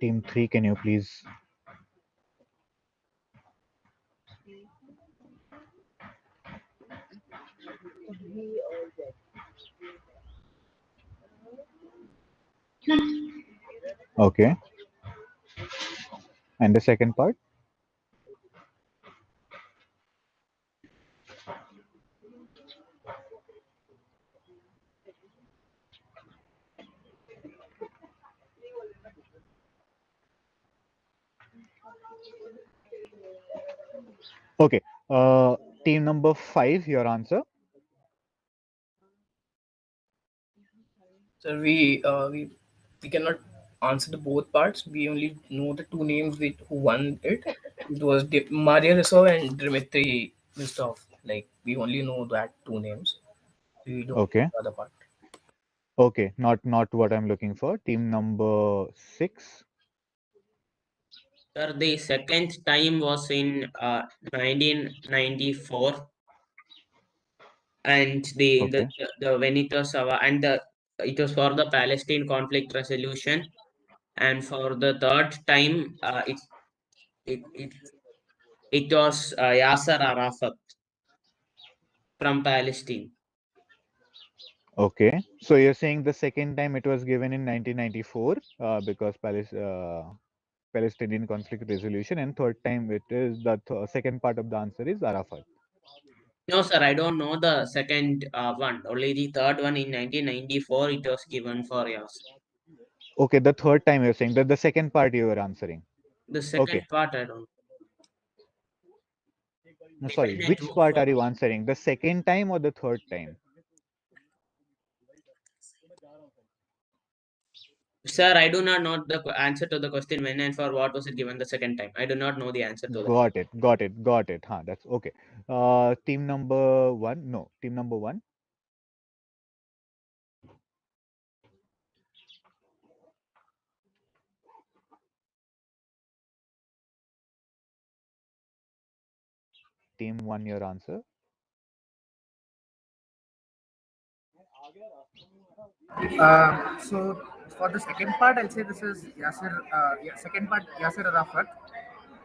A: Team 3, can you please? Okay. And the second part? Okay. Team number 5, your answer.
H: So we cannot answer the both parts. We only know the two names with who won it. It was Maria Ressov and Dmitry Rostov. Like we only know that two names. We don't know
A: Okay.
H: the other part.
A: Okay. Not what I'm looking for. Team number 6.
J: Sir, the second time was in 1994, and
A: Okay.
J: the when it was and the it was for the Palestine conflict resolution, and for the third time, it it it was Yasser Arafat from Palestine.
A: Okay. So you're saying the second time it was given in 1994 because Palestinian conflict resolution, and third time it is the second part of the answer is Arafat.
J: No, sir, I don't know the second one. Only the third one in 1994 it was given for Yasser.
A: Okay, the third time you're saying that the second part you were answering.
J: The
A: Okay.
J: second part I don't.
A: No, sorry.
J: Second
A: Which part are you answering? The second time or the third time?
J: Sir, I do not know the answer to the question when and for what was it given the second time. I do not know the answer to that.
A: Got it. Got it. Got it. Huh, that's okay. Team number 1. No, team number 1. Team 1, your answer.
F: So for the second part, I'll say this is Yasser. Yeah, second part Yasser Arafat,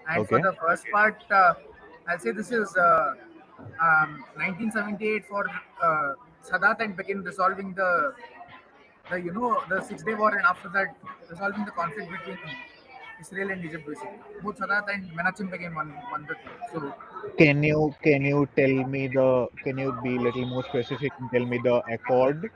F: and for
A: Okay.
F: the first part, I'll say this is 1978 for Sadat and begin resolving the the 6 Day War, and after that resolving the conflict between Israel and Egypt basically. Both Sadat and Menachem Begin won the thing. So
A: Can you tell me the can you be a little more specific and tell me the accord?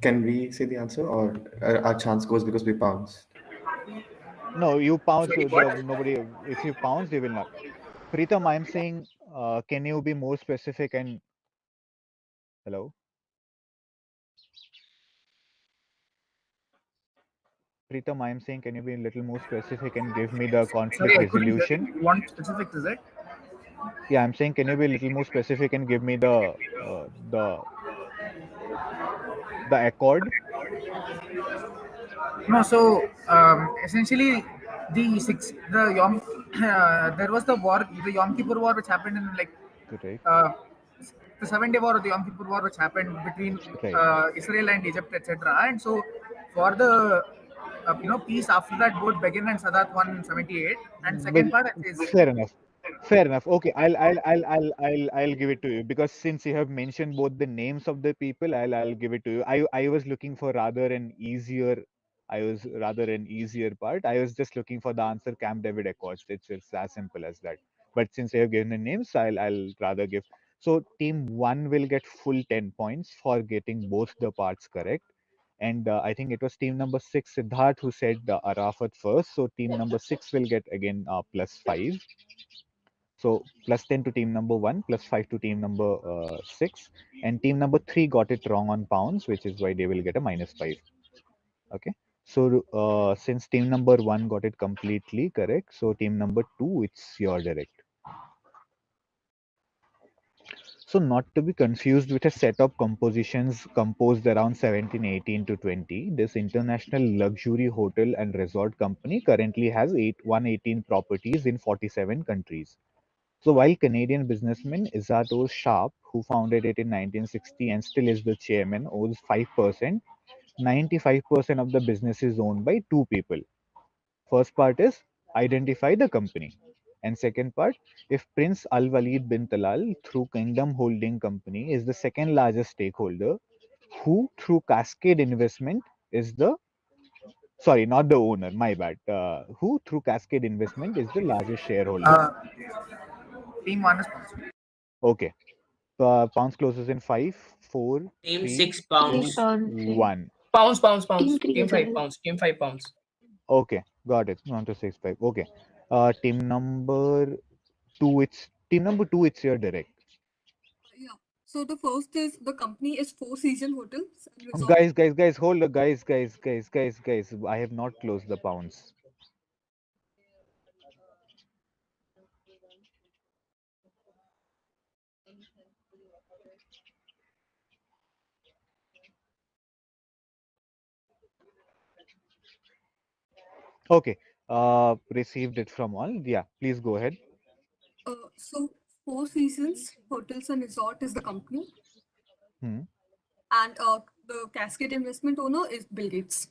K: Can we say the answer, or our chance goes because we pounced?
A: No, you pounce
F: sorry,
A: the
F: what?
A: nobody. If you pounce, they will not. Pritam, I'm saying, can you be more specific and hello, Pritam, I'm saying, can you be a little more specific and give me the conflict
F: Sorry, I couldn't hear
A: resolution?
F: you. You want specifics, is it?
A: Yeah, I'm saying, can you be a little more specific and give me the the accord?
F: No, so essentially the Yom there was the war, the Yom Kippur War, which happened in like
A: Correct.
F: uh, the 7 Day War or the Yom Kippur War, which happened between
A: Right.
F: Israel and Egypt, etc. And so for the peace after that, both Begin and Sadat won in 78, and
A: Well,
F: second part is
A: fair enough. Fair enough. Okay, I'll give it to you because since you have mentioned both the names of the people, I'll give it to you. I was looking for rather an easier. I was rather an easier part. I was just looking for the answer Camp David Accords. It's as simple as that. But since you have given the names, I'll rather give. So team one will get full 10 points for getting both the parts correct. And I think it was team number six, Siddharth, who said Arafat first. So team number six will get again +5. So +10 to team number one, +5 to team number six. And team number three got it wrong on pounds, which is why they will get a -5. Okay. So since team number one got it completely correct, so team number two, it's your direct. So not to be confused with a set of compositions composed around 1718 to 20, this international luxury hotel and resort company currently has 118 properties in 47 countries. So while Canadian businessman Isadore Sharp, who founded it in 1960 and still is the chairman, owns 5%, 95% of the business is owned by two people. First part is identify the company. And second part, if Prince Al Walid bin Talal through Kingdom Holding Company is the second largest stakeholder, who through Cascade Investment is the sorry, not the owner, my bad. Who through Cascade Investment is the largest shareholder?
F: uh, team one is sponsored.
A: Okay. Pounds closes in five, four,
J: Team
A: three,
J: 6
A: two,
J: pounds.
E: Pound 3.
A: one.
E: Team 3
H: Team
E: as
H: 5
E: well.
H: pounds. Team 5 pounds.
A: Okay, got it. 1 to 6 5. Okay. Team number two. It's team number two. It's your direct.
G: Yeah. So the first is the company is Four Season Hotels and Resorts.
A: Guys, hold on. Guys. I have not closed the pounds. Okay. Received it from all. Yeah, please go ahead.
G: So Four Seasons Hotels and Resort is the company,
A: Hmm.
G: and the Cascade investment owner is Bill Gates.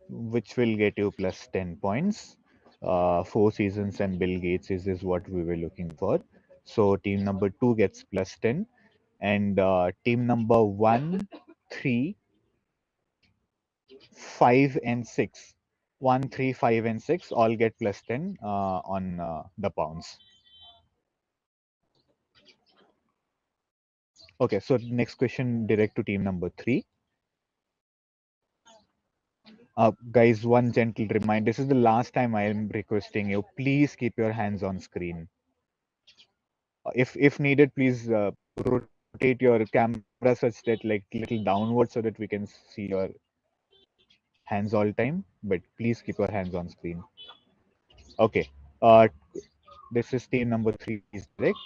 A: Which will get you +10 points. Four Seasons and Bill Gates is what we were looking for. So team number two gets +10, and team number one, three, 5 and 6, 1, 3, 5 and 6 all get +10 on the pounds. Okay, so next question direct to team number three. Guys, one gentle reminder. This is the last time I am requesting you. Please keep your hands on screen. If needed, please rotate your camera such that like little downward so that we can see your hands all time. But please keep your hands on screen. Okay. Uh, this is team number three is direct.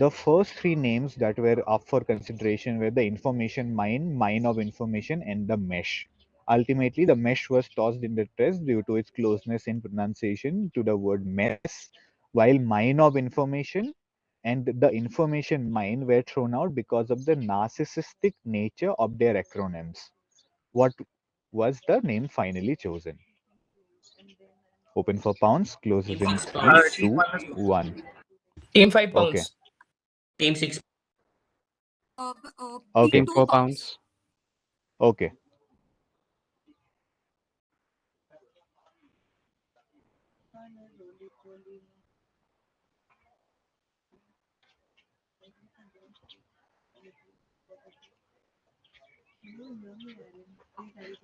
A: The first three names that were up for consideration were the information mine, mine of information, and the mesh. Ultimately, the mesh was tossed in the test due to its closeness in pronunciation to the word mess, while mine of information and the information mine were thrown out because of the narcissistic nature of their acronyms. what was the name finally chosen? Open for pounds, closes
J: Team
A: in
J: 6
A: three,
J: pounds.
A: two, one.
L: Team 5
A: Okay,
L: pounds.
J: Team 6.
A: okay,
G: Team
I: Team 4
G: 2 pounds.
I: pounds.
A: okay.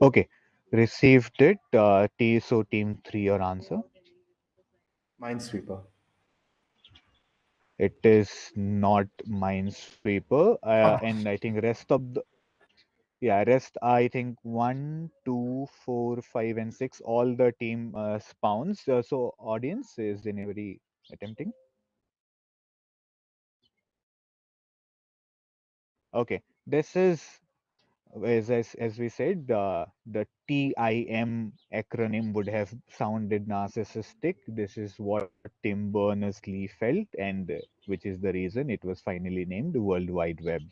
A: Okay, received it. So team 3, your answer.
K: Minesweeper.
A: It is not Minesweeper, and I think rest I think 1, 2, 4, 5, and 6 all the team spawns. So audience, is anybody attempting? Okay, this is as we said, the TIM acronym would have sounded narcissistic. This is what Tim Berners-Lee felt, and which is the reason it was finally named World Wide Web.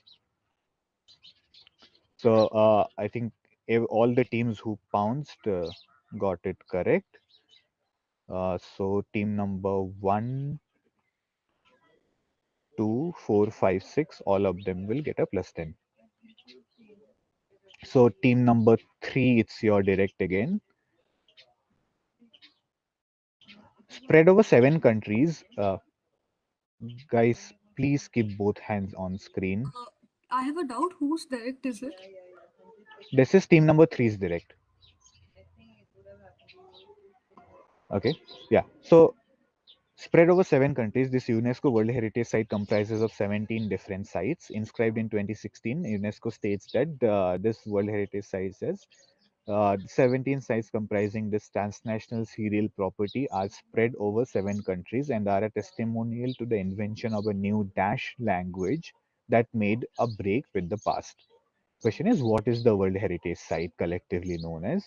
A: So I think all the teams who pounced got it correct. So team number 1, 2, 4, 5, 6, all of them will get a plus 10. So team number 3, it's your direct again. Spread over 7 countries. Guys, please keep both hands on screen.
G: I have a doubt. Whose direct is it?
A: This is team number 3's direct. Okay, yeah. So spread over 7 countries, this UNESCO World Heritage Site comprises of 17 different sites. Inscribed in 2016, UNESCO states that this World Heritage Site says 17 sites comprising this transnational serial property are spread over 7 countries and are a testimonial to the invention of a new Dash language that made a break with the past. Question is, what is the World Heritage Site collectively known as?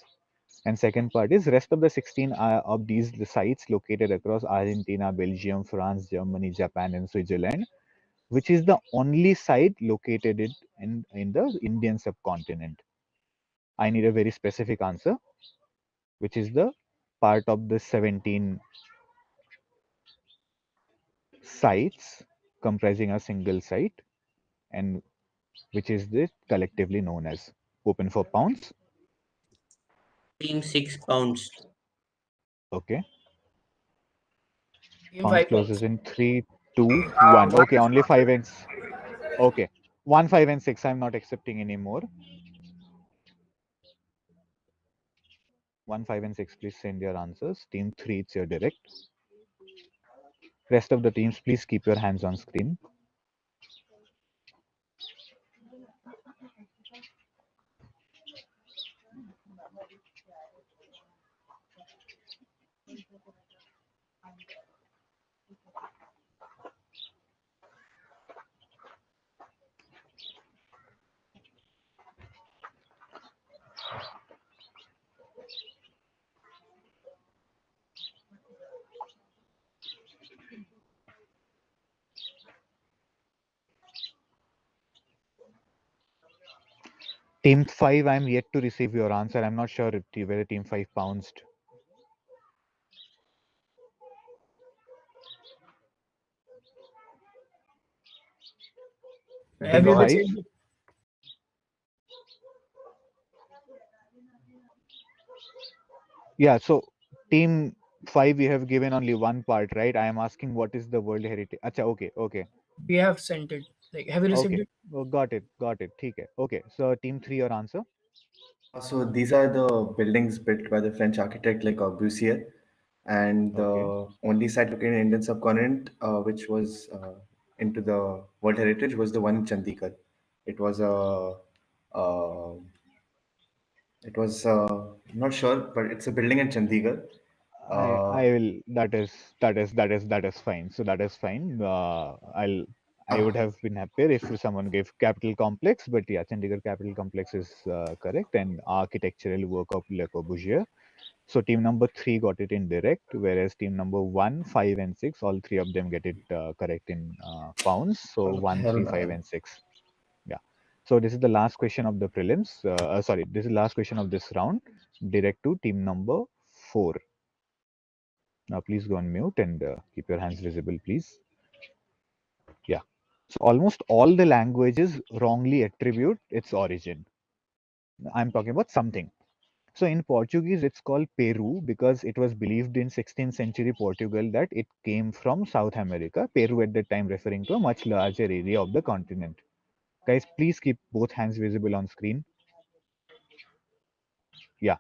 A: And second part is, rest of the 16 of these the sites located across Argentina, Belgium, France, Germany, Japan, and Switzerland, which is the only site located in the Indian subcontinent. I need a very specific answer, which is the part of the 17 sites comprising a single site, and which is this collectively known as. Open for pounds.
J: Team 6 pounds.
A: Okay.
L: Team
A: Pounds
L: 5
A: closes
L: pounds.
A: in 3, 2, 1.
F: One
A: Okay,
F: is
A: only
F: not
A: 5 and okay. 1, 5, and 6. I'm not accepting anymore. 1, 5, and 6. Please send your answers. Team 3, it's your direct. Rest of the teams, please keep your hands on screen. Team 5, I'm yet to receive your answer. I'm not sure if whether Team 5 pounced.
L: Have
A: Team
L: you
A: 5?
L: received it?
A: Yeah, so Team 5, we have given only one part, right? I am asking what is the World Heritage. Acha, okay, okay.
L: We have sent it. Like, have you received
A: Okay,
L: it?
A: oh, got it, got it. Okay, okay. So Team 3, your answer?
K: So these are the buildings built by the French architect Le Corbusier, and
A: Okay.
K: the only site located in Indian subcontinent which was into the World Heritage was the one in Chandigarh. It was a uh, I'm not sure, but it's a building in Chandigarh.
A: I will, that is fine. So that is fine. I would have been happier if someone gave Capital Complex, but yeah, Chandigarh Capital Complex is correct, and architectural work of Le Corbusier. So team number 3 got it in direct, whereas team number 1, 5, and 6, all three of them get it correct in pounds. So
K: What the
A: 1,
K: hell,
A: 3, 5,
K: man?
A: and 6. Yeah. So this is the last question of the prelims. Sorry, this is the last question of this round. Direct to team number 4. Now please go on mute and keep your hands visible, please. Yeah. So almost all the languages wrongly attribute its origin. I'm talking about something. So in Portuguese, it's called Peru because it was believed in 16th century Portugal that it came from South America. Peru at that time referring to a much larger area of the continent. Guys, please keep both hands visible on screen. Yeah.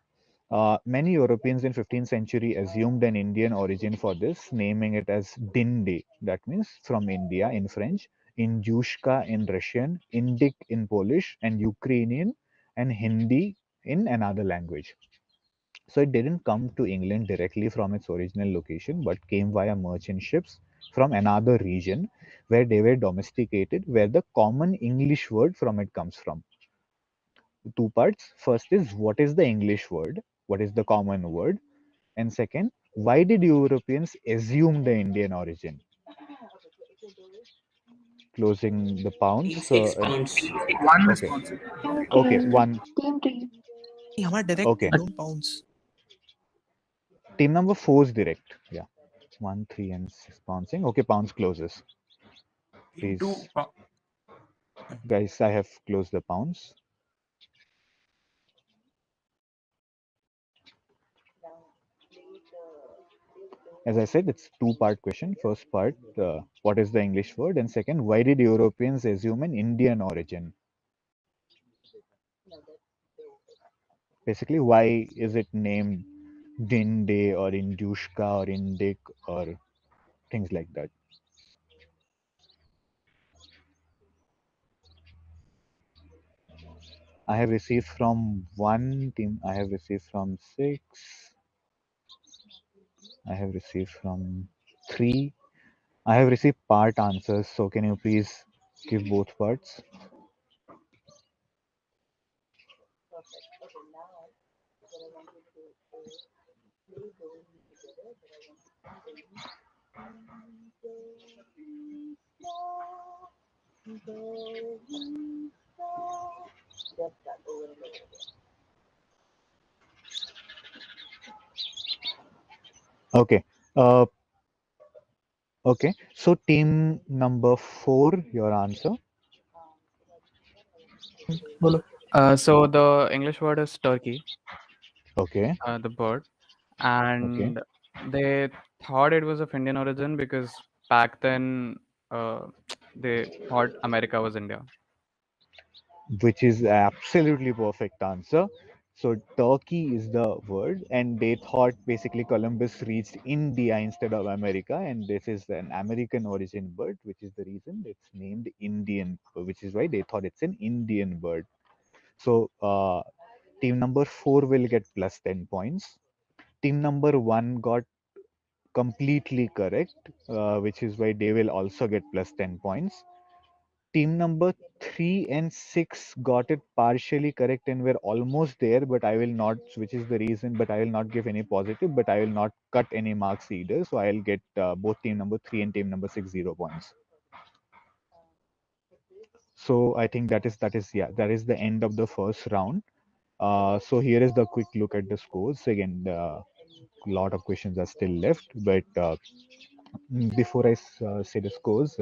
A: Many Europeans in 15th century assumed an Indian origin for this, naming it as Dinde. That means from India in French, Injushka in Russian, Indic in Polish, and Ukrainian and Hindi in another language. So it didn't come to England directly from its original location, but came via merchant ships from another region where they were domesticated, where the common English word from it comes from. Two parts. First is what is the English word? What is the common word? And second, why did Europeans assume the Indian origin? Closing the pounds.
J: Team 6 pounds.
F: One
A: Okay.
F: response.
A: Okay,
E: Team,
A: one.
E: team 3.
M: हमारा direct
A: Okay.
M: no pounds.
A: Team number 4 is direct. Yeah. 1, 3, and 6 pouncing. Okay, pounds closes.
D: Team
A: Please.
D: 2.
A: Guys, I have closed the pounds. As I said, it's two-part question. First part, what is the English word? And second, why did Europeans assume an Indian origin? Basically, why is it named Dinde or Indushka or Indic or things like that? I have received from one team. I have received from 6. I have received from 3. I have received part answers. So can you please give both parts? Okay. Okay. So team number 4, your answer.
M: बोलो.
I: So the English word is turkey,
A: Okay.
I: the bird,
A: Okay.
I: and they thought it was of Indian origin because back then uh, they thought America was India.
A: Which is absolutely perfect answer. So Turkey is the word, and they thought basically Columbus reached India instead of America, and this is an American origin bird, which is the reason it's named Indian, which is why they thought it's an Indian bird. So team number 4 will get plus 10 points. Team number 1 got completely correct, which is why they will also get plus 10 points. Team number 3 and 6 got it partially correct and we're almost there, but I will not, which is the reason, but I will not give any positive, but I will not cut any marks either. So I'll get both team number 3 and team number 6 0 points. So I think that is the end of the first round. So here is the quick look at the scores. Again, a lot of questions are still left, but before I say the scores,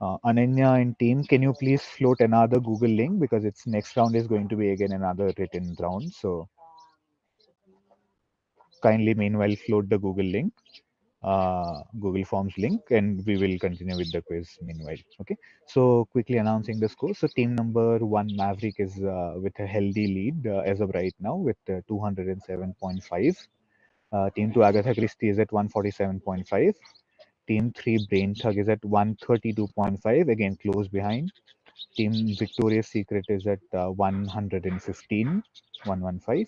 A: Ananya and team, can you please float another Google link because its next round is going to be again another written round. So kindly meanwhile float the Google link, Google Forms link, and we will continue with the quiz meanwhile. Okay. So quickly announcing the score. So team number 1 Maverick is with a healthy lead as of right now with 207.5. Team 2 Agatha Christie is at 147.5. Team 3 Brain Thug is at 132.5, again close behind. Team Victoria's Secret is at 115, 115.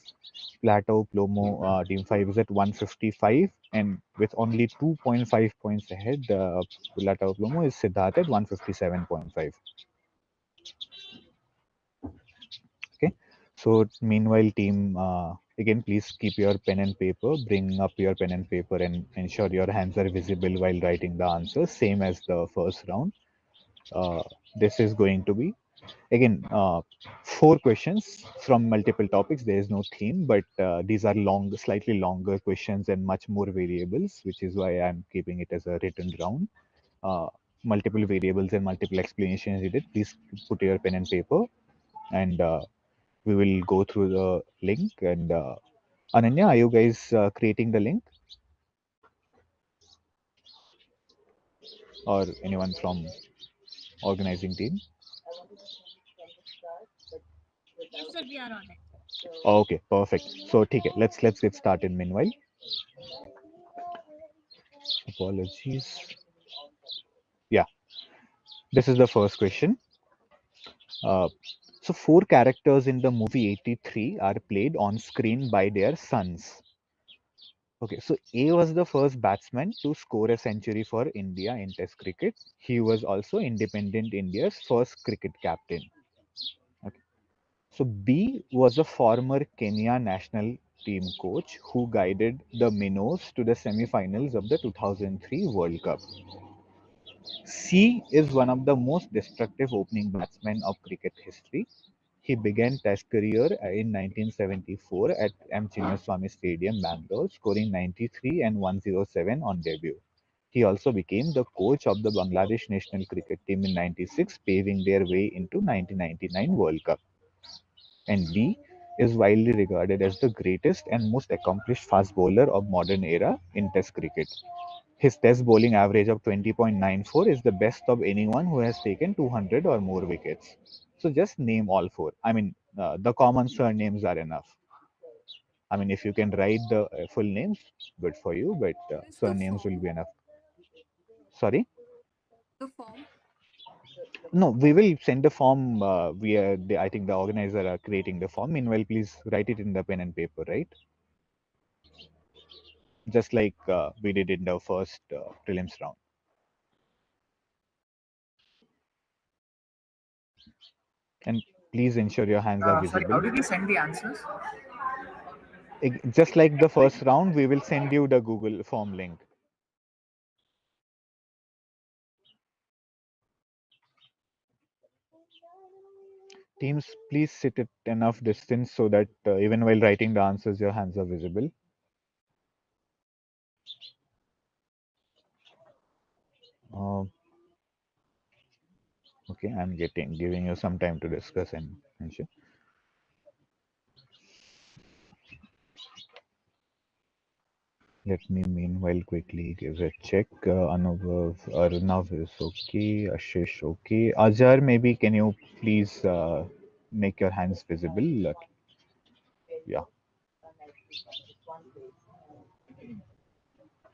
A: Plateau Plomo Team 5 is at 155, and with only 2.5 points ahead, Plateau Plomo is Siddharth at 157.5. Okay, so meanwhile, team, again, please keep your pen and paper, bring up your pen and paper, and ensure your hands are visible while writing the answers, same as the first round. This is going to be Again, 4 questions from multiple topics. There is no theme, but these are slightly longer questions and much more variables, which is why I'm keeping it as a written round. Multiple variables and multiple explanations needed. Please put your pen and paper, and we will go through the link. And Ananya, are you guys creating the link, or anyone from organizing team?
B: Yes, sir, we are on it.
A: Okay, perfect. So, okay, let's get started. Meanwhile, apologies. Yeah, this is the first question. Uh, so, 4 characters in the movie 83 are played on screen by their sons. Okay, so A was the first batsman to score a century for India in Test cricket. He was also independent India's first cricket captain. Okay. So B was a former Kenya national team coach who guided the Minnows to the semi-finals of the 2003 World Cup. C is one of the most destructive opening batsmen of cricket history. He began Test career in 1974 at M. Chinnaswamy Stadium, Bangalore, scoring 93 and 107 on debut. He also became the coach of the Bangladesh national cricket team in 96, paving their way into 1999 World Cup. And D is widely regarded as the greatest and most accomplished fast bowler of modern era in Test cricket. His Test bowling average of 20.94 is the best of anyone who has taken 200 or more wickets. So just name all 4. I mean, the common surnames are enough. I mean, if you can write the full names, good for you, but
G: What is the
A: surnames will
G: form?
A: be enough. Sorry?
G: The form?
A: No, we will send the form. I think the organizer are creating the form. Meanwhile, please write it in the pen and paper, right? Just like we did in the first prelims round. And please ensure your hands are
F: Sorry, how
A: visible.
F: did you send the answers?
A: Just like the first round, we will send you the Google form link. Teams, please sit at enough distance so that even while writing the answers, your hands are visible. Uh, okay, I'm giving you some time to discuss and mention. Let me meanwhile quickly give a check. Anubhav, Arnav is okay. Ashish okay. Ajar, maybe can you please make your hands visible? Yeah,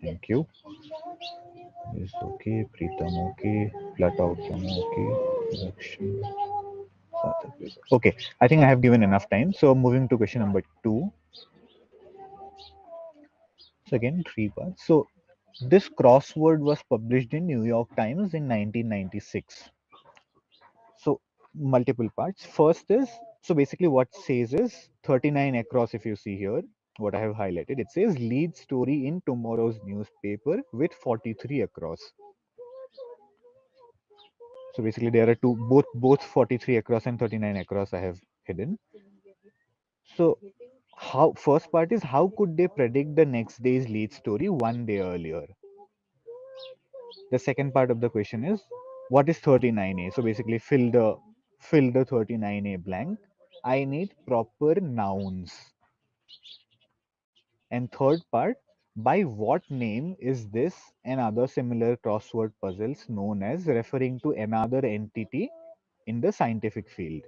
A: thank you. Is okay. Pritam okay. Platautam okay. Action. Okay, I think I have given enough time. So moving to question number 2. So again, 3 parts. So this crossword was published in New York Times in 1996. So multiple parts. First is, so basically what says is 39 across. If you see here, what I have highlighted, it says lead story in tomorrow's newspaper with 43 across. So basically there are both 43 across and 39 across I have hidden. So how, first part is, how could they predict the next day's lead story one day earlier? The second part of the question is, what is 39A? So basically fill the 39A blank. I need proper nouns. And third part, by what name is this and other similar crossword puzzles known as, referring to another entity in the scientific field?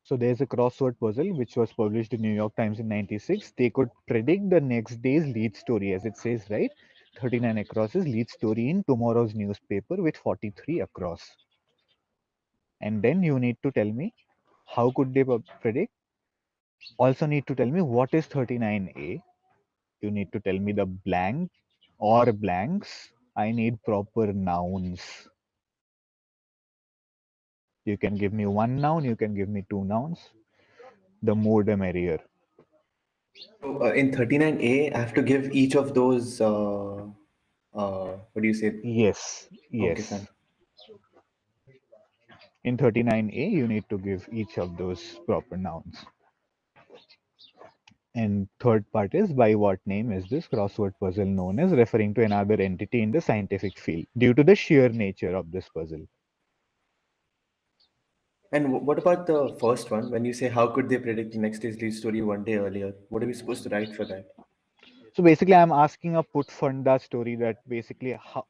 A: So there's a crossword puzzle which was published in New York Times in 96. They could predict the next day's lead story, as it says, right? 39 across is lead story in tomorrow's newspaper with 43 across. And then you need to tell me how could they predict. Also need to tell me what is 39A. You need to tell me the blank or blanks. I need proper nouns. You can give me one noun, you can give me two nouns. The more the merrier.
K: So in 39A, I have to give each of those What do you say?
A: Yes,
K: Okay,
A: yes.
K: fine.
A: In 39A, you need to give each of those proper nouns. And third part is, by what name is this crossword puzzle known as, referring to another entity in the scientific field due to the sheer nature of this puzzle.
K: And what about the first one? When you say, how could they predict the next day's lead story one day earlier? What are we supposed to write for that?
A: So basically, I'm asking a put funda story that basically, how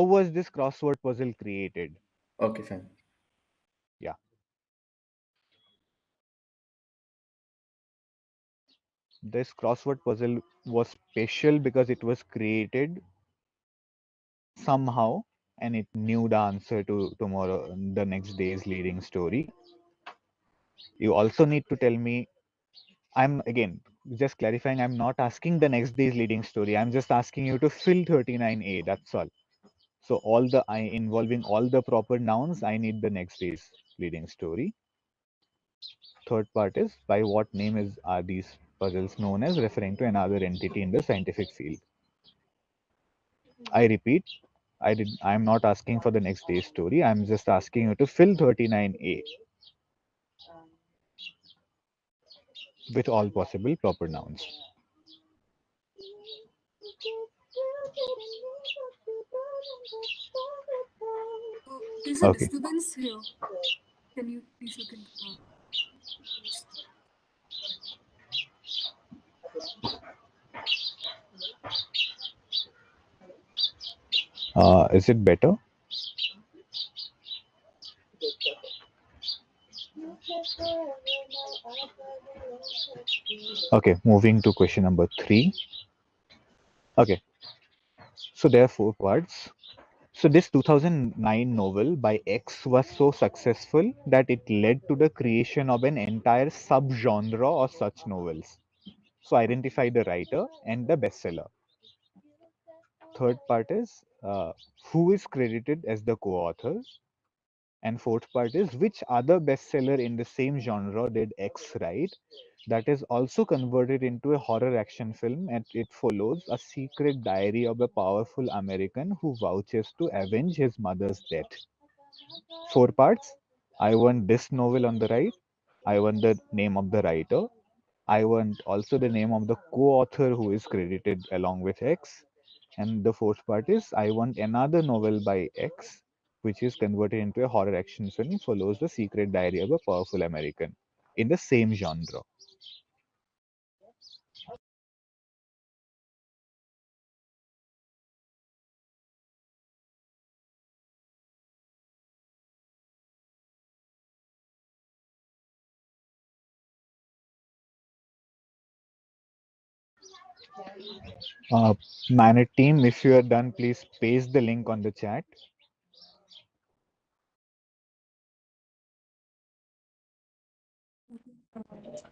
A: was this crossword puzzle created?
K: Okay, fine.
A: Yeah. This crossword puzzle was special because it was created somehow and it knew the answer to the next day's leading story. You also need to tell me, I'm again just clarifying, I'm not asking the next day's leading story. I'm just asking you to fill 39A. That's all. So involving all the proper nouns, I need the next day's leading story. Third part is, by what name are these puzzles known as, referring to another entity in the scientific field. I repeat, I'm not asking for the next day's story. I'm just asking you to fill 39A with all possible proper nouns.
G: There's a
A: Okay.
G: disturbance here. Can you please look into that?
A: Is it better? Okay, moving to question number 3. Okay, so there are 4 parts. So this 2009 novel by X was so successful that it led to the creation of an entire subgenre of such novels. So identify the writer and the bestseller. Third part is, who is credited as the co-author. And fourth part is, which other bestseller in the same genre did X write that is also converted into a horror action film, and it follows a secret diary of a powerful American who vouches to avenge his mother's death. 4 parts. I want this novel on the right. I want the name of the writer. I want also the name of the co-author who is credited along with X. And the fourth part is, I want another novel by X, which is converted into a horror action film, follows the secret diary of a powerful American in the same genre. Manor team, if you are done, please paste the link on the chat.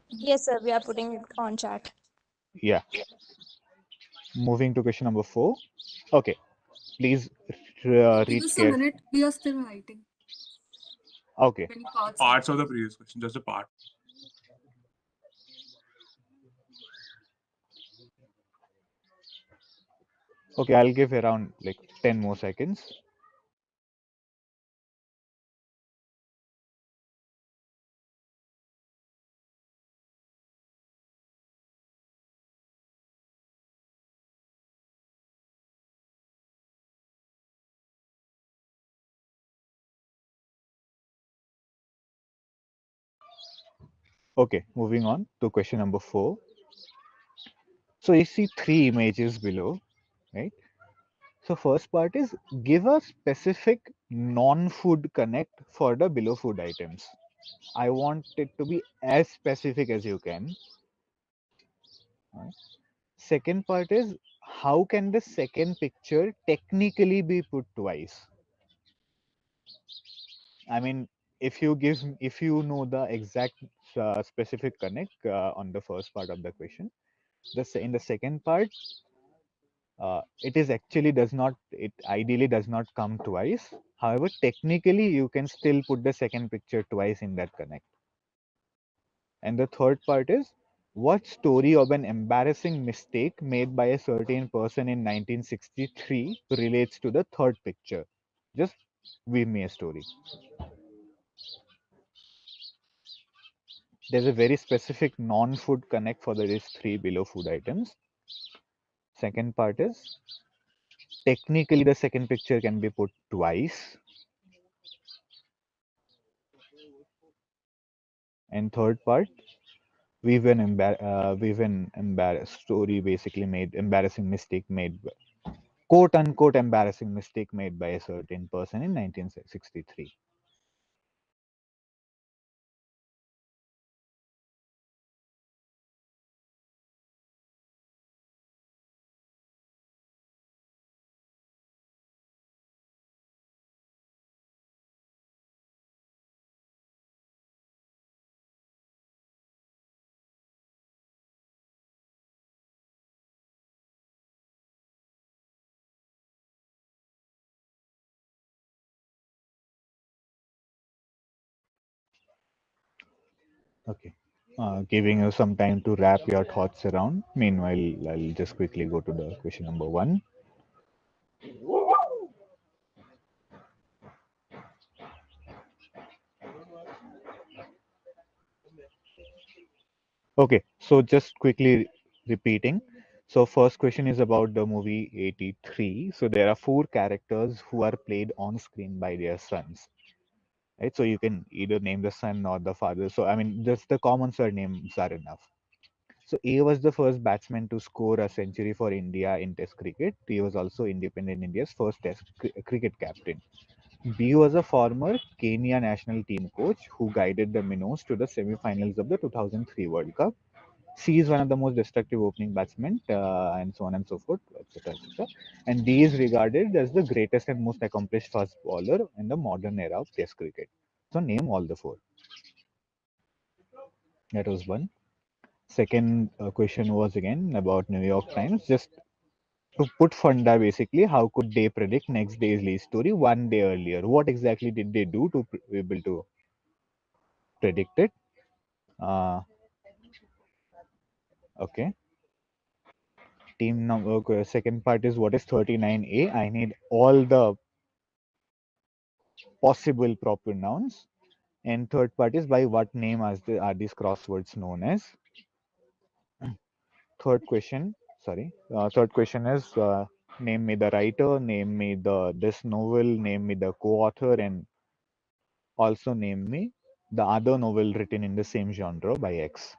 B: Yes, sir, we are putting it on chat.
A: Yeah. Moving to question number 4. Okay. Please
G: Give
A: read
G: us a
A: carefully.
G: minute. We are still writing.
A: Okay.
G: Many parts.
D: Parts of the previous question, just a part.
A: Okay, I'll give around like 10 more seconds. Okay, moving on to question number 4. So you see 3 images below, right? So first part is, give a specific non-food connect for the below food items. I want it to be as specific as you can. Right? Second part is, how can the second picture technically be put twice? I mean, if you know the exact specific connect on the first part of the question, in the second part, it is actually does not, it ideally does not come twice. However, technically you can still put the second picture twice in that connect. And the third part is, What story of an embarrassing mistake made by a certain person in 1963 relates to the third picture? Just give me a story. There's a very specific non-food connect for these three below food items. Second part is technically the second picture can be put twice. And third part, we've an embarrassed story basically made embarrassing mistake made quote unquote embarrassing mistake made by a certain person in 1963. Okay. Giving you some time to wrap your thoughts around. Meanwhile, I'll just quickly go to the question number one. Okay, so just quickly repeating. So first question is about the movie 83. So there are four characters who are played on screen by their sons. Right? So you can either name the son or the father. So I mean just the common surnames are enough. So A was the first batsman to score a century for India in Test cricket. He was also independent India's first Test cricket captain. B was a former Kenya national team coach who guided the Minnows to the semi-finals of the 2003 World Cup. C is one of the most destructive opening batsmen, and so on and so forth, etc., etc. And D is regarded as the greatest and most accomplished fast bowler in the modern era of Test cricket. So name all the four. That was one. Second question was again about New York Times. Just to put funda basically, how could they predict next day's lead story one day earlier? What exactly did they do to be able to predict it? Uh, okay. Team number second part is what is 39A? I need all the possible proper nouns. And third part is by what name are these crosswords known as? Third question, sorry. Third question is name me the writer, name me the this novel, name me the co-author, and also name me the other novel written in the same genre by X.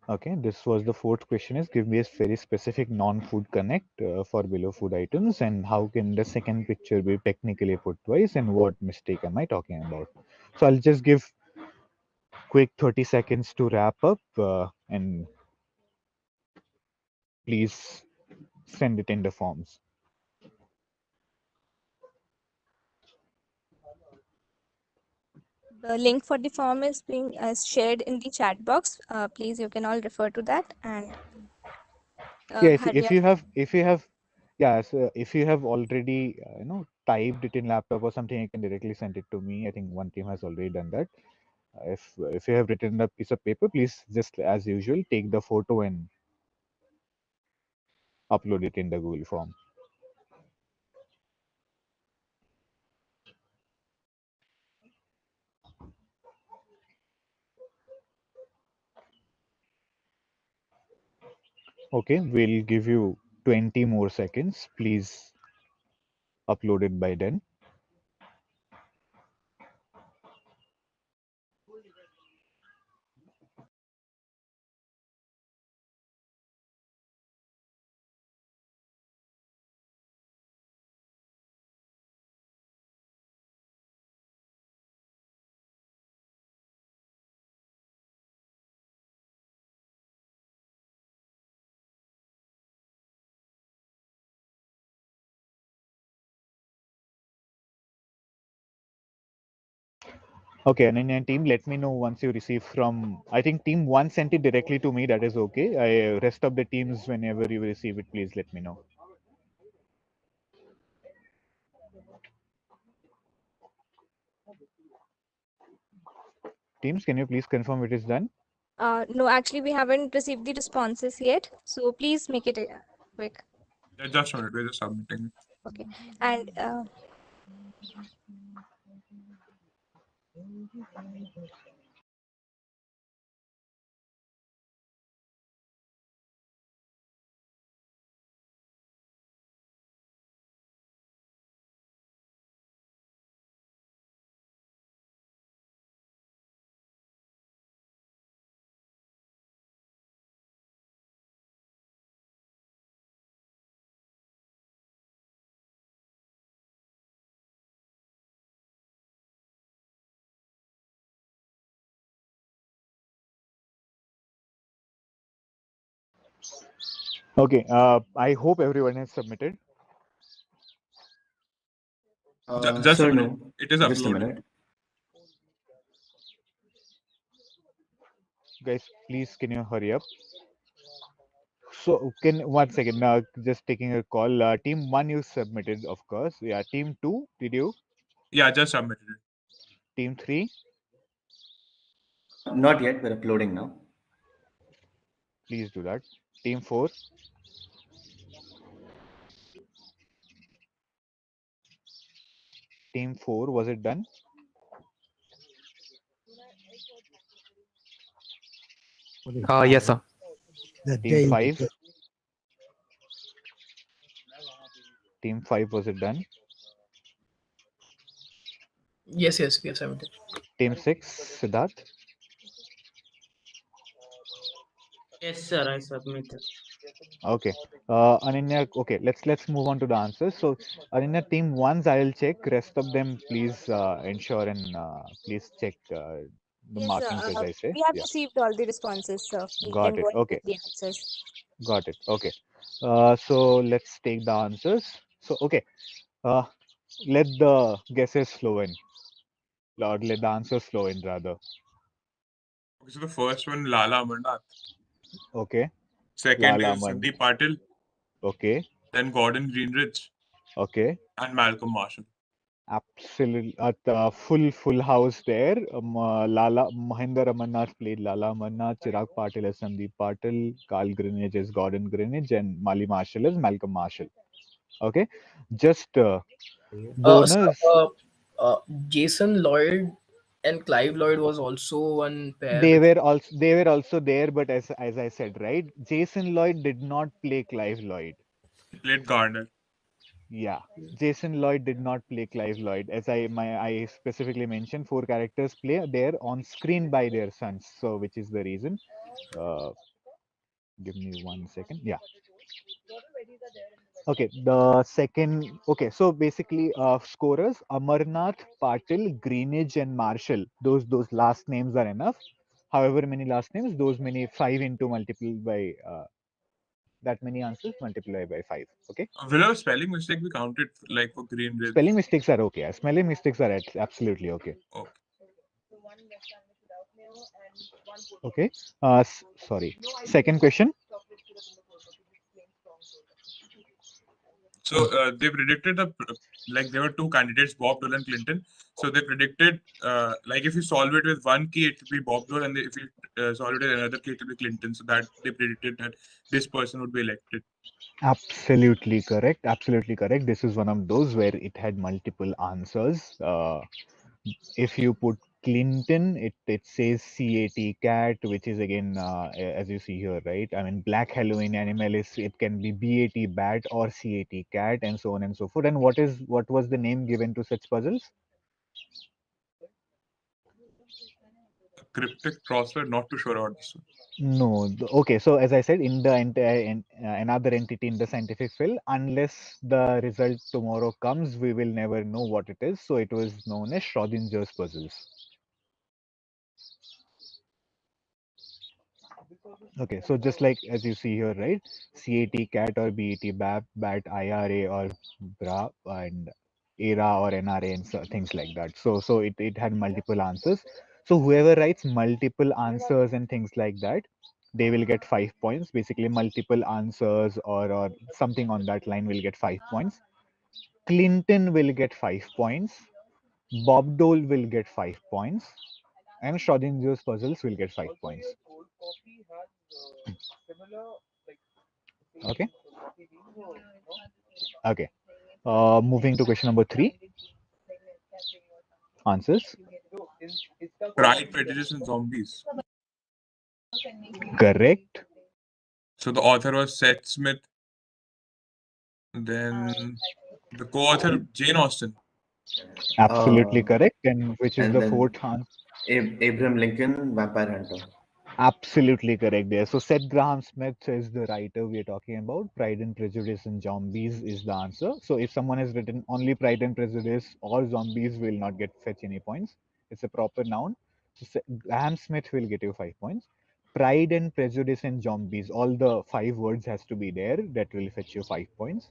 A: Okay, this was the fourth question is give me a very specific non-food connect for below food items and how can the second picture be technically put twice and what mistake am I talking about? So I'll just give quick 30 seconds to wrap up and please send it in the forms.
B: The link for the form is being shared in the chat box. Please, you can all refer to that. And
A: Yeah,
B: Harya,
A: if you have yeah, so if you have already typed it in laptop or something, you can directly send it to me. I think one team has already done that. If you have written a piece of paper, please just as usual take the photo and upload it in the Google form. Okay, we'll give you 20 more seconds. Please upload it by then. Okay, and in your team, let me know once you receive from. I think team one sent it directly to me. That is okay. Rest of the teams, whenever you receive it, please let me know. Teams, can you please confirm it is done?
B: No, actually, we haven't received the responses yet. So please make it quick.
D: Yeah, just a minute. We're just submitting it.
B: Okay. And
A: Okay. I hope everyone has submitted.
D: Just a
K: Sir,
D: minute.
K: no.
D: It is
K: Just a
D: uploading.
K: minute.
A: Guys, please can you hurry up? So can 1 second. Just taking a call. Team 1 you submitted, of course. Yeah. Team 2, did you?
D: Yeah, just submitted it.
A: Team 3,
K: Not yet. We're uploading now.
A: please do that. Team 4, Team 4, was it done?
L: Yes, sir.
A: Team 5, Team 5, was it done?
H: Yes, we have submitted.
A: Team 6, Siddharth.
J: Yes, sir, I submitted.
A: Okay. Ananya, okay, let's move on to the answers. So Ananya, team ones I'll check. Rest of them please ensure and please check the
B: yes,
A: markings as I say.
B: we have
A: Yeah.
B: received all the responses, so we can
A: Got
B: go
A: it.
B: ahead with
A: Okay.
B: the answers.
A: Got it. Okay. So let's take the answers. So okay. Uh let the guesses flow in. Or let the answers flow in rather.
D: Okay, so the first one, Lala Amarnath.
A: Okay.
D: Second
A: Lala
D: is
A: Aman.
D: Sandeep Patil.
A: Okay.
D: Then Gordon Greenridge
A: Okay.
D: and Malcolm Marshall.
A: Absolutely, full house there. Lala Mahinder Amarnath played Lala Amarnath, Chirag Patil as Sandeep Patil, Carl Greenidge as Gordon Greenidge, and Mali Marshall as Malcolm Marshall. Okay, just
H: So,
A: bonus.
H: Jason Lloyd and Clive Lloyd was also one pair
A: They
H: which.
A: were also there, but as I said, right, Jason Lloyd did not play Clive Lloyd.
D: He played Garner.
A: Yeah, Jason Lloyd did not play Clive Lloyd. As I specifically mentioned, four characters play there on screen by their sons. So which is the reason. Uh, Give me 1 second. Yeah. Okay. The second. Okay. So basically, scorers Amarnath, Patil, Greenidge, and Marshall. Those last names are enough. However many last names, those many five into multiple by that many answers multiply by five. Okay.
D: Will a spelling mistake be counted like for Greenridge?
A: Spelling mistakes are okay. Spelling mistakes are absolutely okay.
D: Okay.
A: Okay. Sorry. Second question.
D: So they predicted like there were two candidates, Bob Dole and Clinton. So they predicted like if you solve it with one key, it will be Bob Dole, and if you solve it with another key, it will be Clinton. So that they predicted that this person would be elected.
A: Absolutely correct. Absolutely correct. This is one of those where it had multiple answers. If you put Clinton, it says CAT cat, which is again as you see here, right? I mean, black Halloween animal is it can be BAT bat or CAT cat, and so on and so forth. And what was the name given to such puzzles?
D: A cryptic crossword, not too sure about this one.
A: No. Okay. So as I said, in the another entity in the scientific field, unless the result tomorrow comes, we will never know what it is. So it was known as Schrodinger's puzzles. Okay, so just like as you see here, right? CAT cat or BAT bat IRA or BRA and ERA or NRA and so, things like that. So it had multiple answers. So whoever writes multiple answers and things like that, they will get 5 points. Basically, multiple answers or something on that line will get 5 points. Clinton will get 5 points. Bob Dole will get 5 points, and Schrodinger's puzzles will get 5 points. Okay. Okay. Moving to question number 3. Answers.
D: Pride, Prejudice, and Zombies.
A: Correct.
D: So the author was Seth Smith. Then the co-author Jane Austen.
A: Absolutely
K: Uh,
A: correct. And which is
K: and
A: the
K: then
A: fourth answer?
K: Abraham Lincoln, Vampire Hunter.
A: Absolutely correct there. So Seth Graham Smith is the writer we are talking about. Pride and Prejudice and Zombies is the answer. So if someone has written only Pride and Prejudice or Zombies will not get fetch any points. It's a proper noun. So Graham Smith will get you 5 points. Pride and Prejudice and Zombies, all the 5 words has to be there. That will fetch you 5 points.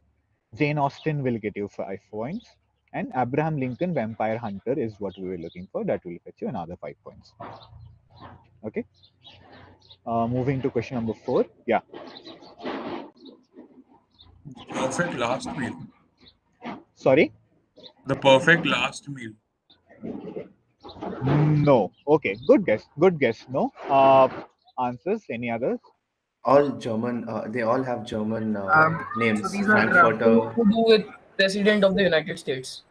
A: Jane Austen will get you 5 points. And Abraham Lincoln, Vampire Hunter is what we were looking for. That will fetch you another 5 points. Okay. Moving to question number 4. Yeah.
D: Perfect last meal.
A: Sorry?
D: The perfect last meal.
A: No. Okay. Good guess. Good guess. No. Answers? Any others?
K: All German. They all have German
F: So
K: names.
F: these are
K: Frankfurter.
H: To do with President of the United States.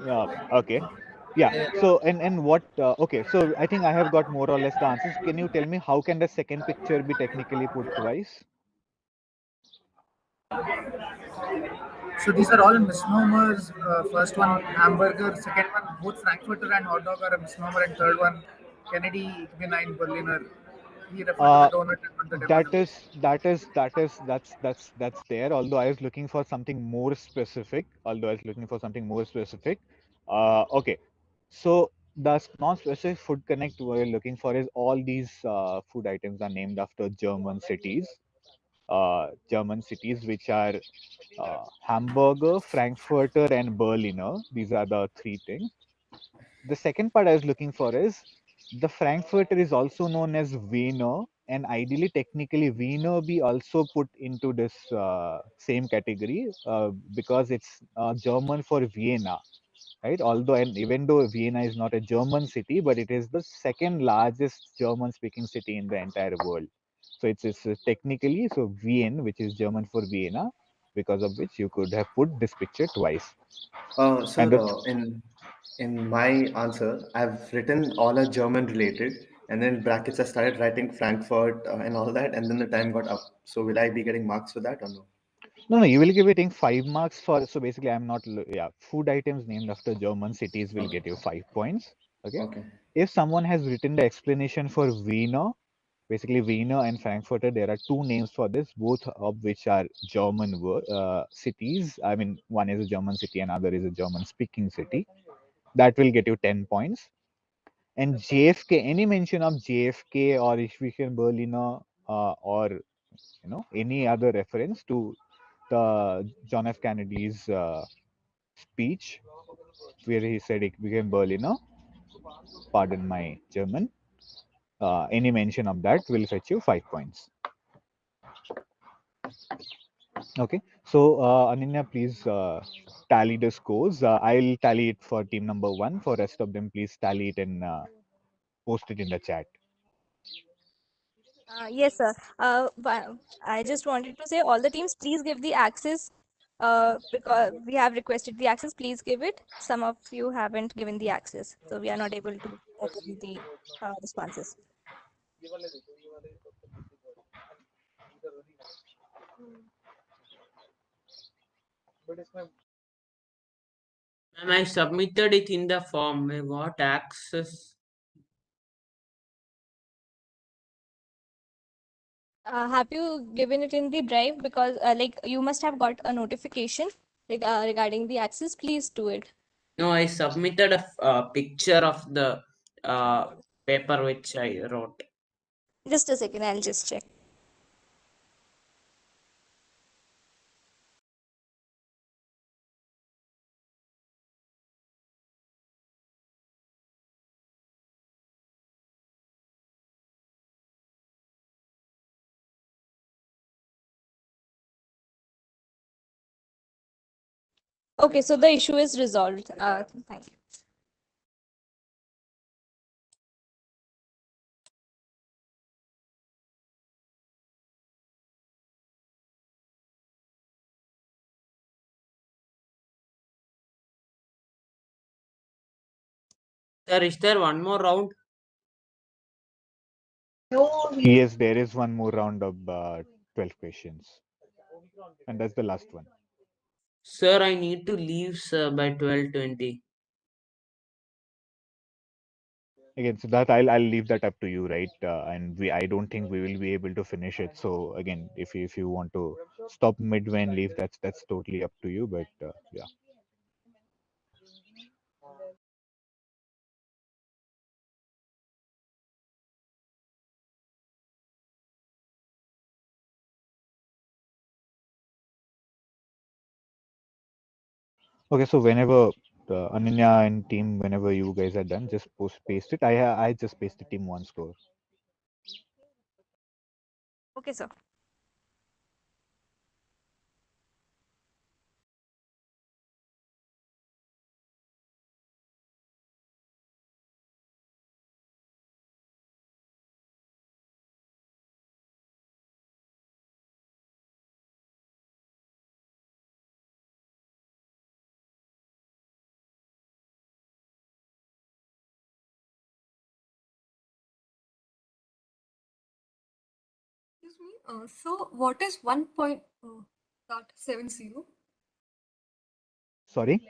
A: Okay. Yeah. So and what? Okay. So I think I have got more or less the answers. Can you tell me how can the second picture be technically put twice?
F: So these are all misnomers. First one, hamburger. Second one, both Frankfurter and hot dog are a misnomer. And third one, Kennedy, ich bin ein Berliner. He referred to the
A: Uh,
F: donut and not the
A: that
F: Demoiselle.
A: is that's there. Although I was looking for something more specific. Okay. So the non-specific food connect we're looking for is all these food items are named after German cities which are Hamburger, Frankfurter, and Berliner. These are the 3 things. The second part I was looking for is the Frankfurter is also known as Wiener, and ideally, technically, Wiener be also put into this same category because it's German for Vienna, right? Although, and even though Vienna is not a German city, but it is the second largest German-speaking city in the entire world. So it's technically so Wien, which is German for Vienna, because of which you could have put this picture twice.
K: Sir,
A: And the
K: in my answer, I've written all are German related, and then in brackets I started writing Frankfurt and all that, and then the time got up. So will I be getting marks for that or no?
A: No, you will give it 5 marks for. So basically, I'm not. Yeah, food items named after German cities will
K: Okay.
A: get you 5 points. Okay.
K: Okay.
A: If someone has written the explanation for Wiener, basically Wiener and Frankfurter, there are 2 names for this, both of which are German cities. I mean, one is a German city, and other is a German-speaking city. That will get you 10 points. And JFK, any mention of JFK or Ishvischen Berliner or any other reference to the John F. Kennedy's speech where he said it became Berliner. Pardon my German. Any mention of that will fetch you 5 points. Okay. So Ananya, please tally the scores. I'll tally it for team number 1. For rest of them, please tally it and post it in the chat.
B: Yes, sir. I just wanted to say all the teams, please give the access because we have requested the access. Please give it. Some of you haven't given the access, so we are not able to open the responses.
J: Ma'am, I submitted it in the form. I got access.
B: Have you given it in the drive? Because like you must have got a notification regarding the access. Please do it.
J: No, I submitted a picture of the paper which I wrote.
B: Just a second, I'll just check. Okay, so the issue is resolved. Thank you.
J: Sir, is there one more round?
A: Yes, there is one more round of 12 questions. And that's the last one.
J: Sir, I need to leave, sir, by 12:20.
A: Again, so that I'll leave that up to you, right? And I don't think we will be able to finish it. So again, if you want to stop midway and leave, that's totally up to you. But yeah. Okay, so whenever Ananya and team, whenever you guys are done, just paste it. I just pasted team one score.
B: Okay, sir.
G: Excuse me. So what is 1.70?
A: Sorry.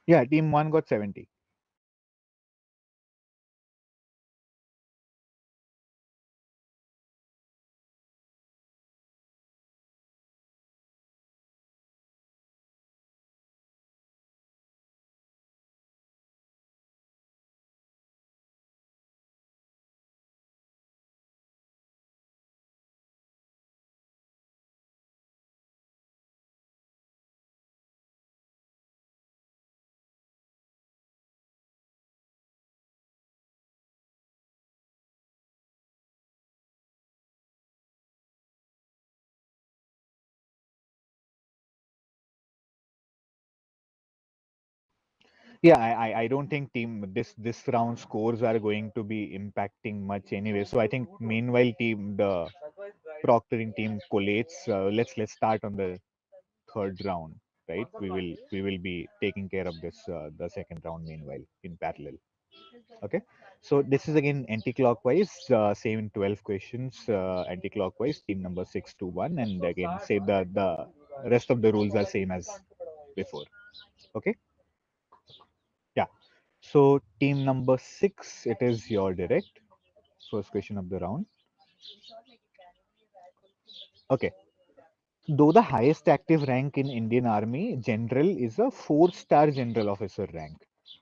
A: Yeah, team one got 70. Yeah, I don't think team this round scores are going to be impacting much anyway. So I think meanwhile team the proctoring team collates. Let's start on the third round, right? We will be taking care of this the second round meanwhile in parallel. Okay, so this is again anti-clockwise, same in 12 questions, anti-clockwise, team number 6 to 1, and again say the rest of the rules are same as before. Okay, yeah. So team number 6, it is your direct first question of the round. Okay. Though the highest active rank in Indian Army, General is a 4-star general officer rank.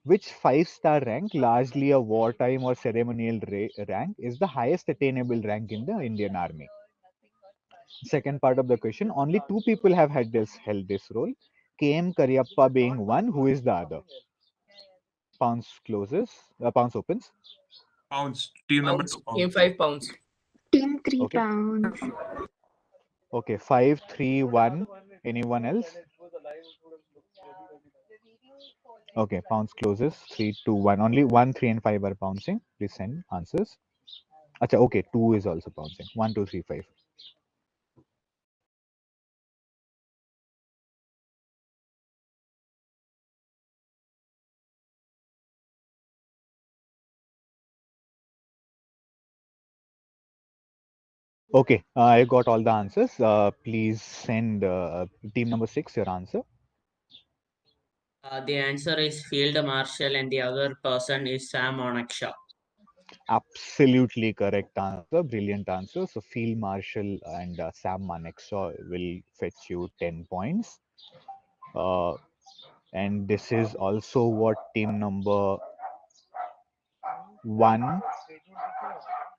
A: Which 5-star rank, largely a wartime or ceremonial rank, is the highest attainable rank in the Indian Army? Second part of the question, only two people have held this role. KM Karyappa being one, who is the other? Pounce opens.
D: Pounds. Team number
H: Pounds.
D: 2
H: Game
D: pounds.
H: 5 pounds.
E: Team 3
A: Okay.
E: pounds.
A: Okay, 5-3-1. Anyone else? Okay, pounce closes. 3-2-1. Only 1, 3, and 5 are bouncing. Please send answers. Acha, okay, 2 is also bouncing. 1, 2, 3, 5. Okay, I got all the answers. Please send team number 6 your answer.
J: The answer is Field Marshal, and the other person is Sam Onakshaw.
A: Absolutely correct answer. Brilliant answer. So Field Marshal and Sam Manekshaw will fetch you 10 points. And this is also what team number 1,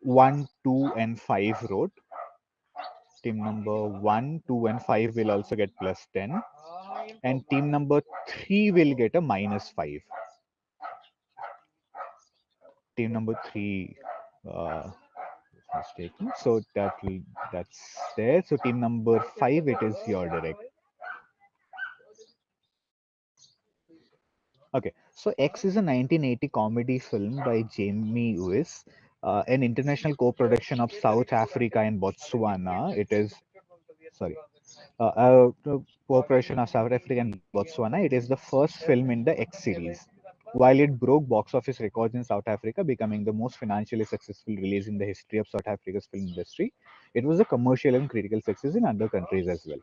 A: 1, 2, and 5 wrote. Team number 1, 2, and 5 will also get plus 10. And team number 3 will get a minus 5. Team number 3. mistaken. So that's there. So team number 5, it is your direct. Okay, so X is a 1980 comedy film by Jamie Lewis, an international co-production of South Africa and Botswana. It is sorry, co-production of South Africa and Botswana. It is the first film in the X series. While it broke box office records in South Africa, becoming the most financially successful release in the history of South Africa's film industry, it was a commercial and critical success in other countries as well.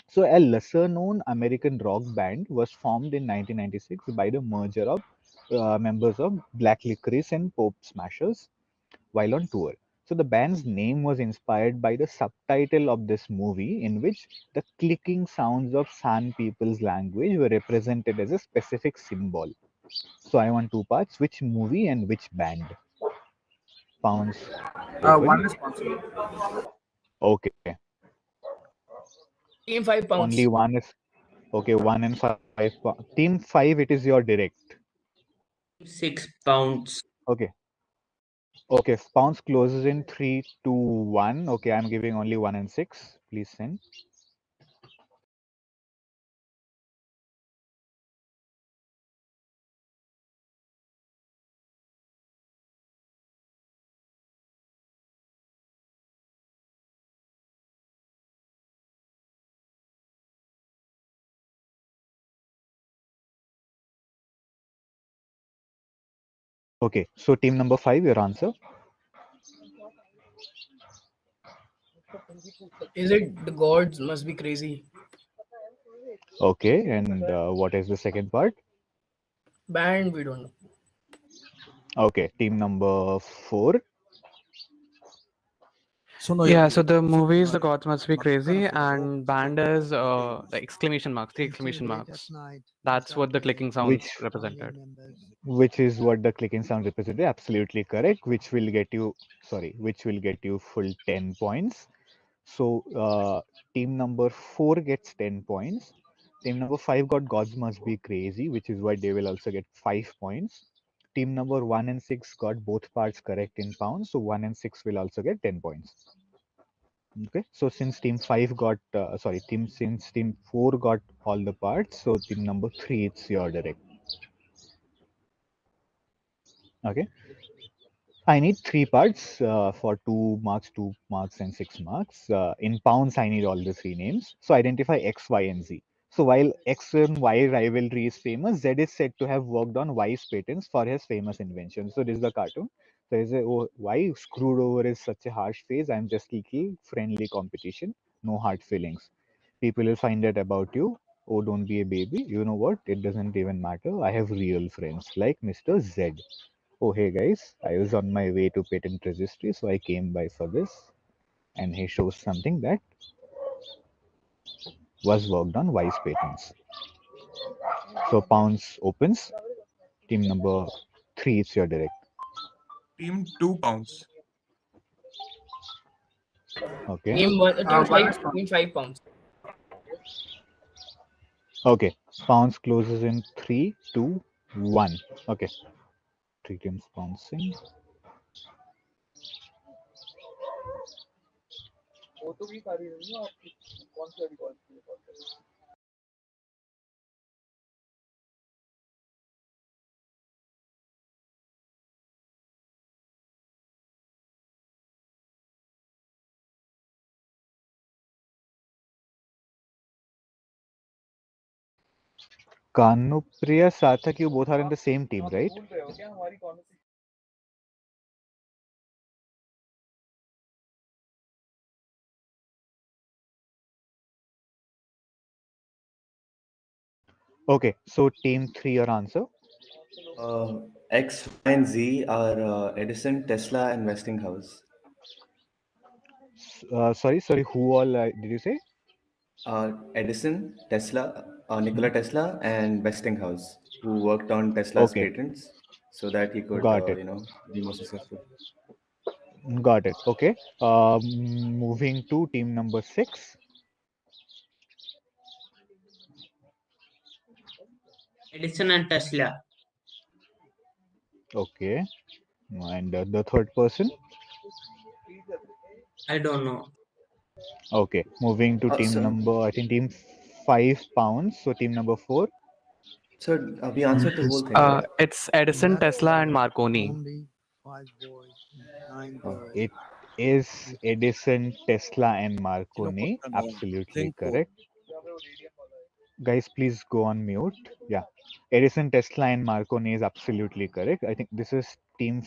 A: So, a lesser known American rock band was formed in 1996 by the merger of members of Black Licorice and Pope Smashers while on tour. So, the band's name was inspired by the subtitle of this movie, in which the clicking sounds of San people's language were represented as a specific symbol. So, I want two parts: which movie and which band? Pounds open.
F: One is possible.
A: Okay,
H: Team 5
A: only
H: pounds.
A: one is okay. 1 and 5. Team 5, it is your direct.
J: 6 pounds.
A: Okay. Okay. Pounds closes in 3, 2, 1. Okay. I'm giving only 1 and 6. Please send. Okay. So team number 5, your answer.
H: Is it the gods must be crazy?
A: Okay. And what is the second part?
H: Band, we don't know.
A: Okay. Team number 4.
M: So no,
I: Yeah, so the movie is The Gods Must Be Crazy, and band is the exclamation marks, three exclamation marks. That's what the clicking sounds
A: Which
I: represented.
A: which is what the clicking sound represented. Absolutely correct. Which will get you, sorry, which will get you full 10 points. So team number 4 gets 10 points. Team number 5 got Gods Must Be Crazy, which is why they will also get 5 points. Team number 1 and 6 got both parts correct in pounds, so 1 and 6 will also get 10 points. Okay, so since team 5 got, sorry, since team 4 got all the parts, so team number 3, it's your direct. Okay, I need 3 parts for 2 marks, 2 marks, and 6 marks. In pounds, I need all the 3 names. So identify X, Y, and Z. So while X and Y rivalry is famous, Z is said to have worked on Y's patents for his famous invention. So this is the cartoon. So is oh, why screwed over is such a harsh phase? I'm just little friendly competition, no hard feelings. People will find out about you. Oh, don't be a baby. You know what? It doesn't even matter. I have real friends like Mr. Z. Oh, hey guys, I was on my way to patent registry, so I came by for this. And he shows something that was worked on Wise Patents. So Pounds opens. Team number 3, it's your direct.
D: Team 2 pounds.
A: Okay.
H: Team one, team
F: One
H: five,
F: is possible.
H: team 5 pounds.
A: Okay. Pounds closes in 3, 2, 1. Okay. 3 teams bouncing. Kanupriya, Sarthak, you both are in the same team, right? Okay, so team 3, your answer.
K: X, Y, and Z are Edison, Tesla, and Westinghouse.
A: Sorry, who all did you say?
K: Edison, Tesla, Nikola Tesla, and Westinghouse, who worked on Tesla's
A: Okay,
K: patents so that he could,
A: got it.
K: be more successful.
A: Got it. Okay. Moving to team number 6.
J: Edison and Tesla.
A: Okay. And the third person.
J: I don't know.
A: Okay, moving to team
K: So,
A: number, I think team 5 pounds. So team number 4.
K: so we answered the whole thing, right?
I: It's Edison, Tesla, and Marconi.
M: Only 5 boys and 9 girls.
A: It is Edison, Tesla, and Marconi.
M: Kinukuha mo,
A: Absolutely
M: lingkod.
A: correct. Guys, please go on mute. Yeah. Edison, Tesla, and Marconi is absolutely correct. I think this is team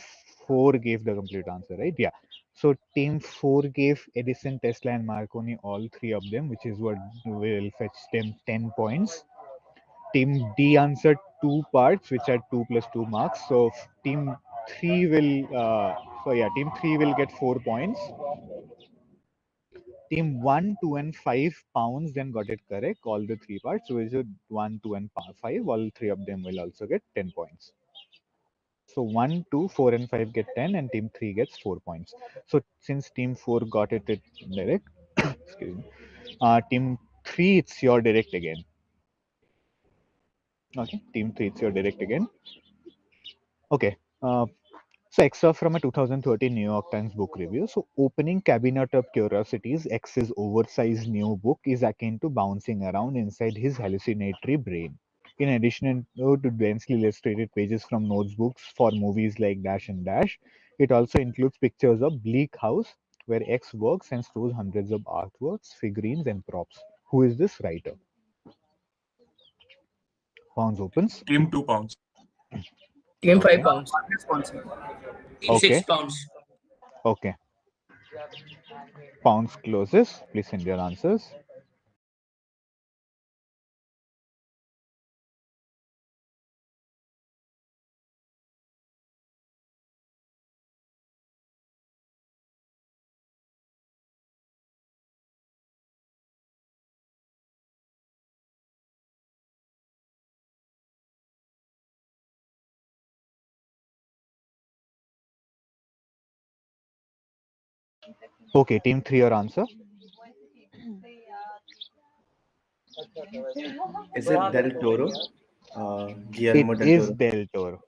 A: 4 gave the complete answer, right? Yeah. So team 4 gave Edison, Tesla, and Marconi, all three of them, which is what will fetch them 10 points. Team D answered 2 parts, which are 2 plus 2 marks. So team 3 will, team 3 will get 4 points. Team 1, 2, and 5 pounds then got it correct, all the 3 parts. So is it 1, 2, and 5? All three of them will also get 10 points. So 1, 2, 4, and 5 get 10, and team 3 gets 4 points. So since team 4 got it direct, excuse me, team 3, it's your direct again. Okay, team 3, it's your direct again. Okay. So excerpt from a 2013 New York Times book review. So opening Cabinet of Curiosities, X's oversized new book is akin to bouncing around inside his hallucinatory brain. In addition to densely illustrated pages from notebooks for movies like Dash and Dash, it also includes pictures of Bleak House, where X works and stores hundreds of artworks, figurines, and props. Who is this writer? Pounds opens.
D: Team 2 pounds.
H: Team
A: Okay.
H: 5 pounds.
F: One responsible.
J: Team
A: Okay.
J: 6 pounds.
A: Okay. Pounds closes. Please send your answers. Okay, team 3, your answer.
K: Is it Del Toro?
A: It
K: Guillermo del
A: is
K: Toro.
A: Del Toro.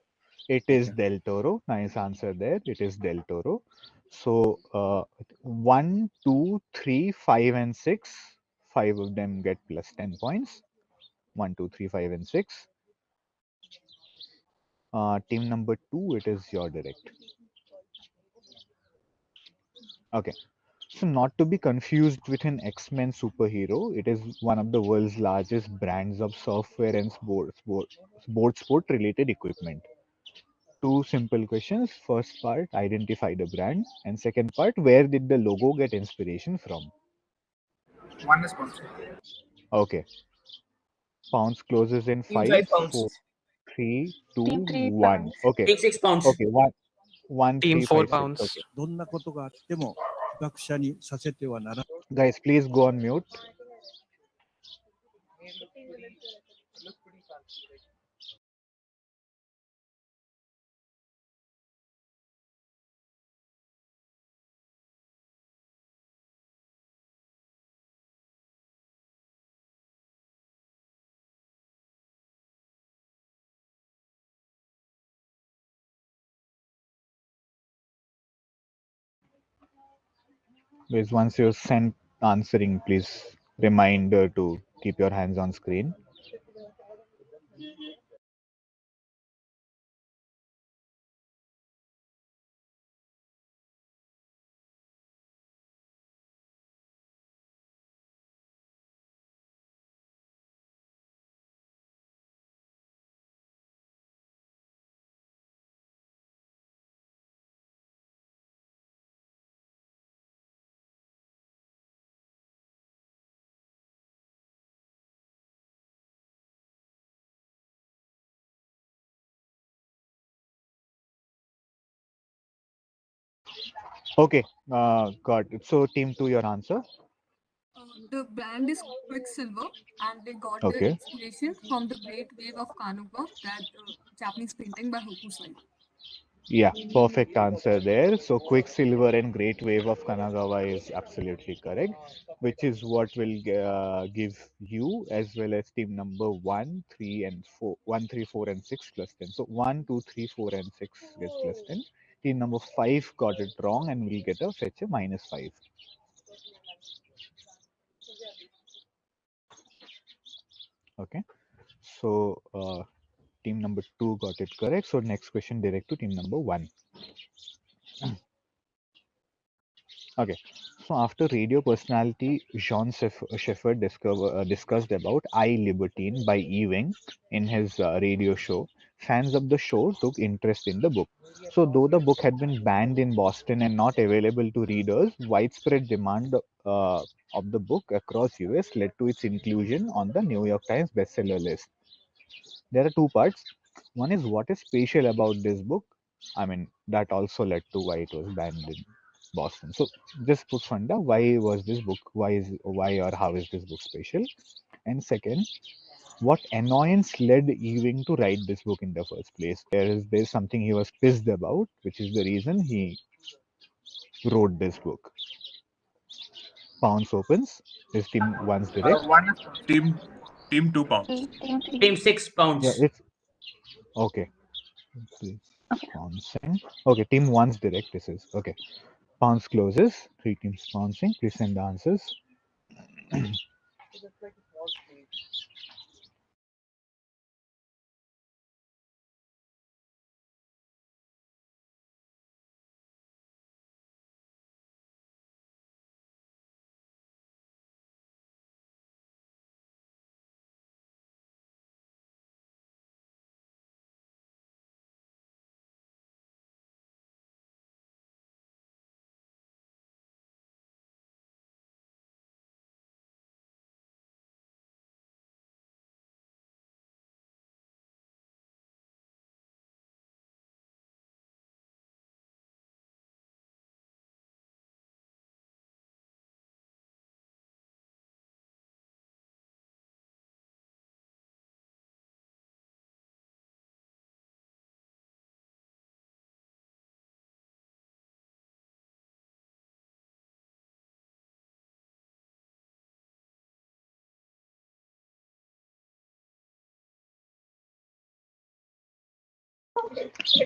A: It is
K: Okay.
A: Del Toro. Nice answer there. It is Del Toro. So 1, 2, 3, 5, and 6. 5 of them get plus 10 points. 1, 2, 3, 5, and 6. Team number 2, it is your direct. Okay. So not to be confused with an X-Men superhero, it is one of the world's largest brands of software and sport related equipment. Two simple questions. First part, identify the brand, and second part, where did the logo get inspiration from?
F: One responsible.
A: Okay. Pounds closes in
H: Team
A: 5,
H: 5 pounds.
A: 4, 3, 2,
E: Team 3
A: 1.
E: pounds.
A: Okay.
J: Team 6 pounds.
A: Okay. 1, 1,
I: Team
A: 3,
I: 4
A: 5, 6.
I: pounds.
A: Okay.
M: どんなことがあっても被爆者にさせてはならない。
A: Guys, please go on mute. Guys, once you're sent answering, please reminder to keep your hands on screen. Okay, got it. So team 2, your answer.
G: The brand is Quicksilver, and they got their
A: Okay.
G: inspiration from the Great Wave of Kanagawa, that Japanese painting by Hokusai.
A: Yeah, perfect answer there. So Quicksilver and Great Wave of Kanagawa is absolutely correct, which is what will give you as well as team number 1, 3, and 4, 1, 3, 4, and 6 plus 10. So 1, 2, 3, 4, and 6 gets plus 10. Team number 5 got it wrong and will get a fetch a -5. Okay. So team number 2 got it correct. So next question direct to team number 1. Okay. So after radio personality Jean Sheffer discussed about I Libertine by Ewing in his radio show, fans of the show took interest in the book. So though the book had been banned in Boston and not available to readers, widespread demand of the book across US led to its inclusion on the New York Times bestseller list. There are two parts. One is what is special about this book. I mean, that also led to why it was banned in Boston. So just put Funda, why was this book? Why or how is this book special? And second, what annoyance led Ewing to write this book in the first place? There's something he was pissed about, which is the reason he wrote this book. Pounds opens. Is team one's direct?
F: One is
D: Team 2 pounds.
J: Team 6
A: Yeah,
J: pounds.
A: it's okay. Pounds and okay, team one's direct. This is okay. Pounds closes. 3 teams pouncing. Please send the answers.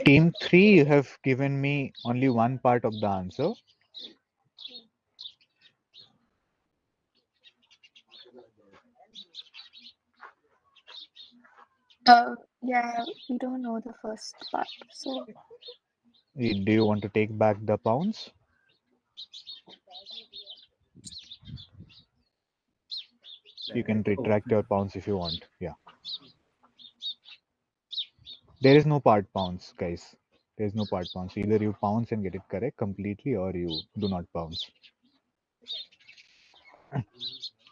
A: Team 3, you have given me only one part of the answer.
E: Yeah, we don't know the first part, so
A: Do you want to take back the pounds? You can retract your pounds if you want. Yeah. There is no part pounds, guys. There is no part pounds. Either you pounce and get it correct completely or you do not pounce.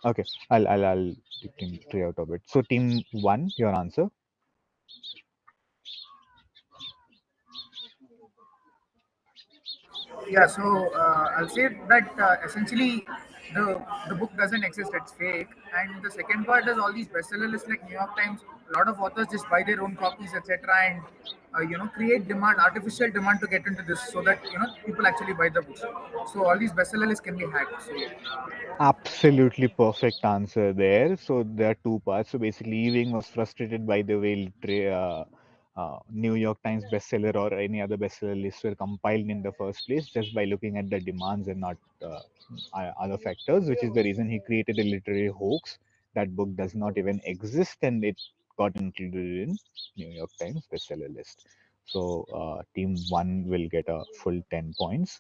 A: Okay, I'll take team 3 out of it. So team 1, your answer.
F: Yeah, so I'll say that essentially the book doesn't exist; it's fake. And the second part is all these bestseller lists like New York Times. A lot of authors just buy their own copies, etc., and create demand, artificial demand to get into this, so that people actually buy the books. So all these bestseller lists can be hacked. So
A: Absolutely perfect answer there. So there are two parts. So basically, Ewing was frustrated by the way New York Times bestseller or any other bestseller lists were compiled in the first place just by looking at the demands and not other factors, which is the reason he created a literary hoax. That book does not even exist and it got included in New York Times bestseller list. So team 1 will get a full 10 points.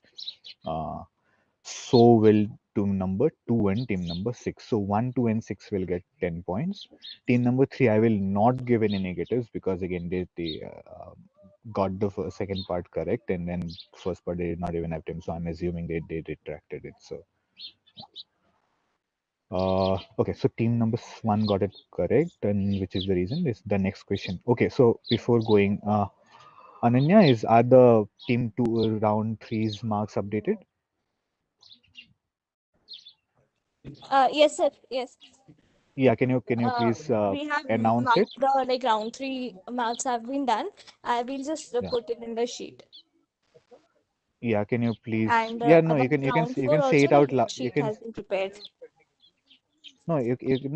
A: So will team number 2 and team number 6. So 1, 2, and 6 will get 10 points. Team number 3, I will not give any negatives because again they got the second part correct and then first part they did not even have time. So I'm assuming they retracted it. So okay, so team number 1 got it correct, and which is the reason is the next question. Okay, so before going, Ananya, are the team 2 round 3's marks updated?
B: Yes, sir. Yes.
A: Yeah, can you please
B: We have
A: announce it?
B: marked the like round three marks have been done. I will just
A: Yeah.
B: put it in the sheet.
A: Yeah, can you please?
B: And
A: Yeah, no,
B: about round
A: you
B: four
A: can say
B: also,
A: it
B: like
A: out loud. You
B: sheet
A: can
B: has been prepared.
A: no,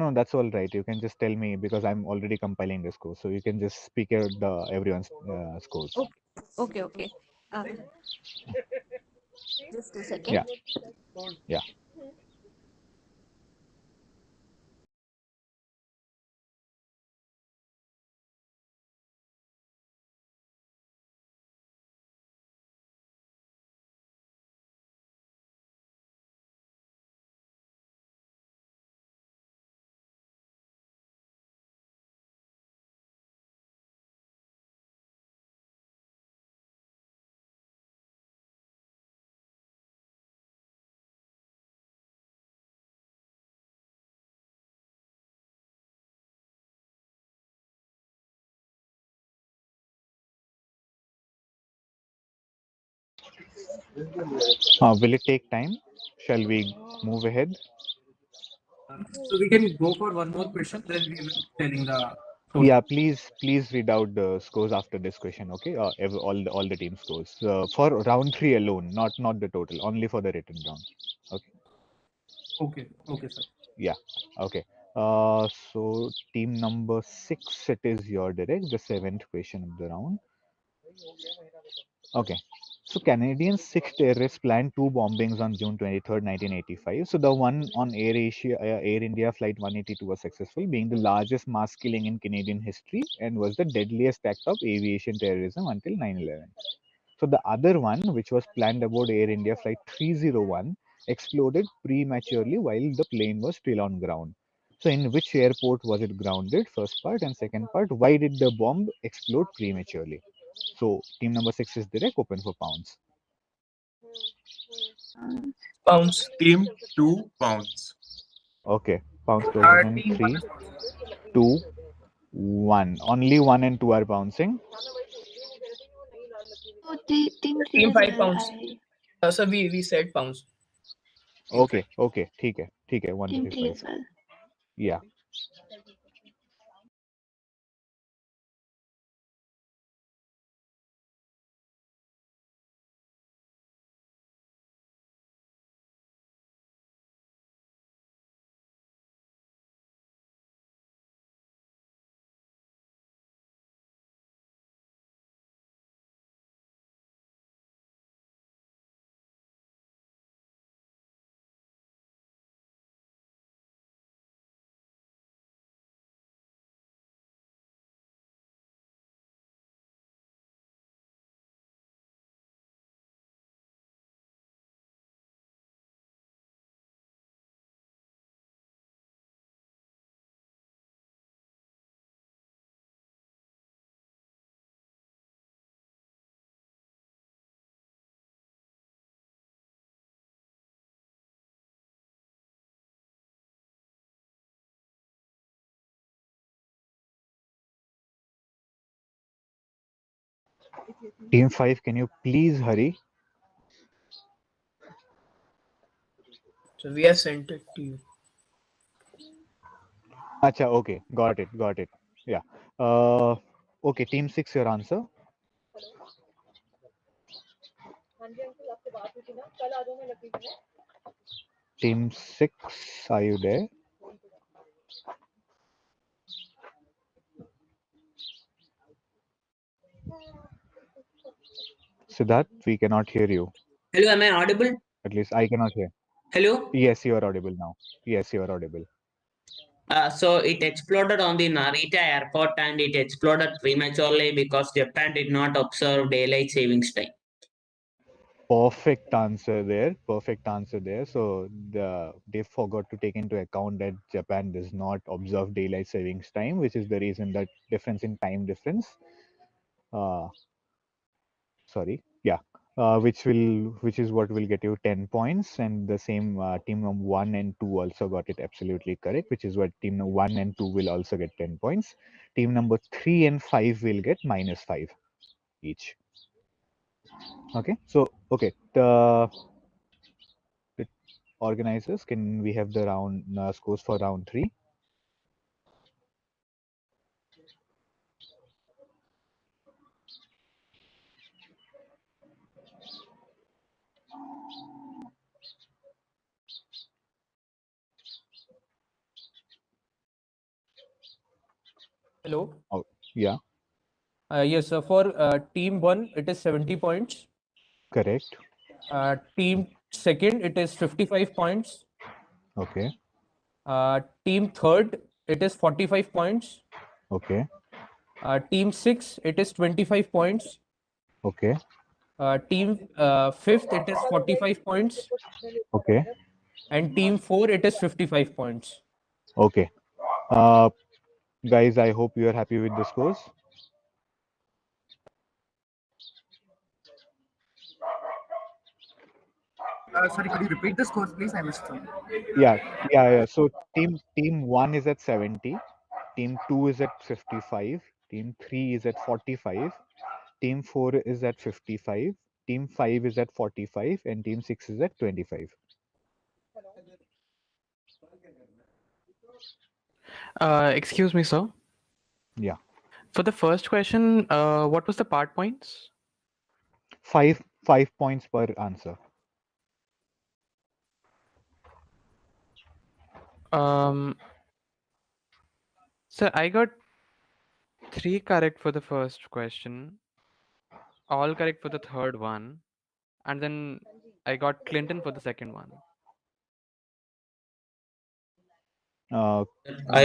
A: no, that's all right. You can just tell me because I'm already compiling the score, so you can just speak out the everyone's scores.
B: Okay, okay, okay. Okay. Just a second.
A: Yeah. Yeah. Will it take time? Shall we move ahead?
L: So we can go for one more question, then we will be telling the total.
A: Yeah, please read out the scores after this question, okay? All the team scores for round 3 alone, not the total, only for the written round. Okay.
L: Okay, sir.
A: Yeah. Okay. So team number 6, it is your direct, the 7th question of the round. Okay. So Canadian 6th terrorists planned 2 bombings on June 23rd, 1985. So the one on Air India Flight 182 was successful, being the largest mass killing in Canadian history and was the deadliest act of aviation terrorism until 9/11. So the other one, which was planned aboard Air India Flight 301, exploded prematurely while the plane was still on ground. So in which airport was it grounded? First part, and second part, why did the bomb explode prematurely? So team number 6 is direct, open for pounds.
H: Pounds.
D: Team 2 pounds.
A: Okay, pounds closes in
F: Team 1
A: 3,
F: is sponsored.
A: 2, 1. Only 1 and 2 are bouncing.
E: Oh, team 3
H: Team
E: as
H: 5
E: well.
H: pounds. So we said pounds. Team
A: Okay, okay, ठीक है, 1
E: Team
A: to
E: 3
A: 5.
E: as well.
A: Yeah. Team 5, can you please hurry?
H: So we have sent it to you.
A: Acha, okay, got it. Yeah. Okay, team 6, your answer. Team 6, are you there? Siddharth, we cannot hear you.
J: Hello, am I audible?
A: At least I cannot hear.
J: Hello?
A: Yes, you are audible now. Yes, you are audible.
J: So it exploded on the Narita airport and it exploded prematurely because Japan did not observe daylight savings time.
A: Perfect answer there. So they forgot to take into account that Japan does not observe daylight savings time, which is the reason that difference in time difference. Sorry, yeah. Which is what will get you 10 points, and the same team number 1 and 2 also got it absolutely correct, which is what team number 1 and 2 will also get 10 points. Team number 3 and 5 will get -5 each. Okay, so okay, the organizers, can we have the round scores for round 3?
L: Hello.
A: Oh, yeah.
L: Yes, for team 1, it is 70 points.
A: Correct.
L: Team second, it is 55 points.
A: Okay.
L: Team third, it is 45 points.
A: Okay.
L: Team six, it is 25 points.
A: Okay.
L: Team fifth, it is 45 points.
A: Okay.
L: And team four, it is 55 points.
A: Okay. Guys, I hope you are happy with the scores.
F: Sorry, could you repeat the scores, please? I missed them.
A: Yeah. So team one is at 70, team two is at 55, team three is at 45, team four is at 55, team five is at 45, and team six is at 25.
I: Excuse me, sir.
A: Yeah.
I: For the first question, what was the part points?
A: 5 points per answer.
I: So I got 3 correct for the first question, all correct for the third one, and then I got Clinton for the second one.
J: I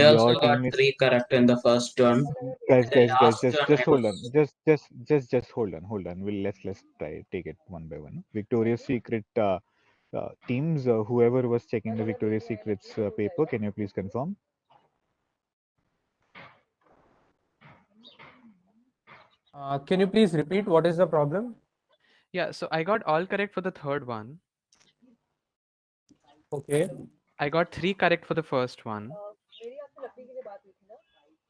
J: also
A: Your
J: got
A: team is
J: 3 correct in the first one.
A: guys,
J: The
A: guys, guys.
J: last
A: Just
J: one
A: just
J: I
A: hold on.
J: was
A: Just hold on. Let's try take it one by one. Victoria's Secret teams. Whoever was checking the Victoria's Secret's paper, can you please confirm?
L: Can you please repeat what is the problem?
I: Yeah, so I got all correct for the third one.
L: Okay.
I: I got 3 correct for the first one.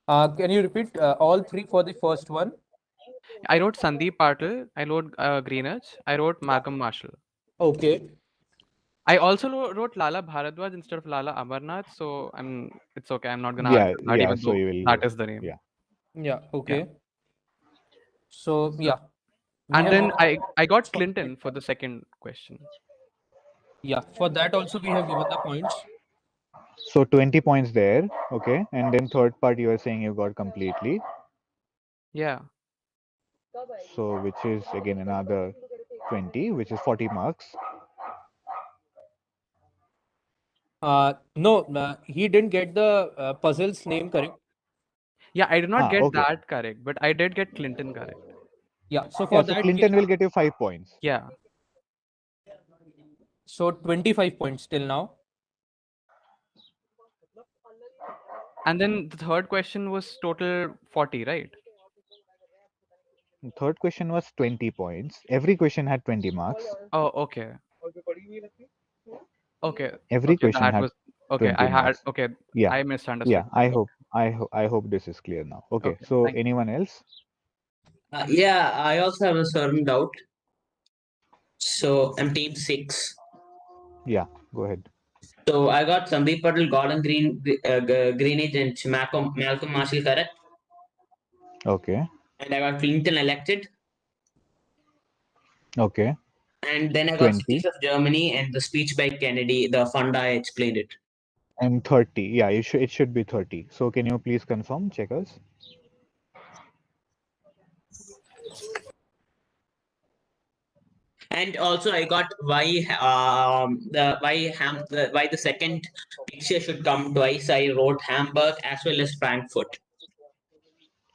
L: Can you repeat all three for the first one?
I: I wrote Sandeep Patil, I wrote Greenwich, I wrote Malcolm Marshall.
L: Okay.
I: I also wrote Lala Bharadwaj instead of Lala Amarnath, so it's okay. I'm not gonna argue with that,
A: Yeah.
I: even
A: So
I: though
A: you will.
I: that is the name.
A: Yeah.
L: Yeah.
I: Yeah.
L: Okay. So
I: So,
L: yeah, we
I: and
L: have
I: then
L: given
I: I got
L: for
I: Clinton for the second question.
L: yeah, for that also we have given the points.
A: So 20 points there. Okay. And then third part, you are saying you got completely.
I: Yeah.
A: So which is again another 20, which is 40 marks.
L: No, he didn't get the puzzle's name correct.
I: Yeah, I did not get
A: Okay.
I: that correct, but I did get Clinton correct.
L: Yeah. So
A: Yeah.
L: for
A: So
L: that we
A: Clinton will get you 5 points.
I: Yeah.
L: so 25 points till now.
I: And then the third question was total 40, right?
A: Third question was 20 points. Every question had 20 marks.
I: Oh, okay. Okay.
A: Every
I: Okay,
A: question
I: that
A: had
I: was okay.
A: 20 marks.
I: Okay,
A: Yeah.
I: I misunderstood.
A: I hope this is clear now. Okay.
I: Okay,
A: So
I: thank you.
A: anyone else?
J: yeah, I also have a certain doubt. So I'm team 6.
A: Yeah. Go ahead.
J: So I got Sandeep Patel, Gordon Greenidge, and Malcolm Marshall correct.
A: Okay.
J: And I got Clinton elected.
A: Okay.
J: And then I got
A: 20
J: Cities of Germany and the speech by Kennedy, the fund I explained it.
A: and 30. Yeah, it should be 30. So can you please confirm, checkers?
J: And also I got why the second picture should come twice. I wrote Hamburg as well as Frankfurt.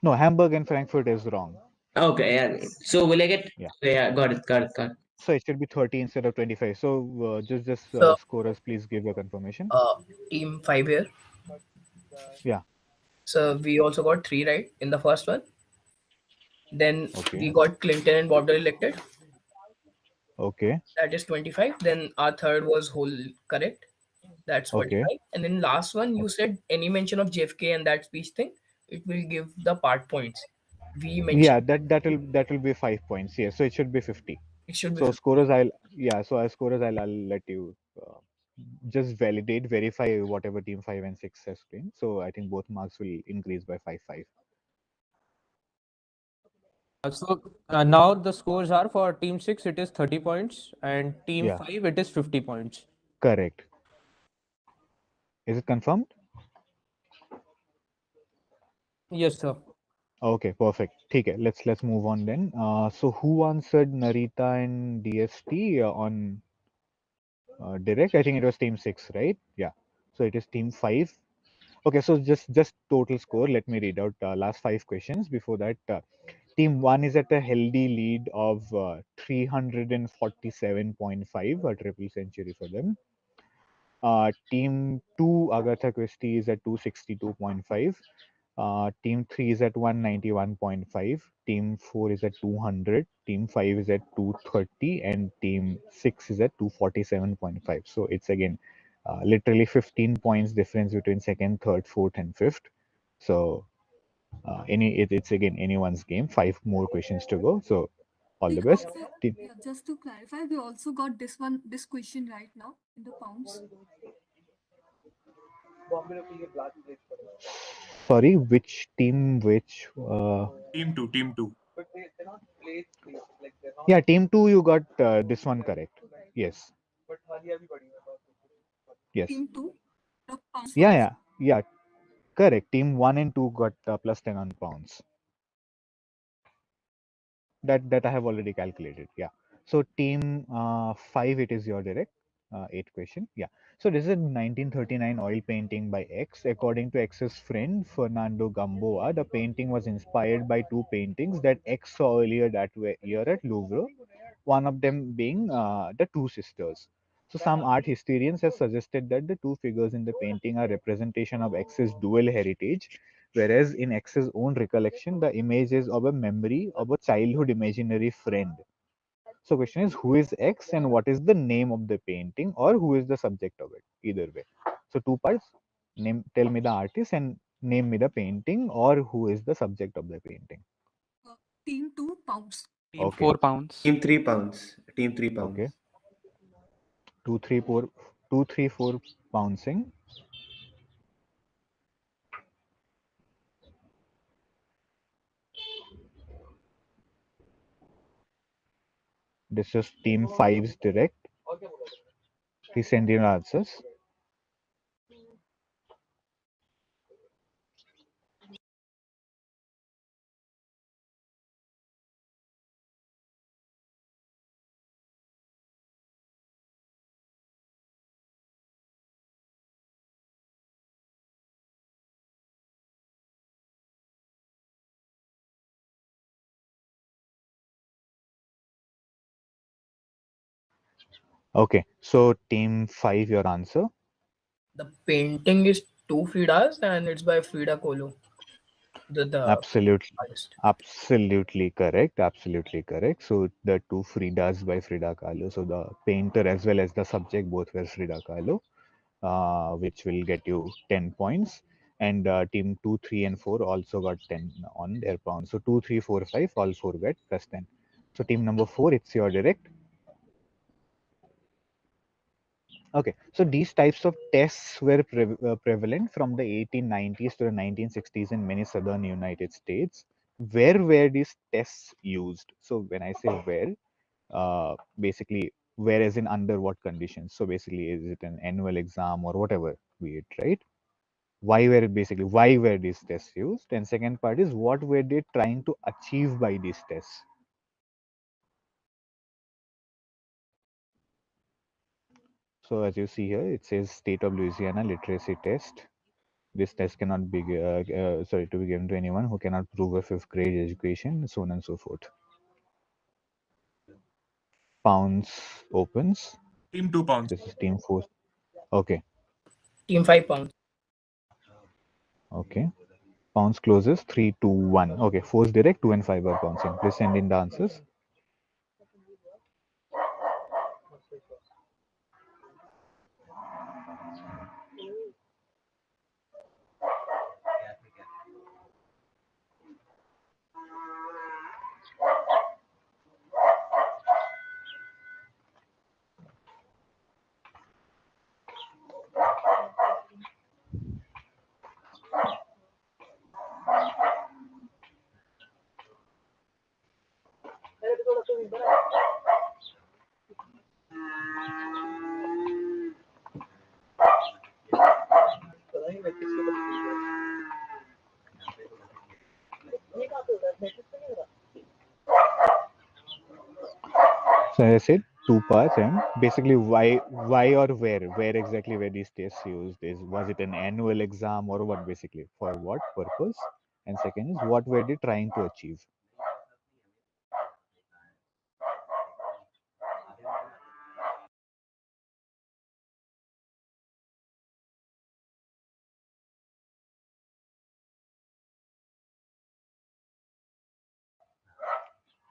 A: No, Hamburg and Frankfurt is wrong.
J: Okay, yeah. So will I get?
A: Yeah.
J: Yeah, got it.
A: So it should be 30 instead of 25. So just
H: So,
A: scorers, please give your confirmation.
H: team 5 here.
A: Yeah.
H: So we also got 3 right in the first one. Then
A: Okay.
H: we got Clinton and Bob Dole elected.
A: Okay.
H: That is 25. Then our third was whole correct. That's
A: Okay.
H: 45. And then last one, you said any mention of JFK and that speech thing, it will give the part points. We
A: Yeah,
H: mentioned
A: that will be 5 points. Yeah. So it should be 50.
H: it should be
A: So
H: 50.
A: scorers, as scorers, I'll let you just verify whatever team 5 and 6 has been. So I think both marks will increase by 5.
L: So now the scores are for team six, it is 30 points, and team
A: Yeah.
L: five, it is 50 points.
A: Correct. Is it confirmed?
L: Yes, sir.
A: Okay, perfect. Okay, let's move on then. So who answered Narita and DST on direct? I think it was team 6, right? Yeah. So it is team 5. Okay, so just total score. Let me read out last 5 questions. Before that, team 1 is at a healthy lead of 347.5, a triple century for them. Team 2, Agatha Christie, is at 262.5. Team 3 is at 191.5. Team 4 is at 200. Team 5 is at 230. And Team 6 is at 247.5. So it's again literally 15 points difference between second, third, fourth, and fifth. So it's again anyone's game. 5 more questions to go. So all the
G: Like
A: best.
G: also,
A: Team,
G: yeah, just to clarify, we also got this question right now in the pounds.
A: sorry, which team? Which?
D: Team 2, team 2.
A: Yeah, team 2. You got this one correct. Yes. Yes.
G: Team 2, the pounds
A: Yeah,
G: wise.
A: yeah. Correct. Team 1 and 2 got plus 10 on pounds. That I have already calculated. Yeah. So team 5, it is your direct 8 question. Yeah. So this is a 1939 oil painting by X. According to X's friend Fernando Gamboa, the painting was inspired by 2 paintings that X saw earlier that year at Louvre. One of them being the two sisters. So some art historians have suggested that the two figures in the painting are representation of X's dual heritage, whereas in X's own recollection, the image is of a memory of a childhood imaginary friend. So question is, who is X and what is the name of the painting, or who is the subject of it? Either way. So 2 parts. Tell me the artist and name me the painting, or who is the subject of the painting.
G: Team 2, pounds.
I: Team
A: Okay.
I: 4 pounds.
K: Team 3 pounds. Team 3 pounds.
A: Okay. 2, 3, 4, 2, 3, 4 bouncing. This is team 5's direct. Please send in answers. Okay, so team 5, your answer.
H: The painting is Two Fridas and it's by Frida Kahlo. The
A: Absolutely,
H: artist.
A: absolutely correct. Absolutely correct. So the two Fridas by Frida Kahlo. So the painter as well as the subject both were Frida Kahlo, which will get you 10 points. And team 2, 3, and 4 also got 10 on their pounds. So 2, 3, 4, 5, all 4 get plus 10. So team number 4, it's your direct. Okay, so these types of tests were prevalent from the 1890s to the 1960s in many southern United States. Where were these tests used? So when I say where, basically where as in under what conditions? So basically, is it an annual exam or whatever be it, right? Why were these tests used? And second part is, what were they trying to achieve by these tests? So as you see here, it says State of Louisiana literacy test. This test cannot be to be given to anyone who cannot prove a fifth grade education, so on and so forth. Pounds opens.
D: Team 2 pounds.
A: This is team 4. Okay.
H: Team 5 pounds.
A: Okay. Pounds closes 3, 2, 1. Okay. 4's direct, 2 and 5 are bouncing. Please send in the answers. I said, two parts, and basically why or where exactly were these tests used? Was it an annual exam or what basically? For what purpose? And second is what were they trying to achieve?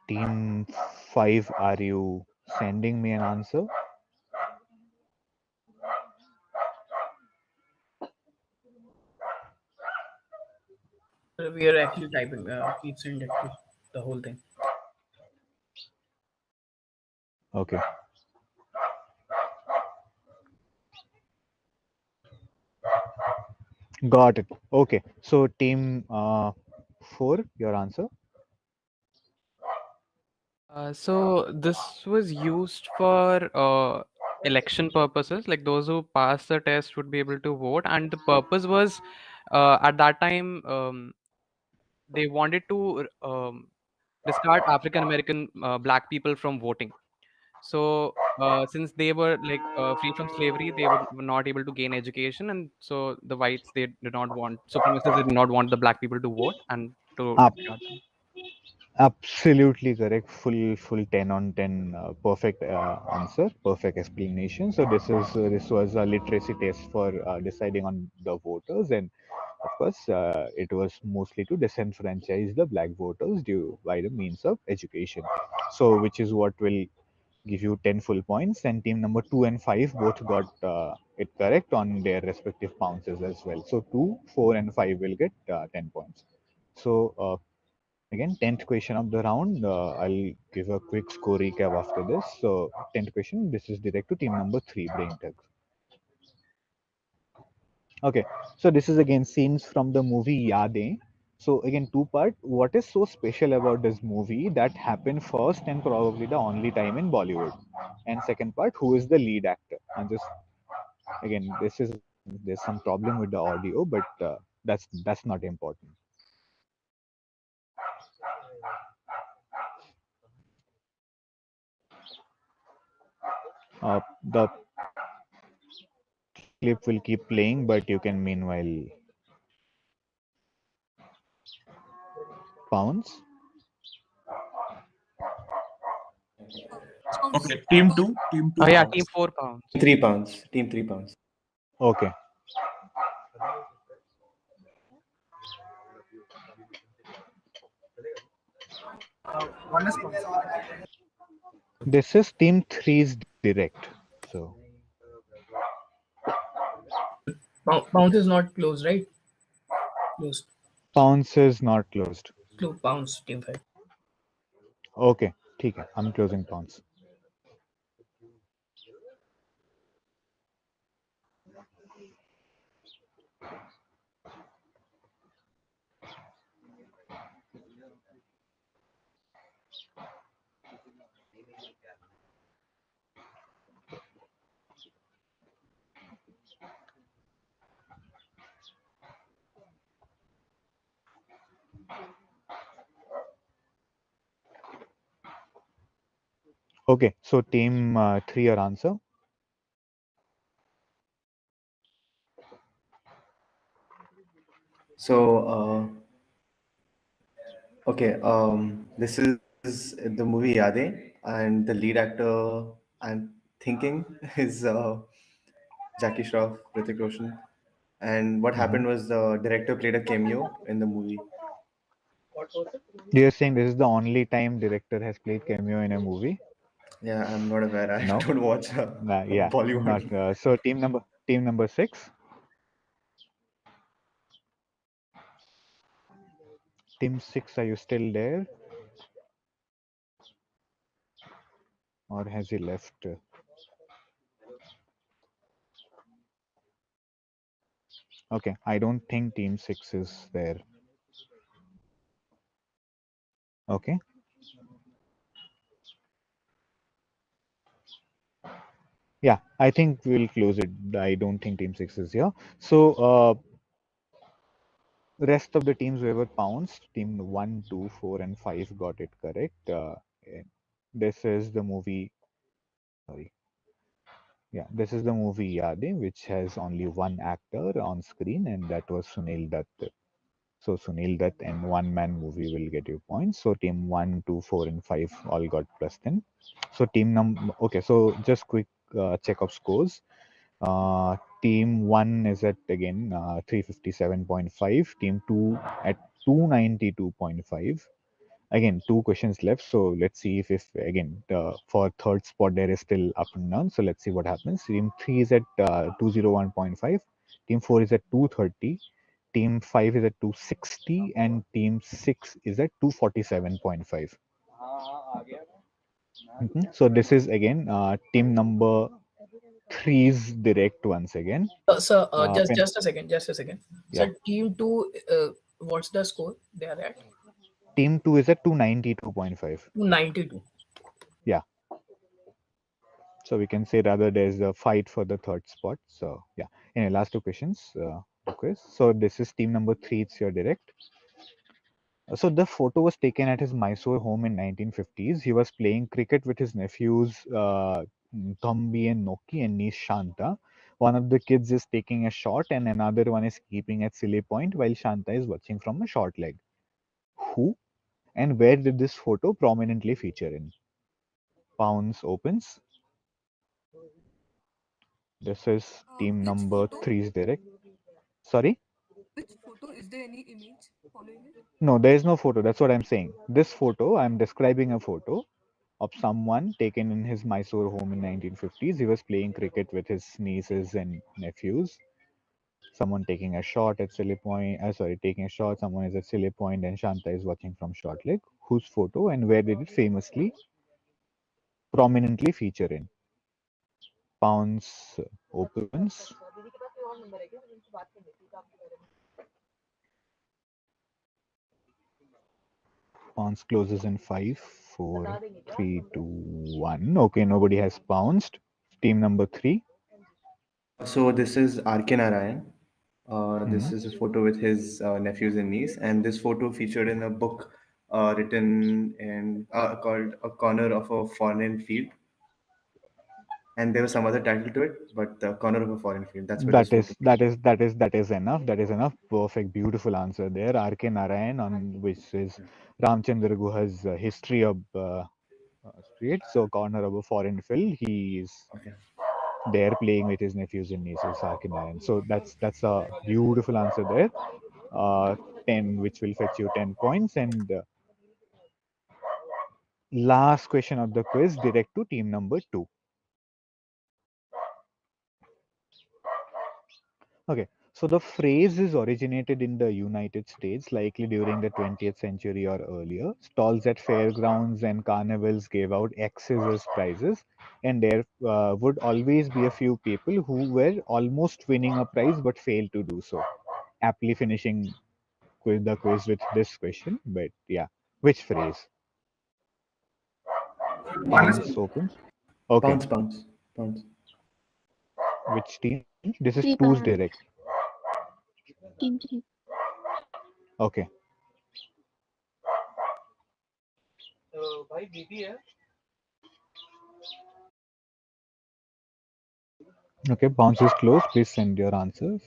A: Team 5, are you sending me an answer?
H: We are actually typing. Keep send it to the whole thing.
A: Okay. Got it. Okay. So team 4, your answer?
I: So this was used for election purposes. Like those who pass the test would be able to vote, and the purpose was at that time they wanted to discard African American black people from voting. So since they were like free from slavery, they were not able to gain education, and so the whites they did not want supremacists did not want the black people to vote and to
A: Up.
I: discard them.
A: Absolutely correct. Full 10 on 10. Perfect answer. Perfect explanation. So this was a literacy test for deciding on the voters, and of course, it was mostly to disenfranchise the black voters due by the means of education. So, which is what will give you 10 full points. And team number 2 and 5 both got it correct on their respective pounces as well. So, 2, 4, and 5 will get 10 points. So, again, 10th question of the round. I'll give a quick score recap after this. So, 10th question, this is direct to team number 3, Brain Tech. Okay, so this is again scenes from the movie Yadein. So again, two part. What is so special about this movie that happened first and probably the only time in Bollywood? And second part, who is the lead actor? And just again, there's some problem with the audio, but that's not important. The clip will keep playing, but you can meanwhile pounce.
G: Pounds.
D: Okay, team two. Team
I: Oh
D: two
I: yeah, team
D: pounds.
I: 4 pounds.
K: £3. Team £3.
A: Okay.
F: One is pounds.
A: This is team three's direct. So
H: Pounds is not closed, right? Closed.
A: pounce is not closed.
H: Close. Pounds. Team 5.
A: Okay, ठीक है. I'm closing pounce. Okay, so team 3, your answer.
K: So, okay, this is the movie Yade, and the lead actor I'm thinking is Jackie Shroff, Hrithik Roshan. And what
A: Mhm.
K: happened was the director played a cameo in the movie.
A: You're saying this is the only time director has played cameo in a movie?
K: Yeah, I'm not aware. I
A: No.
K: don't watch
A: Yeah, not.
K: Bollywood.
A: So team number 6. Team 6, are you still there, or has he left? Okay, I don't think team 6 is there. Okay. Yeah, I think we'll close it. I don't think team 6 is here. So rest of the teams were pounced. Team 1, 2, 4, and 5 got it correct. This is the movie sorry. Yeah, this is the movie Yadein, which has only one actor on screen, and that was Sunil Dutt. So Sunil Dutt and one man movie will get you points. So team 1, 2, 4, and 5 all got plus 10. So team number okay, so just quick check of scores. Team 1 is at again 357.5, team 2 at 292.5. Again, two questions left. So let's see if again for third spot there is still up and down. So let's see what happens. Team 3 is at 201.5. Team 4 is at 230. Team 5 is at 260. And Team 6 is at 247.5. So this is again team number three's direct once again.
H: So, just
A: Pen,
H: just a second, just a second.
A: yeah.
H: So, team two, what's the score they are at?
A: Team 2 is at 292.5.
H: 292.
A: Yeah. So we can say rather there's a fight for the third spot. So yeah. Anyway, last two questions. Quiz. So this is team number three. It's your direct. So the photo was taken at his Mysore home in 1950s. He was playing cricket with his nephews Thambi and Noki and niece Shanta. One of the kids is taking a shot and another one is keeping at silly point while Shanta is watching from a short leg. Who and where did this photo prominently feature in? Pounds opens. This is team
G: Which
A: number
G: photo?
A: three's direct. Sorry?
G: Which photo? Is there any image following it?
A: No, there is no photo. That's what I'm saying. This photo, I'm describing a photo of someone taken in his Mysore home in 1950s. He was playing cricket with his nieces and nephews. Someone taking a shot at silly point. Sorry, taking a shot. Someone is at silly point, and Shanta is watching from short leg. Whose photo and where did it famously, prominently feature in? Pounds opens. Pounds closes in 5, 4, 3, 2, 1. Okay, nobody has pounced. Team number 3.
K: So this is R.K. Narayan.
A: Hmm.
K: This is a photo with his nephews and niece, and this photo featured in a book written in called "A Corner of a Foreign Field," and there was some other title to it, but "The Corner of a Foreign Field." That's where this
A: That
K: photo
A: is that
K: featured.
A: is that is that is enough. That is enough. Perfect, beautiful answer there. R.K. Narayan, on which is Ramchandra Guha's history of street. So corner of a foreign field. He is
K: Okay.
A: there playing with his nephews and nieces. R.K. Narayan. So that's a beautiful answer there. 10, which will fetch you 10 points. And last question of the quiz, direct to team number 2. Okay, so the phrase is originated in the United States, likely during the 20th century or earlier. Stalls at fairgrounds and carnivals gave out X's as prizes, and there would always be a few people who were almost winning a prize but failed to do so. Aptly finishing the quiz with this question, but yeah, which phrase?
F: Partnership.
A: Pounds open. Okay,
K: Pounds.
A: which team? This is
E: Three
A: two's
E: pounds.
A: direct.
E: Team three.
A: Okay. Okay, bounce is closed. Please send your answers.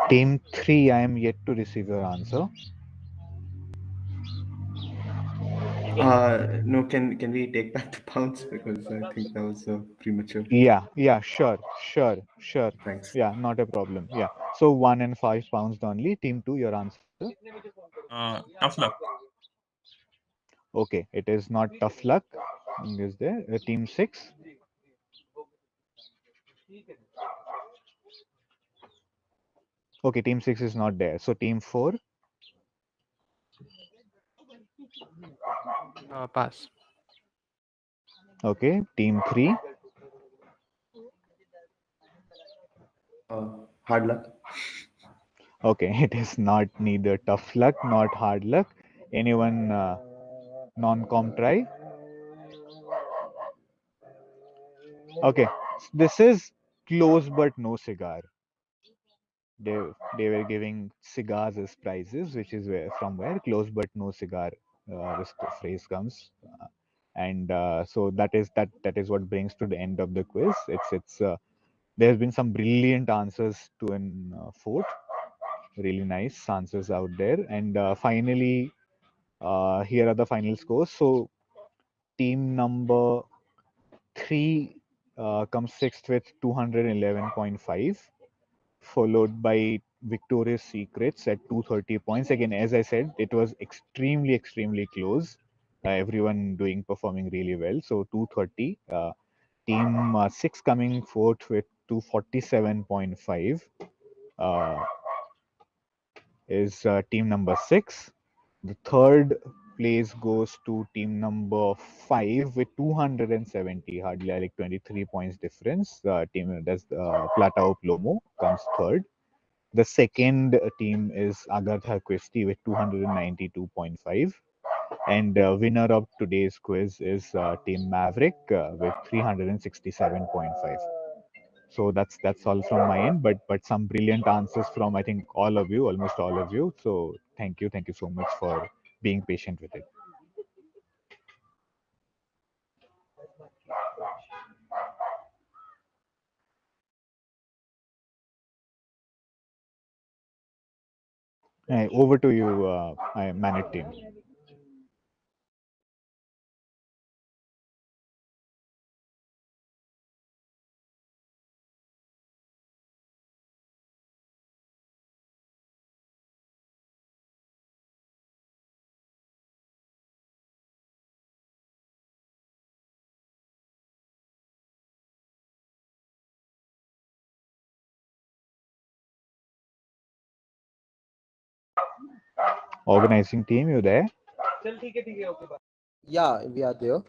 A: Team 3, I am yet to receive your answer.
K: No, can we take back the pounds because I think that was premature.
A: Yeah, sure.
K: Thanks.
A: Yeah, not a problem. Yeah. So 1 and 5 pounds only. Team 2, your answer.
D: Tough luck.
A: Okay, it is not tough luck. Is there? Team 6. Okay, team 6 is not there. So team 4.
I: Pass.
A: Okay, team 3.
K: Hard luck.
A: Okay, it is not neither tough luck, not hard luck. Anyone non-com try? Okay, this is close but no cigar. They they were giving cigars as prizes, which is where close but no cigar this phrase comes. And so that is what brings to the end of the quiz. It's there's been some brilliant answers to an fourth, really nice answers out there. And finally, here are the final scores. So team number 3 comes sixth with 211.5, followed by Victoria's Secrets at 230 points. Again, as I said, it was extremely close. Everyone performing really well. So 230. Team 6 coming fourth with 247.5 is team number 6. The third place goes to team number 5 with 270, hardly like 23 points difference. Team that's Platao Plomo comes third. The second team is Agartha Christie with 292.5. And winner of today's quiz is Team Maverick with 367.5. So that's all from my end, but some brilliant answers from I think all of you, almost all of you. So thank you so much for being patient with it. Over to you, Manit team. Organizing team, you there?
C: Yeah, we are there.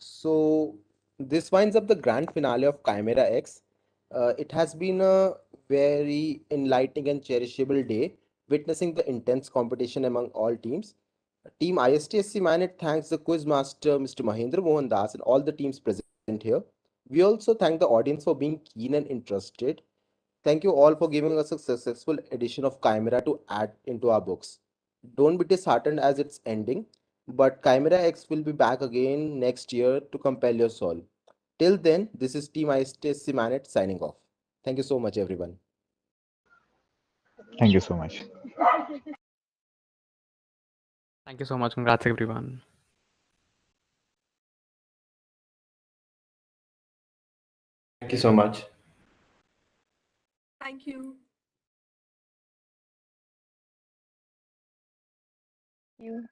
C: So this winds up the grand finale of Chimera X. It has been a very enlightening and cherishable day, witnessing the intense competition among all teams. Team ISTSC Manet thanks the quiz master Mr. Mahendra Mohan Das and all the teams present here. We also thank the audience for being keen and interested. Thank you all for giving us a successful edition of Chimera to add into our books. Don't be disheartened as it's ending, but Chimera X will be back again next year to compel your soul. Till then, this is Team ISTSC Manet signing off. Thank you so much, everyone.
A: Thank you so much.
I: Thank you so much. Congrats, everyone.
K: Thank you so much.
G: Thank you.
E: You.